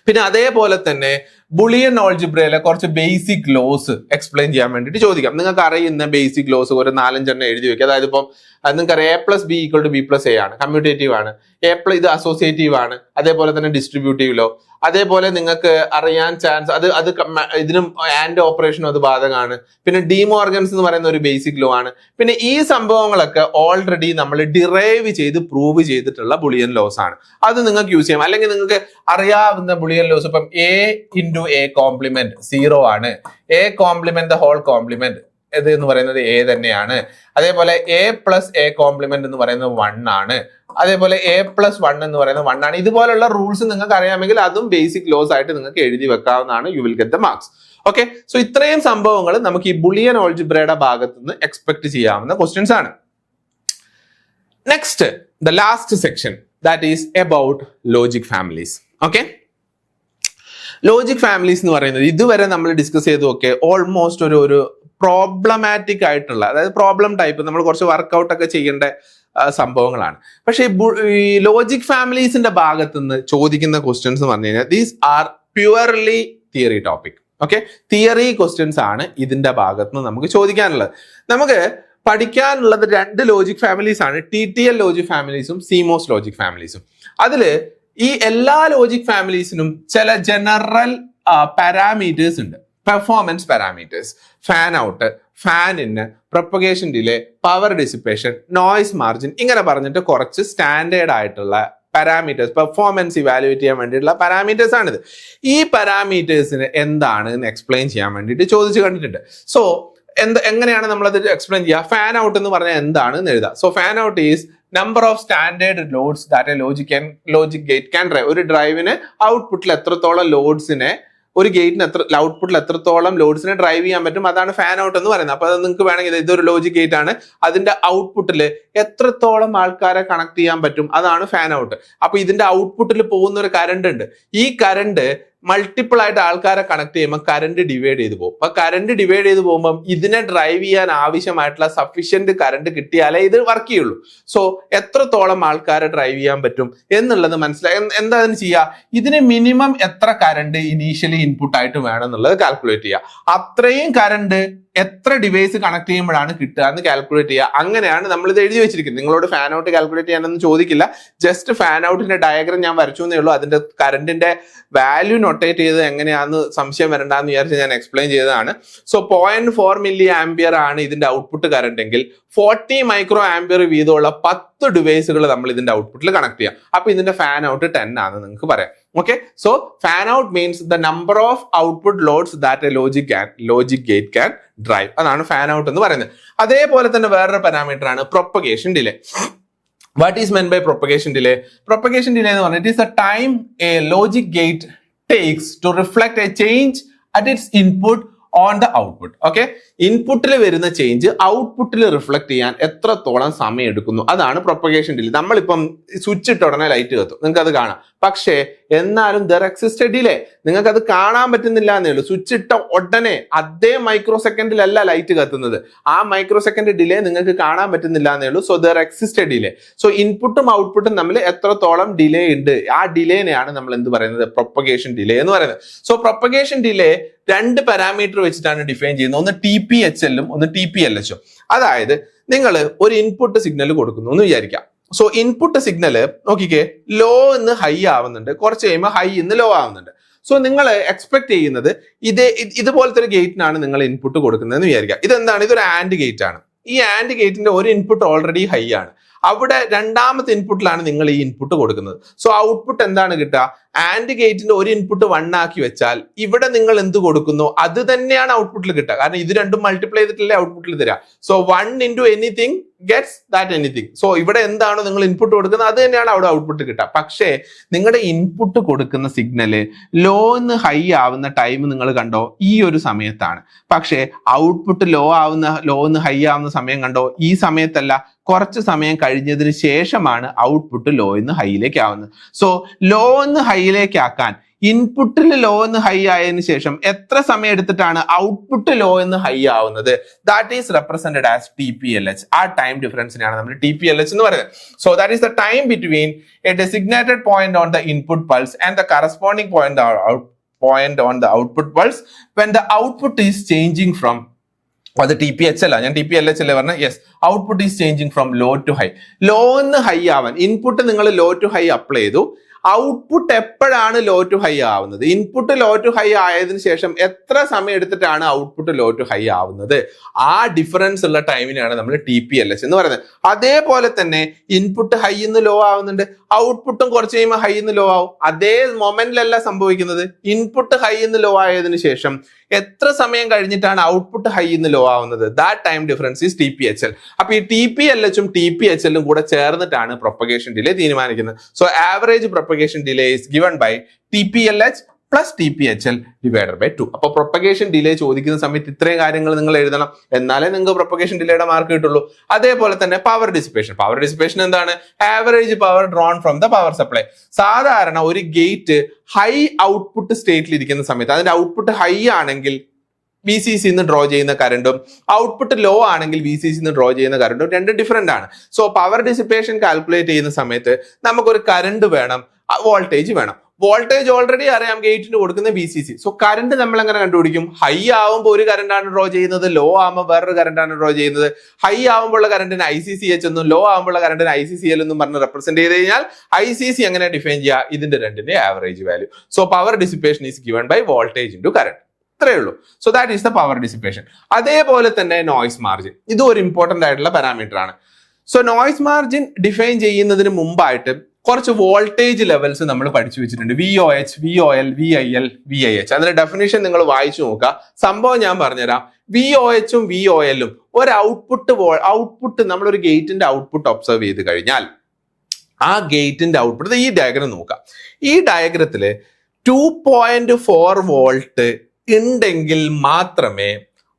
പിന്നെ അതേപോലെ തന്നെ ബുളിയൻ ഓൾജിബ്രയിലെ കുറച്ച് ബേസിക് ലോസ് എക്സ്പ്ലെയിൻ ചെയ്യാൻ വേണ്ടിയിട്ട് ചോദിക്കാം. നിങ്ങൾക്ക് അറിയുന്ന ബേസിക് ലോസ് ഒരു 4-5 എഴുതി വെക്കുക. അതായത് ഇപ്പം നിങ്ങൾക്ക് അറിയാം A plus B equal to B plus A ആണ്, കമ്മ്യൂട്ടേറ്റീവ് ആണ്. എ പ്ലസ് ഇത് അസോസിയേറ്റീവ് ആണ്. അതേപോലെ തന്നെ ഡിസ്ട്രിബ്യൂട്ടീവ് ലോ. അതേപോലെ നിങ്ങൾക്ക് അറിയാൻ ചാൻസ് അത് ഇതിനും ആൻഡ് ഓപ്പറേഷനും അത് ബാധകമാണ്. പിന്നെ ഡിമോർഗൻസ് എന്ന് പറയുന്ന ഒരു ബേസിക് ലോ ആണ്. പിന്നെ ഈ സംഭവങ്ങളൊക്കെ ഓൾറെഡി നമ്മൾ ഡിറൈവ് ചെയ്ത് പ്രൂവ് ചെയ്തിട്ടുള്ള ബുളിയൻ ലോസ് ആണ്. അത് നിങ്ങൾക്ക് യൂസ് ചെയ്യാം. അല്ലെങ്കിൽ നിങ്ങൾക്ക് അറിയാവുന്ന ബുളിയൻ ലോസ് ഇപ്പം എ ഇൻറ്റു എ കോംപ്ലിമെന്റ് 0 ആണ്, A complement the whole complement ഇത് എന്ന് പറയുന്നത് എ തന്നെയാണ്. അതേപോലെ എ പ്ലസ് എ കോംപ്ലിമെന്റ് എന്ന് പറയുന്നത് 1 ആണ്. അതേപോലെ എ പ്ലസ് 1 എന്ന് പറയുന്നത് 1 ആണ്. ഇതുപോലുള്ള റൂൾസ് നിങ്ങൾക്ക് അറിയാമെങ്കിൽ അതും ബേസിക് ലോസ് ആയിട്ട് നിങ്ങൾക്ക് എഴുതി വെക്കാവുന്നതാണ്. You will get the marks. Okay, so ഇത്രയും സംഭവങ്ങൾ നമുക്ക് ഈ ബുളിയൻ ഓൾജിബ്രയുടെ ഭാഗത്ത് നിന്ന് എക്സ്പെക്ട് ചെയ്യാവുന്ന ക്വസ്റ്റ്യൻസ് ആണ്. Next, the last section that is about logic families. Okay, logic families എന്ന് പറയുന്നത് ഇതുവരെ നമ്മൾ ഡിസ്കസ് ചെയ്തതൊക്കെ ഓൾമോസ്റ്റ് ഒരു പ്രോബ്ലമാറ്റിക് ആയിട്ടുള്ള, അതായത് പ്രോബ്ലം ടൈപ്പ് നമ്മൾ കുറച്ച് വർക്ക്ഔട്ട് ഒക്കെ ചെയ്യേണ്ട സംഭവങ്ങളാണ്. പക്ഷേ ഈ ലോജിക് ഫാമിലീസിന്റെ ഭാഗത്ത് നിന്ന് ചോദിക്കുന്ന ക്വസ്റ്റ്യൻസ് എന്ന് പറഞ്ഞു കഴിഞ്ഞാൽ these are purely theory topic. Okay, theory questions ആണ് ഇതിന്റെ ഭാഗത്ത് നിന്ന് നമുക്ക് ചോദിക്കാനുള്ളത്. നമുക്ക് പഠിക്കാനുള്ളത് 2 ലോജിക് ഫാമിലീസ് ആണ്, TTL ലോജിക് ഫാമിലീസും CMOS ലോജിക് ഫാമിലീസും. അതില് ഈ എല്ലാ ലോജിക് ഫാമിലീസിനും ചില ജനറൽ പാരാമീറ്റേഴ്സ് ഉണ്ട്. Performance parameters, fan out, fan in, propagation delay, power dissipation, noise margin, ഇങ്ങനെ പറഞ്ഞിട്ട് കുറച്ച് സ്റ്റാൻഡേർഡ് ആയിട്ടുള്ള പാരാമീറ്റേഴ്സ്, പെർഫോമൻസ് ഇവാലുവേറ്റ് ചെയ്യാൻ വേണ്ടിയിട്ടുള്ള പാരാമീറ്റേഴ്സ് ആണിത്. ഈ പാരാമീറ്റേഴ്സിന് എന്താണ് എന്ന് എക്സ്പ്ലെയിൻ ചെയ്യാൻ വേണ്ടിയിട്ട് ചോദിച്ചു കണ്ടിട്ടുണ്ട്. സോ എങ്ങനെയാണ് നമ്മളത് എക്സ്പ്ലെയിൻ ചെയ്യുക? ഫാൻ ഔട്ട് എന്ന് പറഞ്ഞാൽ എന്താണ് എന്ന് എഴുതാം. So fan out is number of standard loads that a logic gate can drive. ഒരു ഡ്രൈവിന് ഔട്ട്പുട്ടിൽ എത്രത്തോളം ലോഡ്സിനെ, ഒരു ഗേറ്റിന് ഔട്ട്പുട്ടിൽ എത്രത്തോളം ലോഡ്സിനെ ഡ്രൈവ് ചെയ്യാൻ പറ്റും, അതാണ് ഫാൻ ഔട്ട് എന്ന് പറയുന്നത്. അപ്പൊ അത് നിങ്ങൾക്ക് വേണമെങ്കിൽ ഇതൊരു ലോജിക് ഗേറ്റ് ആണ്, അതിന്റെ ഔട്ട്പുട്ടിൽ എത്രത്തോളം ആൾക്കാരെ കണക്ട് ചെയ്യാൻ പറ്റും, അതാണ് ഫാൻ ഔട്ട്. അപ്പൊ ഇതിന്റെ ഔട്ട്പുട്ടിൽ പോകുന്ന ഒരു കറണ്ട് ഉണ്ട്. ഈ കറണ്ട് മൾട്ടിപ്പിൾ ആയിട്ട് ആൾക്കാരെ കണക്ട് ചെയ്യുമ്പോൾ കറണ്ട് ഡിവൈഡ് ചെയ്ത് പോകും. അപ്പൊ കറണ്ട് ഡിവൈഡ് ചെയ്ത് പോകുമ്പോൾ ഇതിനെ ഡ്രൈവ് ചെയ്യാൻ ആവശ്യമായിട്ടുള്ള സഫീഷ്യന്റ് കറണ്ട് കിട്ടിയാലേ ഇത് വർക്ക് ചെയ്യുള്ളൂ. സോ എത്രത്തോളം ആൾക്കാരെ ഡ്രൈവ് ചെയ്യാൻ പറ്റും എന്നുള്ളത് മനസ്സിലായി. എന്താ അതിന് ചെയ്യുക? ഇതിന് മിനിമം എത്ര കറണ്ട് ഇനീഷ്യലി ഇൻപുട്ട് ആയിട്ട് വേണം എന്നുള്ളത് കാൽക്കുലേറ്റ് ചെയ്യുക. അത്രയും കറണ്ട് എത്ര ഡിവൈസ് കണക്ട് ചെയ്യുമ്പോഴാണ് കിട്ടുക എന്ന് കാൽക്കുലേറ്റ് ചെയ്യുക. അങ്ങനെയാണ് നമ്മൾ ഇത് എഴുതി വെച്ചിരിക്കുന്നത്. നിങ്ങളോട് ഫാൻ ഔട്ട് കാൽക്കുലേറ്റ് ചെയ്യാനൊന്നും ചോദിക്കില്ല. ജസ്റ്റ് ഫാൻ ഔട്ടിന്റെ ഡയഗ്രം ഞാൻ വരച്ചു എന്നേ ഉള്ളൂ. അതിന്റെ കറണ്ടിന്റെ വാല്യൂ നൊട്ടേറ്റ് ചെയ്ത് എങ്ങനെയാണെന്ന് സംശയം വരണ്ടെന്ന് വിചാരിച്ച് ഞാൻ എക്സ്പ്ലെയിൻ ചെയ്തതാണ്. സോ 0.4 മില്ലി ആംപിയർ ആണ് ഇതിന്റെ ഔട്ട്പുട്ട് കറണ്ട് എങ്കിൽ 40 മൈക്രോ ആംപിയർ വീതമുള്ള 10 ഡിവൈസുകൾ നമ്മൾ ഇതിന്റെ ഔട്ട്പുട്ടിൽ കണക്ട് ചെയ്യാം. അപ്പൊ ഇതിന്റെ ഫാൻ ഔട്ട് 10 ആണെന്ന് നിങ്ങൾക്ക് പറയാം. Okay, so fan out means the number of output loads that a logic gate can drive. അതാണ് ഫാൻ ഔട്ട് എന്ന് പറയുന്നത്. അതേപോലെ തന്നെ വേറൊരു പാരാമീറ്റർ ആണ് propagation delay. What is meant by propagation delay? Propagation delay എന്ന് പറഞ്ഞാൽ it is the time a logic gate takes to reflect a change at its input on the output. Okay, ഇൻപുട്ടിൽ വരുന്ന ചേഞ്ച് ഔട്ട്പുട്ടിൽ റിഫ്ലക്ട് ചെയ്യാൻ എത്രത്തോളം സമയം എടുക്കുന്നു, അതാണ് പ്രൊപ്പഗേഷൻ ഡിലേ. നമ്മളിപ്പം സ്വിച്ച് ഇട്ട ഉടനെ ലൈറ്റ് കത്തും, നിങ്ങൾക്ക് അത് കാണാം. പക്ഷേ എന്നാലും ദർ എക്സിസ്റ്റ് ഡിലേ. നിങ്ങൾക്ക് അത് കാണാൻ പറ്റുന്നില്ല എന്നേ ഉള്ളൂ. സ്വിച്ച് ഇട്ട ഉടനെ അതേ മൈക്രോ സെക്കൻഡിലല്ല ലൈറ്റ് കത്തുന്നത്. ആ മൈക്രോ സെക്കൻഡ് ഡിലേ നിങ്ങൾക്ക് കാണാൻ പറ്റുന്നില്ല എന്നേ ഉള്ളൂ. So there exist delay. So ഇൻപുട്ടും ഔട്ട്പുട്ടും തമ്മിൽ എത്രത്തോളം ഡിലേ ഉണ്ട്, ആ ഡിലേനെയാണ് നമ്മൾ എന്ത് പറയുന്നത്? പ്രൊപ്പഗേഷൻ ഡിലേ എന്ന് പറയുന്നത്. സോ പ്രൊപ്പഗേഷൻ ഡിലേ 2 പാരാമീറ്റർ വെച്ചിട്ടാണ് ഡിഫൈൻ ചെയ്യുന്നത്. ഒന്ന് TPHL ഉം ഒന്ന് TPLH ഉം. അതായത് നിങ്ങൾ ഒരു ഇൻപുട്ട് സിഗ്നൽ കൊടുക്കുന്നു എന്ന് വിചാരിക്കാം. സോ ഇൻപുട്ട് സിഗ്നല് നോക്കിക്കേ, ലോ എന്ന് ഹൈ ആവുന്നുണ്ട്, കുറച്ച് കഴിയുമ്പോൾ ഹൈ എന്ന് ലോ ആവുന്നുണ്ട്. സോ നിങ്ങൾ എക്സ്പെക്ട് ചെയ്യുന്നത് ഇതുപോലത്തെ ഒരു ഗേറ്റിനാണ് നിങ്ങൾ ഇൻപുട്ട് കൊടുക്കുന്നതെന്ന് വിചാരിക്കാം. ഇതെന്താണ്? ഇതൊരു ആൻഡ് ഗേറ്റ് ആണ്. ഈ ആൻഡ് ഗേറ്റിന്റെ ഒരു ഇൻപുട്ട് ഓൾറെഡി ഹൈ ആണ്. അവിടെ രണ്ടാമത്തെ ഇൻപുട്ടിലാണ് നിങ്ങൾ ഈ ഇൻപുട്ട് കൊടുക്കുന്നത്. സോ ഔട്ട്പുട്ട് എന്താണ് കിട്ടുക? ആൻഡ് ഗേറ്റിന്റെ ഒരു ഇൻപുട്ട് 1 ആക്കി വെച്ചാൽ ഇവിടെ നിങ്ങൾ എന്ത് കൊടുക്കുന്നു അത് തന്നെയാണ് ഔട്ട്പുട്ടിൽ കിട്ടുക. കാരണം ഇത് രണ്ടും മൾട്ടിപ്ലൈ ചെയ്തിട്ടല്ലേ ഔട്ട്പുട്ടിൽ തരാം. So 1 into anything gets that anything. So ഇവിടെ എന്താണോ നിങ്ങൾ ഇൻപുട്ട് കൊടുക്കുന്നത് അത് തന്നെയാണ് അവിടെ ഔട്ട്പുട്ട് കിട്ടുക. പക്ഷേ നിങ്ങളുടെ ഇൻപുട്ട് കൊടുക്കുന്ന സിഗ്നല് ലോന്ന് ഹൈ ആവുന്ന ടൈം നിങ്ങൾ കണ്ടോ, ഈ ഒരു സമയത്താണ്. പക്ഷേ ഔട്ട്പുട്ട് ലോന്ന് ഹൈ ആവുന്ന സമയം കണ്ടോ, ഈ സമയത്തല്ല, കുറച്ച് സമയം കഴിഞ്ഞതിന് ശേഷമാണ് ഔട്ട്പുട്ട് ലോന്ന് ഹൈയിലേക്ക് ആവുന്നത്. സോ ലോന്ന് ഹൈയിലേക്ക് ആക്കാൻ ഇൻപുട്ടിൽ ലോ എന്ന് ഹൈ ആയതിനു ശേഷം എത്ര സമയം എടുത്തിട്ടാണ് ഔട്ട്പുട്ട് ലോ എന്ന് ഹൈ ആവുന്നത്? That is represented as TPLH. ആ ടൈം ഡിഫറൻസിനെയാണ് നമ്മൾ TPLH എന്ന് പറയുന്നത്. So that is the time between a designated point on the input pulse and the corresponding point on the output pulse when the output is changing from, അത് TPH അല്ല, ഞാൻ TPLH അല്ലേ പറഞ്ഞ. Yes, output is changing from low to high. Low എന്ന് ഹൈ ആവാൻ ഇൻപുട്ട് നിങ്ങൾ ലോ ടു ഹൈ അപ്ലൈ ചെയ്തു. ഔട്ട്പുട്ട് എപ്പോഴാണ് ലോ ടു ഹൈ ആവുന്നത്? ഇൻപുട്ട് ലോ ടു ഹൈ ആയതിനു ശേഷം എത്ര സമയം എടുത്തിട്ടാണ് ഔട്ട്പുട്ട് ലോ ടു ഹൈ ആവുന്നത്? ആ ഡിഫറൻസ് ഉള്ള ടൈമിനാണ് നമ്മൾ TPLH എന്ന് പറയുന്നത്. അതേപോലെ തന്നെ ഇൻപുട്ട് ഹൈ എന്ന് ലോ ആവുന്നുണ്ട്, ഔട്ട്പുട്ടും കുറച്ച് കഴിയുമ്പോൾ ഹൈ എന്ന് ലോ ആവും. അതേ മൊമെന്റിലല്ല സംഭവിക്കുന്നത്. ഇൻപുട്ട് ഹൈ എന്ന് ലോ ആയതിനു ശേഷം എത്ര സമയം കഴിഞ്ഞിട്ടാണ് ഔട്ട്പുട്ട് ഹൈ എന്ന് ലോ ആവുന്നത്? That time difference is TPHL. അപ്പൊ ഈ TPLH ഉം TPHL ഉം കൂടെ ചേർന്നിട്ടാണ് പ്രൊപ്പഗേഷൻ ഡിലേ തീരുമാനിക്കുന്നത്. So average propagation delay is given by TPLH plus TPHL divided by 2. അപ്പൊ പ്രൊപ്പഗേഷൻ ഡിലേ ചോദിക്കുന്ന സമയത്ത് ഇത്രയും കാര്യങ്ങൾ നിങ്ങൾ എഴുതണം, എന്നാലേ നിങ്ങൾക്ക് പ്രൊപ്പഗേഷൻ ഡിലേയുടെ മാർക്ക് കിട്ടുള്ളൂ. അതേപോലെ തന്നെ പവർ ഡിസിപ്പേഷൻ എന്താണ്? Average power drawn from the power supply. സാധാരണ ഒരു ഗേറ്റ് ഹൈ ഔട്ട്പുട്ട് സ്റ്റേറ്റിൽ ഇരിക്കുന്ന സമയത്ത് അതിന്റെ ഔട്ട്പുട്ട് ഹൈ ആണെങ്കിൽ VCC നിന്ന് ഡ്രോ ചെയ്യുന്ന കറണ്ടും ഔട്ട്പുട്ട് ലോ ആണെങ്കിൽ VCC നിന്ന് ഡ്രോ ചെയ്യുന്ന കറണ്ടും രണ്ടും ഡിഫറെന്റ് ആണ്. സോ പവർ ഡിസിപ്പേഷൻ കാൽക്കുലേറ്റ് ചെയ്യുന്ന സമയത്ത് നമുക്കൊരു കറണ്ട് വേണം, വോൾട്ടേജ് വേണം. വോൾട്ടേജ് ഓൾറെഡി അറിയാം, ഗേറ്റിന് കൊടുക്കുന്ന VCC. സോ കറണ്ട് നമ്മൾ എങ്ങനെ കണ്ടുപിടിക്കും? ഹൈ ആവുമ്പോൾ ഒരു കറണ്ടാണ് ഡ്രോ ചെയ്യുന്നത്, ലോ ആവുമ്പോൾ വേറൊരു കറണ്ടാണ് ഡ്രോ ചെയ്യുന്നത്. ഹൈ ആവുമ്പോൾ കറണ്ടിന് ICCH എന്നും ലോ ആവുമ്പോൾ കറണ്ടിന് ICCL എന്നും പറഞ്ഞ് റെപ്രസെന്റ് ചെയ്ത് കഴിഞ്ഞാൽ ICC എങ്ങനെ ഡിഫൈൻ ചെയ്യുക? ഇതിന്റെ രണ്ടിന്റെ average value. So power dissipation is given by voltage into current. ഇത്രയേ ഉള്ളൂ. So that is the power dissipation. അതേപോലെ തന്നെ നോയ്സ് മാർജിൻ, ഇതും ഒരു ഇമ്പോർട്ടന്റ് ആയിട്ടുള്ള പാരാമീറ്റർ ആണ്. സോ നോയ്സ് മാർജിൻ ഡിഫൈൻ ചെയ്യുന്നതിന് മുമ്പായിട്ട് കുറച്ച് വോൾട്ടേജ് ലെവൽസ് നമ്മൾ പഠിച്ചു വെച്ചിട്ടുണ്ട്. VOH, VOL, VIL, VIH. അതിന്റെ ഡെഫിനിഷൻ നിങ്ങൾ വായിച്ചു നോക്കുക. സംഭവം ഞാൻ പറഞ്ഞുതരാം. VOH ഉം VOL ഉം ഒരു ഔട്ട്പുട്ട് നമ്മളൊരു ഗേറ്റിന്റെ ഔട്ട്പുട്ട് ഒബ്സർവ് ചെയ്ത് കഴിഞ്ഞാൽ ആ ഗേറ്റിന്റെ ഔട്ട്പുട്ട് ഈ ഡയഗ്രം നോക്കാം. ഈ ഡയഗ്രത്തില് 2.4 വോൾട്ട് ഉണ്ടെങ്കിൽ മാത്രമേ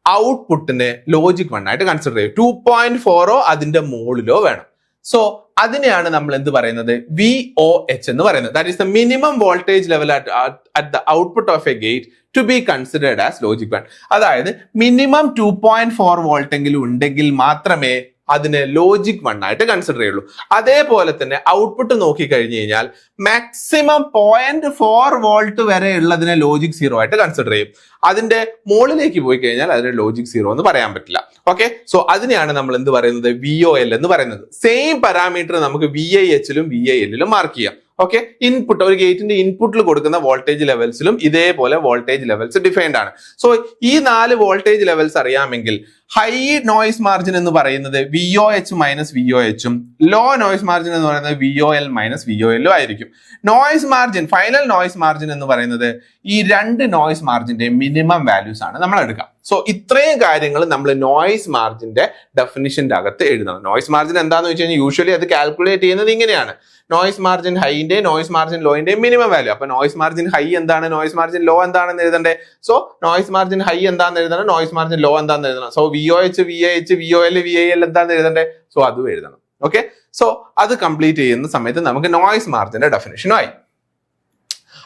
ഔട്ട്പുട്ടിനെ ലോജിക് 1 ആയിട്ട് കൺസിഡർ ചെയ്യൂ. 2.4 അതിന്റെ മുകളിലോ വേണം. സോ അതിനെയാണ് നമ്മൾ എന്ത് പറയുന്നത്? VOH എന്ന് പറയുന്നത്. That is the minimum voltage level at the output of a gate to be considered as logic 1. അതായത് മിനിമം 2.4 വോൾട്ട് എങ്കിലും ഉണ്ടെങ്കിൽ മാത്രമേ അതിനെ ലോജിക് 1 ആയിട്ട് കൺസിഡർ ചെയ്യുള്ളൂ. അതേപോലെ തന്നെ ഔട്ട്പുട്ട് നോക്കി കഴിഞ്ഞു കഴിഞ്ഞാൽ മാക്സിമം 0.4 വോൾട്ട് വരെ ഉള്ളതിനെ ലോജിക് 0 ആയിട്ട് കൺസിഡർ ചെയ്യും. അതിന്റെ മുകളിലേക്ക് പോയി കഴിഞ്ഞാൽ അതിനെ ലോജിക് 0 എന്ന് പറയാൻ പറ്റില്ല. ഓക്കെ, സോ അതിനെയാണ് നമ്മൾ എന്ത് പറയുന്നത്? VOL എന്ന് പറയുന്നത്. സെയിം പാരാമീറ്റർ നമുക്ക് VIH ലും VIL ലും മാർക്ക് ചെയ്യാം. ഓക്കെ, ഇൻപുട്ട്, ഒരു ഗേറ്റിന്റെ ഇൻപുട്ടിൽ കൊടുക്കുന്ന വോൾട്ടേജ് ലെവൽസിലും ഇതേപോലെ വോൾട്ടേജ് ലെവൽസ് ഡിഫൈൻഡ് ആണ്. സോ ഈ 4 വോൾട്ടേജ് ലെവൽസ് അറിയാമെങ്കിൽ ഹൈ നോയ്സ് മാർജിൻ എന്ന് പറയുന്നത് VOH മൈനസ് VOH ഉം ലോ നോയ്സ് മാർജിൻ എന്ന് പറയുന്നത് VOL മൈനസ് VOL ഉം ആയിരിക്കും. Noise margin, final noise margin എന്ന് പറയുന്നത് ഈ രണ്ട് നോയ്സ് മാർജിന്റെ മിനിമം വാല്യൂസ് ആണ് നമ്മൾ എടുക്കുക. സോ ഇത്രയും കാര്യങ്ങൾ നമ്മൾ നോയ്സ് മാർജിന്റെ ഡെഫിനിഷന്റെ അകത്ത് എഴുതണം. നോയ്സ് മാർജിൻ എന്താന്ന് വെച്ച് കഴിഞ്ഞാൽ യൂഷ്വലി അത് കാൽക്കുലേറ്റ് ചെയ്യുന്നത് ഇങ്ങനെയാണ്. നോയ്സ് മാർജിൻ ഹൈന്റെ, നോയ്സ് മാർജിൻ ലോന്റെ മിനിമം വാല്യൂ. അപ്പൊ നോയ്സ് മാർജിൻ ഹൈ എന്താണ്, നോയ്സ് മാർജിൻ ലോ എന്താണെന്ന് എഴുതണ്ടേ? സോ നോയ്സ് മാർജിൻ ഹൈ എന്താണെന്ന് എഴുതണം, നോയ്സ് മാർജിൻ ലോ എന്താണെന്ന് എഴുതണം. So VOH, VIH, VOL, VIL എന്താണെന്ന് എഴുതണ്ടേ? സോ അതും എഴുതണം. ഓക്കെ, സോ അത് കംപ്ലീറ്റ് ചെയ്യുന്ന സമയത്ത് നമുക്ക് നോയ്സ് മാർജിന്റെ ഡെഫിനേഷനും ആയി.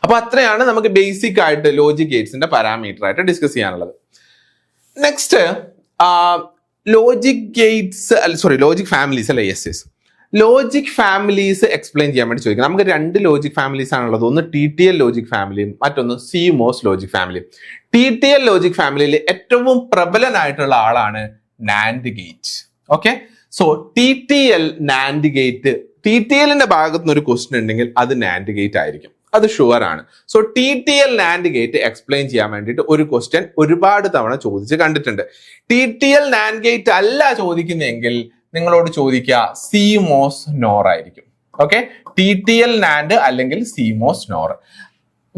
അപ്പൊ അത്രയാണ് നമുക്ക് ബേസിക് ആയിട്ട് ലോജിക് ഗേറ്റ്സിന്റെ പാരാമീറ്റർ ആയിട്ട് ഡിസ്കസ് ചെയ്യാനുള്ളത്. Next logic Gates, logic families അല്ലെ? യെസ്, ലോജിക് ഫാമിലീസ് എക്സ്പ്ലെയിൻ ചെയ്യാൻ വേണ്ടി ചോദിക്കാം. നമുക്ക് 2 ലോജിക് ഫാമിലീസ് ആണുള്ളത്. ഒന്ന് TTL ലോജിക് ഫാമിലിയും മറ്റൊന്ന് CMOS ലോജിക് ഫാമിലിയും. TTL ലോജിക് ഫാമിലിയിൽ ഏറ്റവും പ്രബലനായിട്ടുള്ള ആളാണ് NAND gate. Okay, so TTL NAND gate, TTLന്റെ ഭാഗത്ത് നിന്ന് ഒരു ക്വസ്റ്റ്യൻ ഉണ്ടെങ്കിൽ അത് NAND ഗേറ്റ് ആയിരിക്കും, അത് ഷുവർ ആണ്. So TTL NAND gate explain ചെയ്യാൻ വേണ്ടിയിട്ട് ഒരു ക്വസ്റ്റ്യൻ ഒരുപാട് തവണ ചോദിച്ച് കണ്ടിട്ടുണ്ട്. TTL NAND ഗേറ്റ് അല്ല ചോദിക്കുന്നതെങ്കിൽ നിങ്ങളോട് ചോദിക്കുക CMOS NOR ആയിരിക്കും. ഓക്കെ, TTL NAND അല്ലെങ്കിൽ CMOS NOR.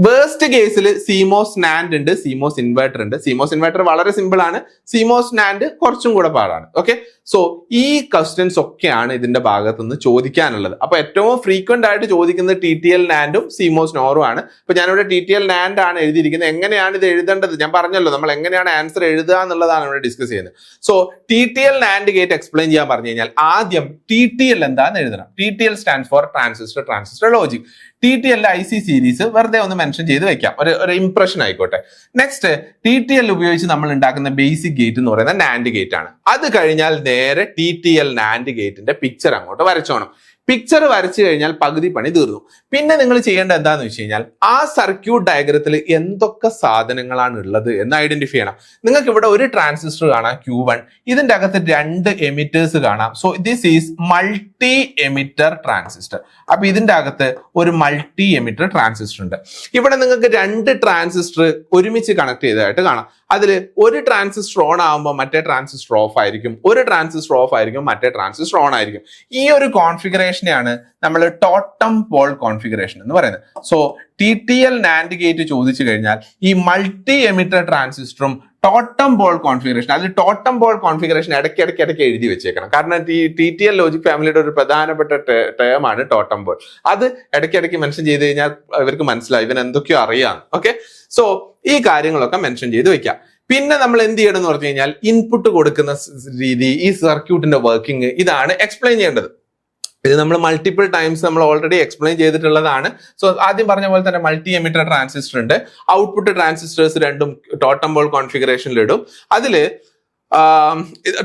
വേസ്റ്റ് കേസിൽ CMOS NAND ഉണ്ട്, CMOS ഇൻവെർട്ടർ ഉണ്ട്. CMOS ഇൻവെർട്ടർ വളരെ സിമ്പിൾ ആണ്, CMOS NAND കുറച്ചും കൂടെ പാടാണ്. ഓക്കെ, സോ ഈ ക്വസ്റ്റ്യൻസ് ഒക്കെയാണ് ഇതിന്റെ ഭാഗത്ത് നിന്ന് ചോദിക്കാനുള്ളത്. അപ്പൊ ഏറ്റവും ഫ്രീക്വന്റ് ആയിട്ട് ചോദിക്കുന്നത് TTL NAND ഉം CMOS NOR ഉം ആണ്. ഇപ്പൊ ഞാനിവിടെ TTL NAND ആണ് എഴുതിയിരിക്കുന്നത്. എങ്ങനെയാണ് ഇത് എഴുതേണ്ടത് ഞാൻ പറഞ്ഞല്ലോ, നമ്മൾ എങ്ങനെയാണ് ആൻസർ എഴുതുക എന്നുള്ളതാണ് ഇവിടെ ഡിസ്കസ് ചെയ്യുന്നത്. So TTL NAND gate explain ചെയ്യാൻ പറഞ്ഞു കഴിഞ്ഞാൽ ആദ്യം TTL എന്താന്ന് എഴുതണം. TTL stands for transistor logic. TTL IC series വെറുതെ ഒന്ന് മെൻഷൻ ചെയ്ത് വെക്കാം, ഒരു ഇംപ്രഷൻ ആയിക്കോട്ടെ. നെക്സ്റ്റ് TTL ഉപയോഗിച്ച് നമ്മൾ ഉണ്ടാക്കുന്ന ബേസിക് ഗേറ്റ് എന്ന് പറയുന്നത് NAND ഗേറ്റ് ആണ്. അത് കഴിഞ്ഞാൽ നേരെ TTL NAND ഗേറ്റിന്റെ പിക്ചർ അങ്ങോട്ട് വരച്ചോണം. പിക്ചർ വരച്ചു കഴിഞ്ഞാൽ പകുതി പണി തീർന്നു. പിന്നെ നിങ്ങൾ ചെയ്യേണ്ടത് എന്താന്ന് വെച്ച് കഴിഞ്ഞാൽ ആ സർക്യൂട്ട് ഡയഗ്രത്തിൽ എന്തൊക്കെ സാധനങ്ങളാണ് ഉള്ളത് എന്ന് ഐഡന്റിഫൈ ചെയ്യണം. നിങ്ങൾക്ക് ഇവിടെ ഒരു ട്രാൻസിസ്റ്റർ കാണാം Q1, ഇതിന്റെ അകത്ത് 2 എമിറ്റേഴ്സ് കാണാം. So this is multi emitter transistor. അപ്പൊ ഇതിന്റെ അകത്ത് ഒരു മൾട്ടി എമിറ്റർ ട്രാൻസിസ്റ്റർ ഉണ്ട്. ഇവിടെ നിങ്ങൾക്ക് 2 ട്രാൻസിസ്റ്റർ ഒരുമിച്ച് കണക്ട് ചെയ്തതായിട്ട് കാണാം. അതിൽ ഒരു ട്രാൻസിസ്റ്റർ ഓൺ ആകുമ്പോൾ മറ്റേ ട്രാൻസിസ്റ്റർ ഓഫ് ആയിരിക്കും, ഒരു ട്രാൻസിസ്റ്റർ ഓഫ് ആയിരിക്കും, മറ്റേ ട്രാൻസിസ്റ്റർ ഓൺ ആയിരിക്കും. ഈ ഒരു കോൺഫിഗറേഷനെയാണ് നമ്മൾ ടോട്ടം പോൾ കോൺഫിഗറേഷൻ എന്ന് പറയുന്നത്. സോ TTL NAND ഗേറ്റ് ചോദിച്ചു കഴിഞ്ഞാൽ ഈ മൾട്ടി എമിറ്റർ ട്രാൻസിസ്റ്ററും ടോട്ടം പോൾ കോൺഫിഗറേഷൻ, അതിൽ ടോട്ടം പോൾ കോൺഫിഗറേഷൻ ഇടയ്ക്ക് എഴുതി വെച്ചേക്കണം. കാരണം TTL ലോജിക് ഫാമിലിയുടെ ഒരു പ്രധാനപ്പെട്ട ടേം ആണ് ടോട്ടം പോൾ. അത് ഇടയ്ക്ക് മെൻഷൻ ചെയ്ത് കഴിഞ്ഞാൽ ഇവർക്ക് മനസ്സിലായി ഇവൻ എന്തൊക്കെയോ അറിയാം. ഓക്കെ, സോ ഈ കാര്യങ്ങളൊക്കെ മെൻഷൻ ചെയ്ത് വെക്കാം. പിന്നെ നമ്മൾ എന്ത് ചെയ്യണം എന്ന് പറഞ്ഞു കഴിഞ്ഞാൽ ഇൻപുട്ട് കൊടുക്കുന്ന രീതി, ഈ സർക്യൂട്ടിന്റെ വർക്കിംഗ്, ഇതാണ് എക്സ്പ്ലെയിൻ ചെയ്യേണ്ടത്. ഇത് നമ്മൾ മൾട്ടിപ്പിൾ ടൈംസ് നമ്മൾ ഓൾറെഡി എക്സ്പ്ലെയിൻ ചെയ്തിട്ടുള്ളതാണ്. സോ ആദ്യം പറഞ്ഞ പോലെ തന്നെ മൾട്ടി എമിറ്റർ ട്രാൻസിസ്റ്റർ ഉണ്ട്. ഔട്ട്പുട്ട് ട്രാൻസിസ്റ്റേഴ്സ് രണ്ടും ടോട്ടം പോൾ കോൺഫിഗറേഷനിൽ ഇടും. അതില്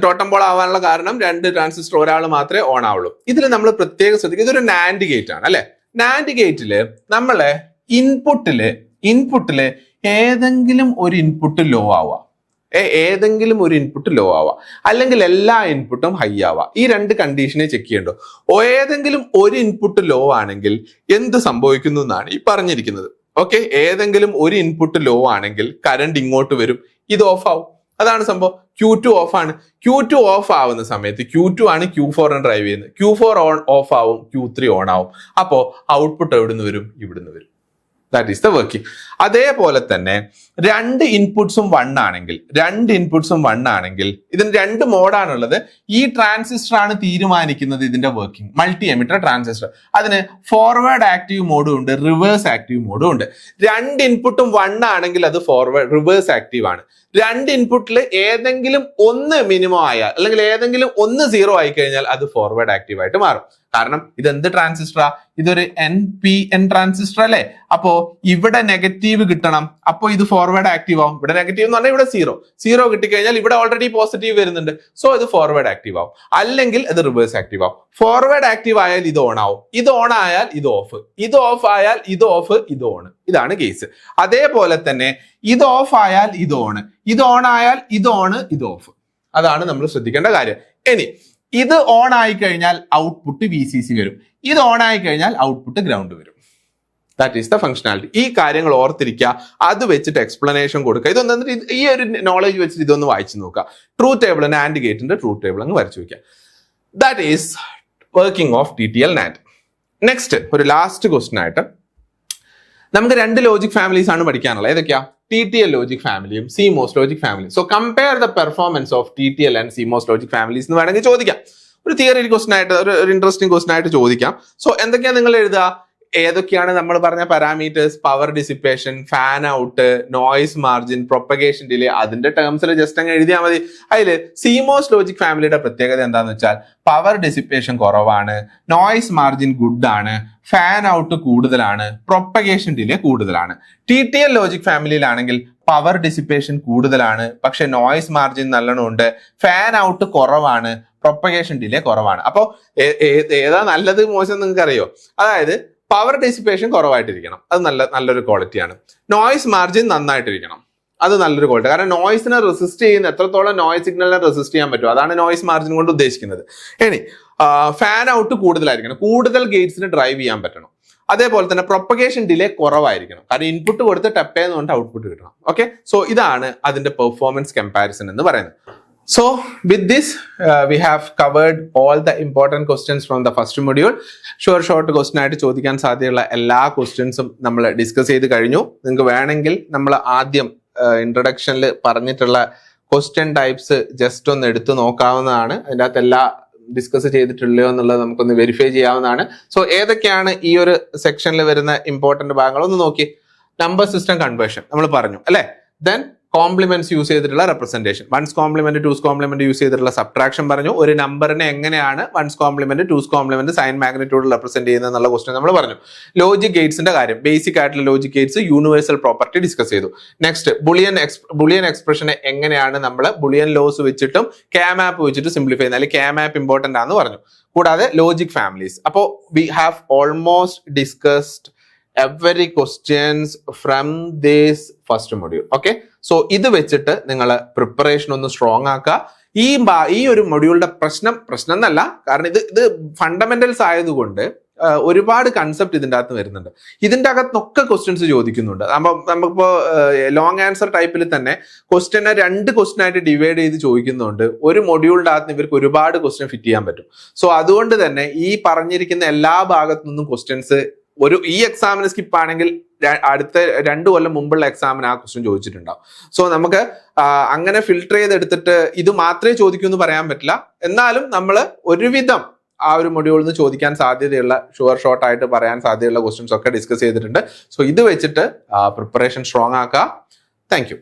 ടോട്ടം പോൾ ആവാനുള്ള കാരണം 2 ട്രാൻസിസ്റ്റർ ഒരാൾ മാത്രമേ ഓൺ ആവുള്ളൂ. ഇതിൽ നമ്മൾ പ്രത്യേകം ശ്രദ്ധിക്കുക, ഇതൊരു NAND ഗേറ്റ് ആണ് അല്ലെ. NAND ഗേറ്റില് നമ്മളെ ഇൻപുട്ടില് ഏതെങ്കിലും ഒരു ഇൻപുട്ട് ലോ ആവുക, അല്ലെങ്കിൽ എല്ലാ ഇൻപുട്ടും ഹൈ ആവുക. ഈ 2 കണ്ടീഷനെ ചെക്ക് ചെയ്യണ്ടോ. ഏതെങ്കിലും ഒരു ഇൻപുട്ട് ലോ ആണെങ്കിൽ എന്ത് സംഭവിക്കുന്നു എന്നാണ് ഈ പറഞ്ഞിരിക്കുന്നത്. ഓക്കെ, ഏതെങ്കിലും ഒരു ഇൻപുട്ട് ലോ ആണെങ്കിൽ കറണ്ട് ഇങ്ങോട്ട് വരും, ഇത് ഓഫ് ആവും. അതാണ് സംഭവം. Q2 ഓഫ് ആണ്. Q2 ഓഫ് ആവുന്ന സമയത്ത് Q2 ആണ് Q4 ഡ്രൈവ് ചെയ്യുന്നത്. Q4 ഓഫ് ആവും, Q3 ഓൺ ആവും. അപ്പോ ഔട്ട്പുട്ട് എവിടുന്ന് വരും? ഇവിടുന്ന് വരും. That is the working. അതേപോലെ തന്നെ 2 ഇൻപുട്സും 1 ആണെങ്കിൽ ഇതിന് 2 മോഡാണുള്ളത്. ഈ ട്രാൻസിസ്റ്റർ ആണ് തീരുമാനിക്കുന്നത് ഇതിന്റെ വർക്കിംഗ്. മൾട്ടി എമിറ്റർ ട്രാൻസിസ്റ്റർ, അതിന് ഫോർവേഡ് ആക്റ്റീവ് മോഡും ഉണ്ട്, റിവേഴ്സ് ആക്റ്റീവ് മോഡും ഉണ്ട്. 2 ഇൻപുട്ടും 1 ആണെങ്കിൽ അത് റിവേഴ്സ് ആക്റ്റീവ് ആണ്. 2 ഇൻപുട്ടിൽ ഏതെങ്കിലും ഒന്ന് മിനിമം ആയാൽ, അല്ലെങ്കിൽ ഏതെങ്കിലും ഒന്ന് 0 ആയി കഴിഞ്ഞാൽ അത് ഫോർവേഡ് ആക്റ്റീവ് ആയിട്ട് മാറും. കാരണം ഇത് എന്ത് ട്രാൻസിസ്റ്ററാ? ഇതൊരു NPN ട്രാൻസിസ്റ്റർ അല്ലേ. അപ്പോ ഇവിടെ നെഗറ്റീവ് കിട്ടണം, അപ്പോ ഇത് ഫോർവേഡ് ആക്റ്റീവ് ആവും. ഇവിടെ നെഗറ്റീവ് എന്ന് പറഞ്ഞാൽ ഇവിടെ 0 കിട്ടിക്കഴിഞ്ഞാൽ ഇവിടെ ഓൾറെഡി പോസിറ്റീവ് വരുന്നുണ്ട്. സോ ഇത് ഫോർവേഡ് ആക്റ്റീവ് ആവും, അല്ലെങ്കിൽ ഇത് റിവേഴ്സ് ആക്റ്റീവ് ആവും. ഫോർവേഡ് ആക്റ്റീവ് ആയാൽ ഇത് ഓൺ ആവും, ഇത് ഓൺ ആയാൽ ഇത് ഓഫ്, ഇത് ഓഫ് ആയാൽ ഇത് ഓഫ്, ഇത് ഓൺ. ഇതാണ് കേസ്. അതേപോലെ തന്നെ ഇത് ഓഫ് ആയാൽ ഇത് ഓൺ, ഇത് ഓൺ ആയാൽ ഇത് ഓൺ, ഇത് ഓഫ്. അതാണ് നമ്മൾ ശ്രദ്ധിക്കേണ്ട കാര്യം. ഇനി ഇത് ഓൺ ആയി കഴിഞ്ഞാൽ ഔട്ട്പുട്ട് VCC വരും, ഇത് ഓൺ ആയി കഴിഞ്ഞാൽ ഔട്ട്പുട്ട് ഗ്രൗണ്ട് വരും. That is the functionality. ഈ കാര്യങ്ങൾ ഓർത്തിരിക്കുക, അത് വെച്ചിട്ട് എക്സ്പ്ലനേഷൻ കൊടുക്കുക. ഇതൊന്നും ഈ ഒരു നോളജ് വെച്ചിട്ട് ഇതൊന്ന് വായിച്ചു നോക്കുക. ട്രൂത്ത് ടേബിൾ, NAND ഗേറ്റിന്റെ ട്രൂത്ത് ടേബിൾ അങ്ങ് വരച്ചു വെക്കുക. That is working of TTL NAND. Next ഒരു ലാസ്റ്റ് ക്വസ്റ്റ്യൻ ആയിട്ട് നമുക്ക് 2 ലോജിക് ഫാമിലീസ് ആണ് പഠിക്കാനുള്ളത്. ഏതൊക്കെയാ? TTL ലോജിക് ഫാമിലിയും CMOS ലോജിക് ഫാമിലിയും. So compare the performance of TTL and CMOS logic families എന്ന് വേണമെങ്കിൽ ചോദിക്കാം. ഒരു തിയറി ക്വസ്റ്റൻ ആയിട്ട്, ഒരു ഇൻട്രസ്റ്റിംഗ് ക്വസ്റ്റൻ ആയിട്ട് ചോദിക്കാം. സോ എന്തൊക്കെയാണ് നിങ്ങൾ എഴുതുക? ഏതൊക്കെയാണ് നമ്മൾ പറഞ്ഞ parameters? Power dissipation, fan out, noise margin, propagation delay, അതിന്റെ ടേംസിൽ ജസ്റ്റ് അങ്ങ് എഴുതിയാൽ മതി. അതില് CMOS ലോജിക് ഫാമിലിയുടെ പ്രത്യേകത എന്താന്ന് വെച്ചാൽ പവർ ഡിസിപ്പേഷൻ കുറവാണ്, നോയ്സ് മാർജിൻ ഗുഡ് ആണ്, ഫാൻ ഔട്ട് കൂടുതലാണ്, പ്രൊപ്പഗേഷൻ ഡിലേ കൂടുതലാണ്. TTL ലോജിക് ഫാമിലിയിലാണെങ്കിൽ പവർ ഡിസിപ്പേഷൻ കൂടുതലാണ്, പക്ഷെ നോയ്സ് മാർജിൻ നല്ലോണം ഉണ്ട്, ഫാൻ ഔട്ട് കുറവാണ്, പ്രൊപ്പഗേഷൻ ഡിലേ കുറവാണ്. അപ്പോ ഏതാ നല്ലത് മോശം നിങ്ങൾക്ക് അറിയോ? അതായത് പവർ ഡിസിപ്പേഷൻ കുറവായിട്ടിരിക്കണം, അത് നല്ലൊരു ക്വാളിറ്റിയാണ്. നോയ്സ് മാർജിൻ നന്നായിട്ടിരിക്കണം, അത് നല്ലൊരു ക്വാളിറ്റി. കാരണം നോയ്സിനെ റെസിസ്റ്റ് ചെയ്യുന്ന, എത്രത്തോളം നോയ്സ് സിഗ്നലിനെ റെസിസ്റ്റ് ചെയ്യാൻ പറ്റും, അതാണ് നോയ്സ് മാർജിൻ കൊണ്ട് ഉദ്ദേശിക്കുന്നത്. ഇനി ഫാൻ ഔട്ട് കൂടുതലായിരിക്കണം, കൂടുതൽ ഗേറ്റ്സിന് ഡ്രൈവ് ചെയ്യാൻ പറ്റണം. അതേപോലെ തന്നെ പ്രൊപ്പഗേഷൻ ഡിലേ കുറവായിരിക്കണം, കാരണം ഇൻപുട്ട് കൊടുത്ത് ടപ്പ് ചെയ്യുന്നതുകൊണ്ട് ഔട്ട്പുട്ട് കിട്ടണം. ഓക്കെ, സോ ഇതാണ് അതിന്റെ പെർഫോമൻസ് കമ്പാരിസൺ എന്ന് പറയുന്നത്. So with this, we have covered all the important questions from the first module. Short question ആയിട്ട് ചോദിക്കാൻ സാധ്യതയുള്ള എല്ലാ ക്വസ്റ്റ്യൻസും നമ്മൾ ഡിസ്കസ് ചെയ്ത് കഴിഞ്ഞു. നിങ്ങൾക്ക് വേണമെങ്കിൽ നമ്മൾ ആദ്യം ഇൻട്രൊഡക്ഷനിൽ പറഞ്ഞിട്ടുള്ള ക്വസ്റ്റ്യൻ ടൈപ്സ് ജസ്റ്റ് ഒന്ന് എടുത്തു നോക്കാവുന്നതാണ്. അതിൻ്റെ അകത്ത് എല്ലാ ഡിസ്കസ് ചെയ്തിട്ടുള്ളയോ എന്നുള്ളത് നമുക്കൊന്ന് വെരിഫൈ ചെയ്യാവുന്നതാണ്. സോ ഏതൊക്കെയാണ് ഈ ഒരു സെക്ഷനിൽ വരുന്ന ഇമ്പോർട്ടന്റ് ഭാഗങ്ങൾ ഒന്ന് നോക്കി. നമ്പർ സിസ്റ്റം കൺവേർഷൻ നമ്മൾ പറഞ്ഞു അല്ലെ. ദെൻ കോംപ്ലിമെന്റ്സ് യൂസ് ചെയ്തിട്ടുള്ള representation, one's complement two's complement use ചെയ്തിട്ടുള്ള സബ്ട്രാക്ഷൻ പറഞ്ഞു. ഒരു നമ്പറിനെ എങ്ങനെയാണ് one's complement two's complement sign magnitude represent ചെയ്യുന്നത് എന്നുള്ള ക്വസ്റ്റൻ നമ്മൾ പറഞ്ഞു. ലോജിക് ഗേറ്റ്സിന്റെ കാര്യം, ബേസിക് ആയിട്ടുള്ള logic Gates, universal property discuss ചെയ്തു. നെക്സ്റ്റ് ബുളിയൻ എക്സ്പ്രഷനെ എങ്ങനെയാണ് നമ്മൾ ബുളിയൻ ലോസ് വെച്ചിട്ടും കാമാപ്പ് വെച്ചിട്ട് സിംപ്ലിഫൈ ചെയ്യുന്നത്, അല്ലെങ്കിൽ കാമാപ്പ് ഇമ്പോർട്ടന്റ് ആണെന്ന് പറഞ്ഞു. കൂടാതെ ലോജിക് ഫാമിലീസ്. അപ്പോൾ we have almost discussed every questions from this first module. Okay, so ഇത് വെച്ചിട്ട് നിങ്ങൾ പ്രിപ്പറേഷൻ ഒന്ന് സ്ട്രോങ് ആക്കുക. ഈ ഒരു മൊഡ്യൂളിന്റെ പ്രശ്നം എന്നല്ല, കാരണം ഇത് ഫണ്ടമെന്റൽസ് ആയതുകൊണ്ട് ഒരുപാട് കൺസെപ്റ്റ് ഇതിൻ്റെ അകത്ത് വരുന്നുണ്ട്. ഇതിൻ്റെ അകത്തൊക്കെ ക്വസ്റ്റ്യൻസ് ചോദിക്കുന്നുണ്ട്. നമുക്കിപ്പോ ലോങ് ആൻസർ ടൈപ്പിൽ തന്നെ ക്വസ്റ്റ്യനെ 2 ക്വസ്റ്റ്യൻ ആയിട്ട് ഡിവൈഡ് ചെയ്ത് ചോദിക്കുന്നുണ്ട്. ഒരു മൊഡ്യൂളിൻ്റെ അകത്ത് ഇവർക്ക് ഒരുപാട് ക്വസ്റ്റ്യൻ ഫിറ്റ് ചെയ്യാൻ പറ്റും. സോ അതുകൊണ്ട് തന്നെ ഈ പറഞ്ഞിരിക്കുന്ന എല്ലാ ഭാഗത്തു നിന്നും ക്വസ്റ്റ്യൻസ് ഈ എക്സാമിന് സ്കിപ്പ് ആണെങ്കിൽ അടുത്ത 2 കൊല്ലം മുമ്പുള്ള എക്സാമിന് ആ ക്വസ്റ്റ്യൻ ചോദിച്ചിട്ടുണ്ടാവും. സോ നമുക്ക് അങ്ങനെ ഫിൽട്ടർ ചെയ്തെടുത്തിട്ട് ഇത് മാത്രമേ ചോദിക്കൂ എന്ന് പറയാൻ പറ്റില്ല. എന്നാലും നമ്മൾ ഒരുവിധം ആ ഒരു മൊഡ്യൂളിൽ നിന്ന് ചോദിക്കാൻ സാധ്യതയുള്ള ഷോർട്ട് ആയിട്ട് പറയാൻ സാധ്യതയുള്ള ക്വസ്റ്റ്യൻസ് ഒക്കെ ഡിസ്കസ് ചെയ്തിട്ടുണ്ട്. സോ ഇത് വെച്ചിട്ട് പ്രിപ്പറേഷൻ സ്ട്രോങ് ആക്കുക. Thank you.